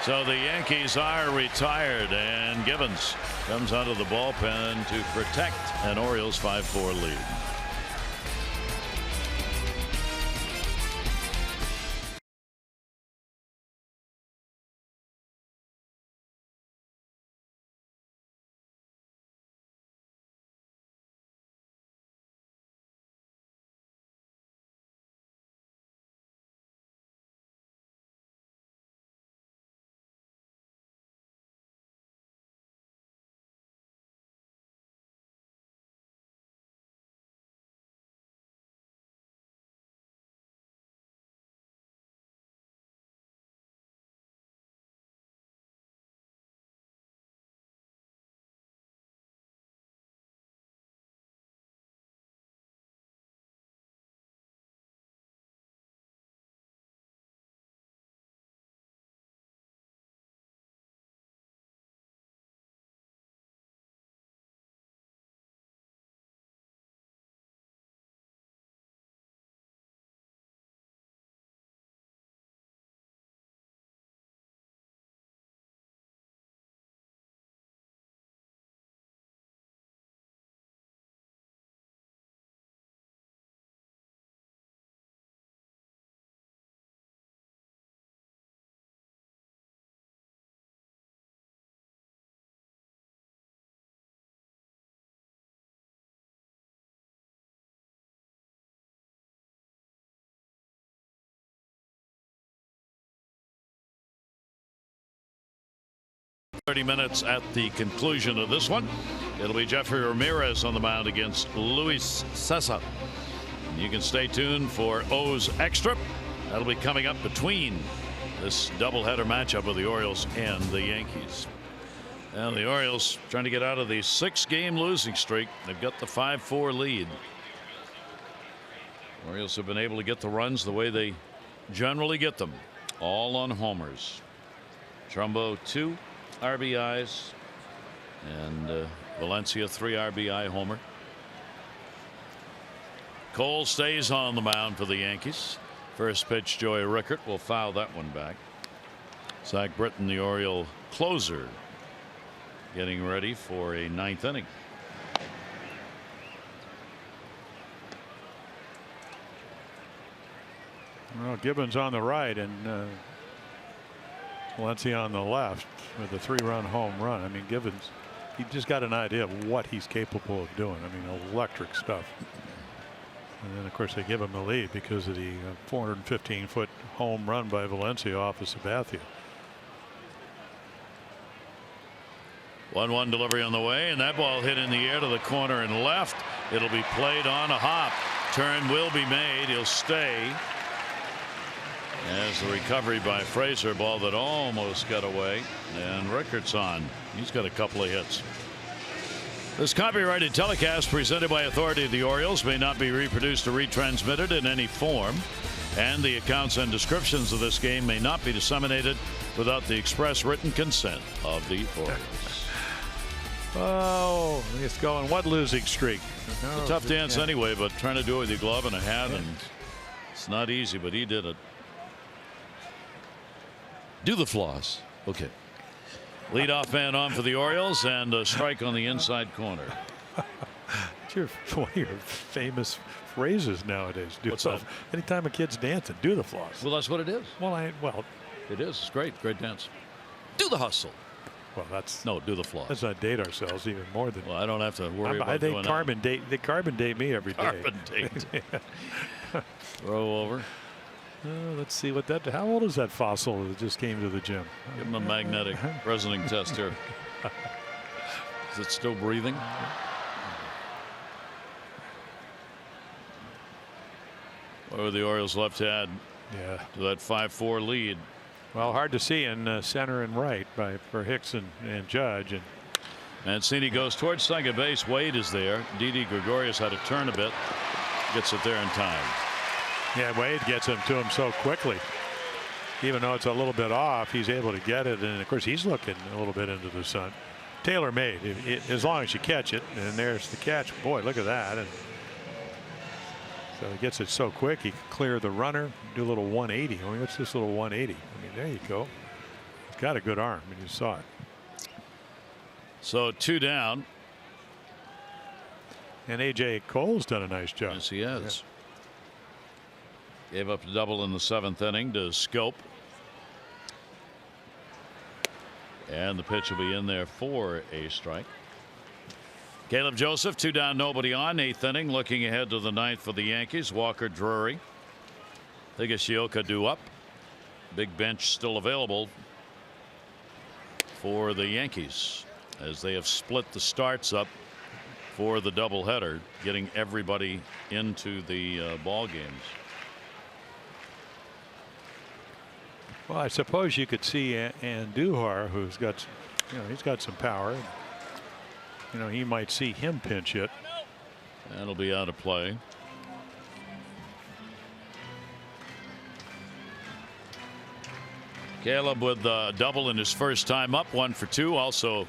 So the Yankees are retired, and Gibbons comes out of the bullpen to protect an Orioles 5-4 lead. Minutes at the conclusion of this one. It'll be Jeffrey Ramirez on the mound against Luis Cessa. You can stay tuned for O's Extra. That'll be coming up between this doubleheader matchup of the Orioles and the Yankees. And the Orioles trying to get out of the 6-game losing streak. They've got the 5-4 lead. Orioles have been able to get the runs the way they generally get them, all on homers. Trumbo 2 RBIs, and Valencia 3 RBI homer. Cole stays on the mound for the Yankees. First pitch, Joey Rickert will foul that one back. Zach Britton, the Oriole closer, getting ready for a 9th inning. Well, Gibbons on the right and Valencia on the left with a 3-run home run. I mean, Gibbons, he just got an idea of what he's capable of doing. I mean, electric stuff. And then, of course, they give him the lead because of the 415-foot home run by Valencia off of Sabathia. 1-1 delivery on the way, and that ball hit in the air to the corner and left. It'll be played on a hop. Turn will be made. He'll stay. As the recovery by Fraser, ball that almost got away, and Rickert's on. He's got a couple of hits. This copyrighted telecast presented by authority of the Orioles may not be reproduced or retransmitted in any form, and the accounts and descriptions of this game may not be disseminated without the express written consent of the Orioles. Oh, it's going. What losing streak? It's a tough dance anyway, but trying to do it with your glove and a hat, and it's not easy, but he did it. Do the floss. Okay. Leadoff man on for the Orioles, and a strike on the inside corner. It's one of your famous phrases nowadays. What's that? Anytime a kid's dancing, do the floss. Well, that's what it is. Well, it is. It's great. Great dance. Do the hustle. Well, that's no. Do the floss. Let's not date ourselves even more than. Well, I don't have to worry about. I think carbon date. They carbon date me every day. Carbon date. Throw over. Let's see what that. How old is that fossil that just came to the gym? Give him a magnetic resonating test here. Is it still breathing? Or the Orioles left hand. Yeah. To that 5-4 lead. Well, hard to see in center and right for Hicks and Judge. And Mancini goes towards second base. Wade is there. Didi Gregorius had to turn a bit. Gets it there in time. Yeah, Wade gets him to him so quickly. Even though it's a little bit off, he's able to get it. And, of course, he's looking a little bit into the sun. Tailor-made, as long as you catch it. And there's the catch. Boy, look at that. And so he gets it so quick, he can clear the runner, do a little 180. I mean, what's this little 180? I mean, there you go. He's got a good arm, and you saw it. So 2 down. And A.J. Cole's done a nice job. Yes, he has. Gave up a double in the 7th inning to Scope. And the pitch will be in there for a strike. Caleb Joseph, 2 down, nobody on, 8th inning. Looking ahead to the 9th for the Yankees. Walker, Drury, Higashioka due up. Big bench still available for the Yankees as they have split the starts up for the doubleheader, getting everybody into the ball games. Well, I suppose you could see Andujar, who's got, he's got some power. He might see him pinch hit. That'll be out of play. Caleb with a double in his first time up, 1 for 2. Also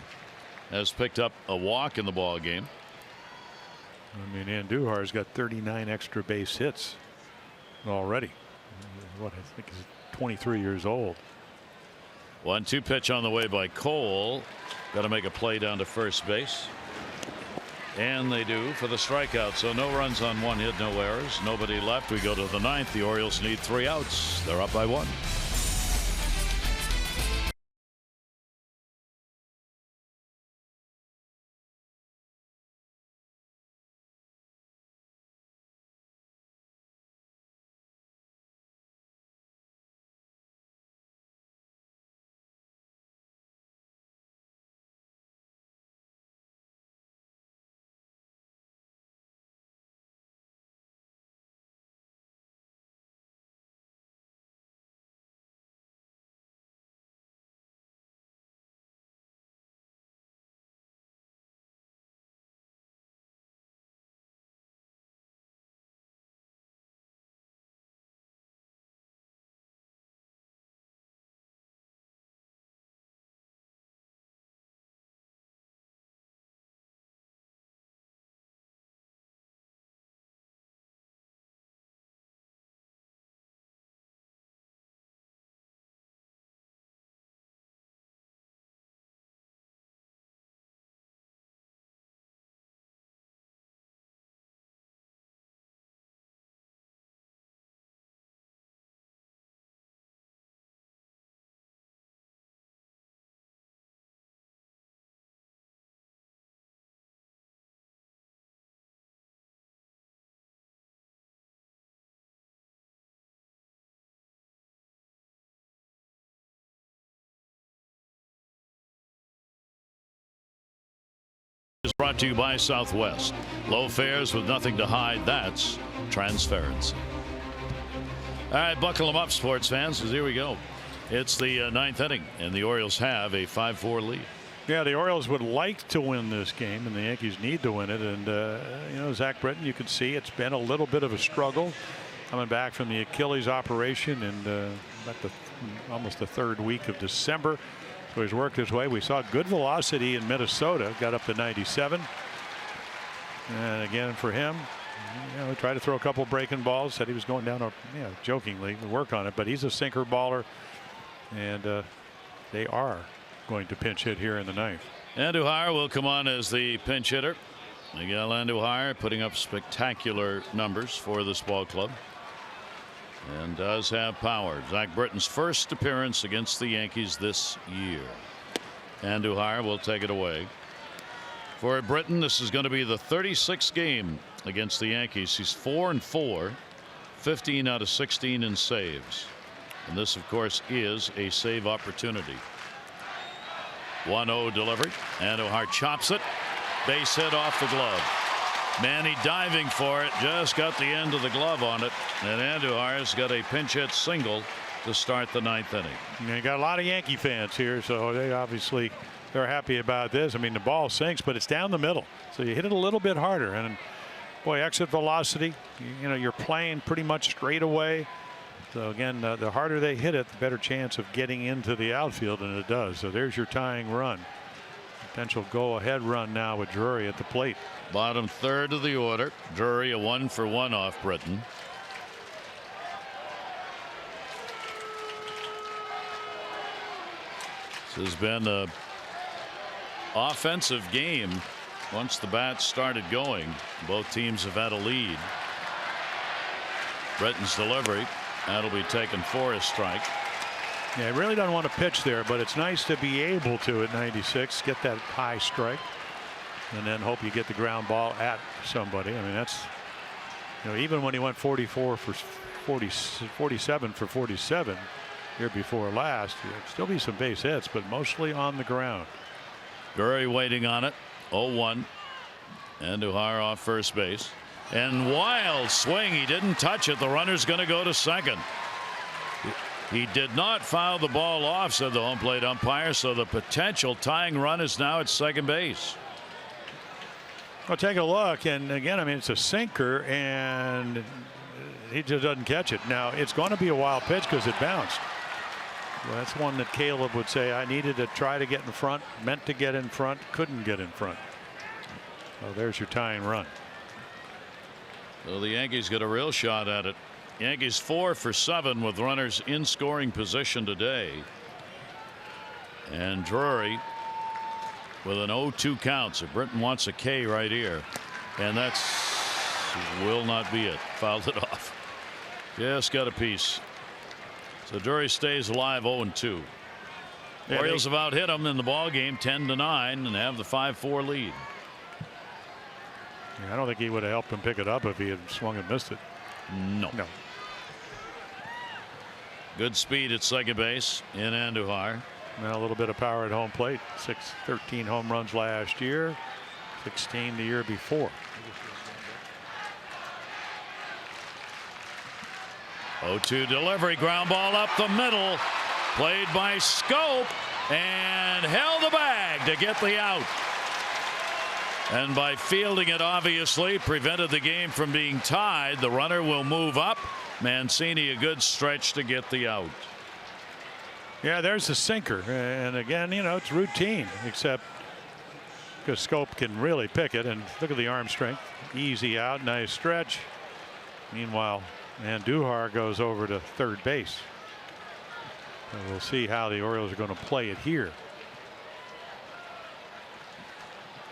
has picked up a walk in the ball game. I mean, Andujar's got 39 extra base hits already. What I think is 23 years old. 1-2 pitch on the way by Cole. Got to make a play down to first base. And they do for the strikeout. So no runs on 1 hit, no errors. Nobody left. We go to the 9th. The Orioles need 3 outs. They're up by 1. is brought to you by Southwest. Low fares with nothing to hide. That's transparency. All right, buckle them up, sports fans, because here we go. It's the ninth inning, and the Orioles have a 5-4 lead. Yeah, the Orioles would like to win this game, and the Yankees need to win it. And, you know, Zach Britton, you can see it's been a little bit of a struggle coming back from the Achilles operation in almost the third week of December. So he's worked his way. We saw good velocity in Minnesota, got up to 97. And again, for him, you know, tried to throw a couple breaking balls, said he was going down, jokingly to work on it, but he's a sinker baller, and they are going to pinch hit here in the ninth. Andujar will come on as the pinch hitter. Miguel Andujar putting up spectacular numbers for this ball club and does have power. Zach Britton's first appearance against the Yankees this year. Andujar will take it away. For Britton, this is going to be the 36th game against the Yankees. He's 4-4, 15 out of 16 in saves. And this, of course, is a save opportunity. 1-0 delivery. Andujar chops it. Base hit off the glove. Manny diving for it. Just got the end of the glove on it. And Andujar's got a pinch hit single to start the ninth inning. You got a lot of Yankee fans here, so they're happy about this. I mean, the ball sinks, but it's down the middle, so you hit it a little bit harder. And boy, exit velocity, you know, you're playing pretty much straight away. So again, the harder they hit it, the better chance of getting into the outfield, and it does. So there's your tying run. Potential go-ahead run now with Drury at the plate. Bottom third of the order. Drury a 1-for-1 off Britton. This has been a offensive game. Once the bats started going, both teams have had a lead. Britton's delivery, that'll be taken for a strike. Yeah, he really doesn't want to pitch there, but it's nice to be able to at 96 get that high strike and then hope you get the ground ball at somebody. I mean, that's, you know, even when he went 44 for 47 for 47 year before last, there'd still be some base hits, but mostly on the ground. Drury waiting on it. 0-1. Andujar off first base, and wild swing. He didn't touch it. The runner's going to go to second. He did not foul the ball off, said the home plate umpire, so the potential tying run is now at second base. Well, take a look, and again, I mean, it's a sinker, and he just doesn't catch it. Now, it's going to be a wild pitch because it bounced. Well, that's one that Caleb would say, I needed to try to get in front, meant to get in front, couldn't get in front. So there's your tying run. So the Yankees get a real shot at it. Yankees 4 for 7 with runners in scoring position today. And Drury with an 0-2 count. So Britton wants a K right here. And that's will not be it. Fouled it off. Just got a piece. So Drury stays alive 0-2. Yeah, Orioles have out hit them in the ball game 10-9 and have the 5-4 lead. I don't think he would have helped him pick it up if he had swung and missed it. No. Good speed at second base in Andujar. Now a little bit of power at home plate. 13 home runs last year, 16 the year before. 0-2 delivery, ground ball up the middle, played by Scope, and held the bag to get the out. And by fielding it, obviously prevented the game from being tied. The runner will move up. Mancini a good stretch to get the out. Yeah, there's the sinker, and again, you know, it's routine, except because Scope can really pick it. And look at the arm strength. Easy out, nice stretch. Meanwhile, Andujar goes over to third base. And we'll see how the Orioles are going to play it here.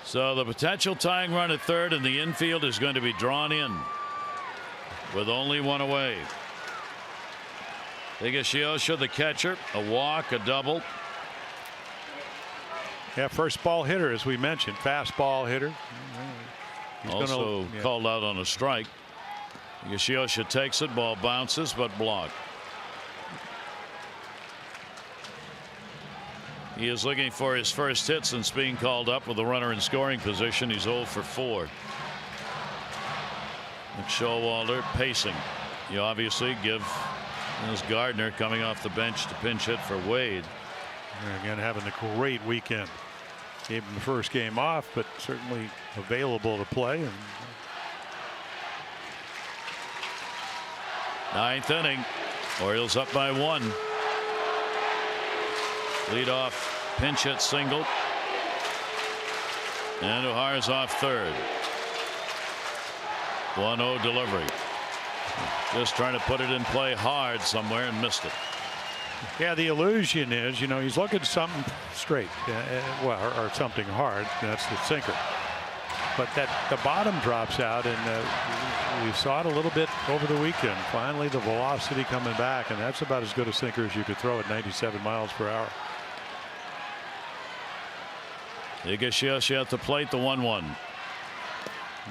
So the potential tying run at third in the infield is going to be drawn in with only one away. Higashioka, the catcher, a walk, a double. Yeah, first ball hitter, as we mentioned, fastball hitter. He's also called out on a strike. Higashioka takes it, ball bounces, but blocked. He is looking for his first hit since being called up with a runner in scoring position. He's 0 for 4. And Showalter pacing. You obviously give as Gardner coming off the bench to pinch hit for Wade. Again, having a great weekend. Gave him the first game off, but certainly available to play. And 9th inning. Orioles up by 1. Lead off pinch hit single. Andujar's off third. 1-0 delivery. Just trying to put it in play hard somewhere and missed it. Yeah, the illusion is, you know, he's looking something straight, well, or something hard. That's the sinker. But that the bottom drops out, and we saw it a little bit over the weekend. Finally, the velocity coming back, and that's about as good a sinker as you could throw at 97 miles per hour. Higashioka at the plate, the 1-1.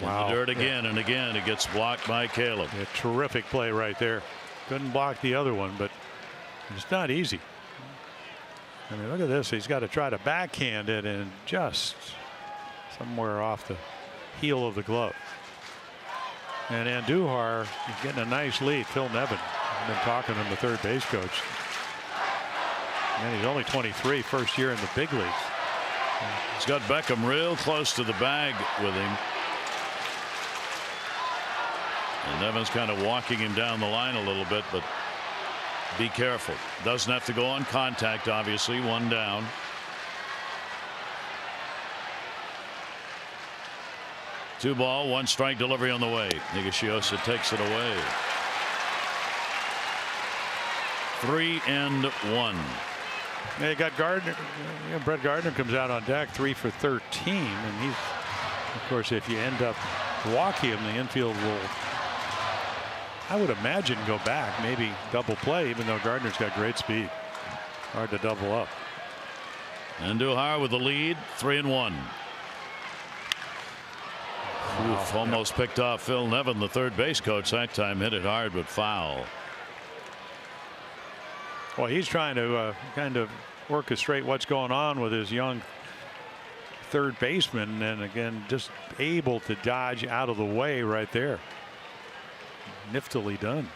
Wow. In the dirt again and again. It gets blocked by Caleb. A terrific play right there. Couldn't block the other one, but it's not easy. I mean, look at this. He's got to try to backhand it and just somewhere off the heel of the glove. And Andujar is getting a nice lead. Phil Nevin. I've been talking to him, the third base coach. And he's only 23, first year in the big leagues. He's got Beckham real close to the bag with him. And Nevin's kind of walking him down the line a little bit, but be careful. Doesn't have to go on contact, obviously. 1 down. Two ball, 1 strike delivery on the way. Higashioka takes it away. 3-1. Yeah, you got Gardner. Brett Gardner comes out on deck, 3 for 13, and he's, of course, if you end up walking him, the infield will, I would imagine, go back, maybe double play, even though Gardner's got great speed. Hard to double up. Andujar with the lead, 3-1. Oof, almost picked off Phil Nevin, the third base coach. That time hit it hard, but foul. Well, he's trying to kind of orchestrate what's going on with his young third baseman, and again, just able to dodge out of the way right there. Niftily done.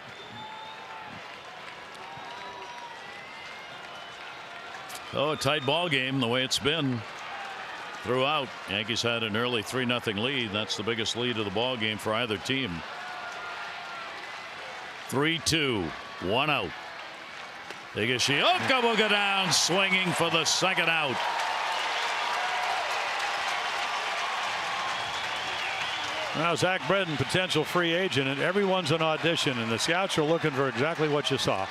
Oh, a tight ball game the way it's been throughout. Yankees had an early 3-0 lead. That's the biggest lead of the ball game for either team. 3-2, 1 out. Higashioka will go down swinging for the second out. Now Zach Britton, potential free agent, and everyone's an audition, and the scouts are looking for exactly what you saw.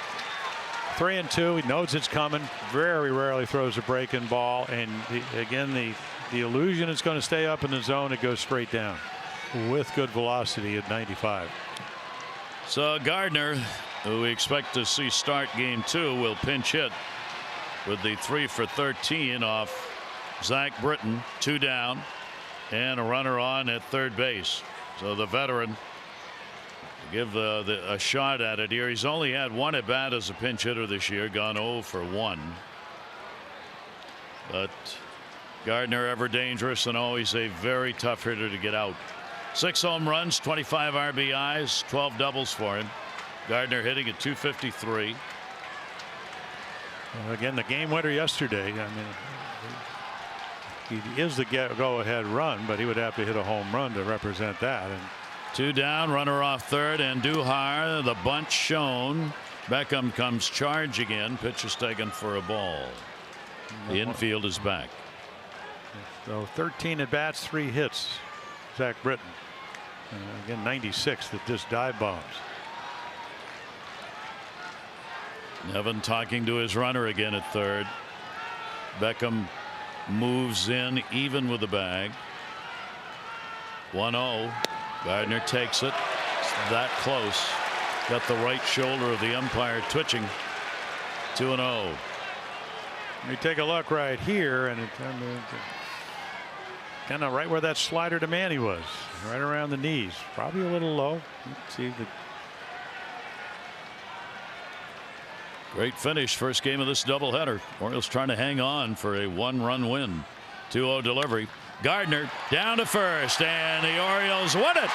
3-2. He knows it's coming. Very rarely throws a breaking ball, and again the illusion is going to stay up in the zone. It goes straight down with good velocity at 95. So Gardner, who we expect to see start game 2, will pinch hit with the 3 for 13 off Zach Britton. 2 down and a runner on at third base. So the veteran give a shot at it here. He's only had 1 at bat as a pinch hitter this year, gone 0 for 1. But Gardner, ever dangerous and always a very tough hitter to get out. 6 home runs, 25 RBIs, 12 doubles for him. Gardner hitting at .253. Again, the game winner yesterday. I mean, he is the go-ahead run, but he would have to hit a home run to represent that. And 2 down, runner off third, and Andujar, the bunt shown. Beckham comes charging in. Pitch is taken for a ball. The infield is back. So 13 at bats, 3 hits. Zach Britton. Again, 96 that just dive bombs. Nevin talking to his runner again at third. Beckham moves in even with the bag. 1-0. Gardner takes it. It's that close. Got the right shoulder of the umpire twitching. 2-0. You take a look right here, and it's kind of right where that slider to Manny was, right around the knees, probably a little low. You can see the Great finish. First game of this doubleheader. Orioles trying to hang on for a 1-run win. 2-0 delivery. Gardner down to first, and the Orioles win it.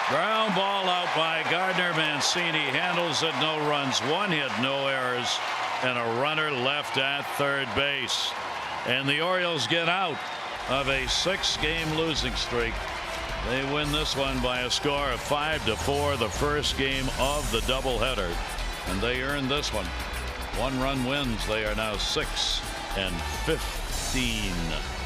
Ground ball out by Gardner. Mancini handles it. No runs, 1 hit, no errors, and a runner left at third base. And the Orioles get out of a 6-game losing streak. They win this one by a score of 5-4, the first game of the doubleheader. And they earned this one. 1-run wins. They are now 6-15.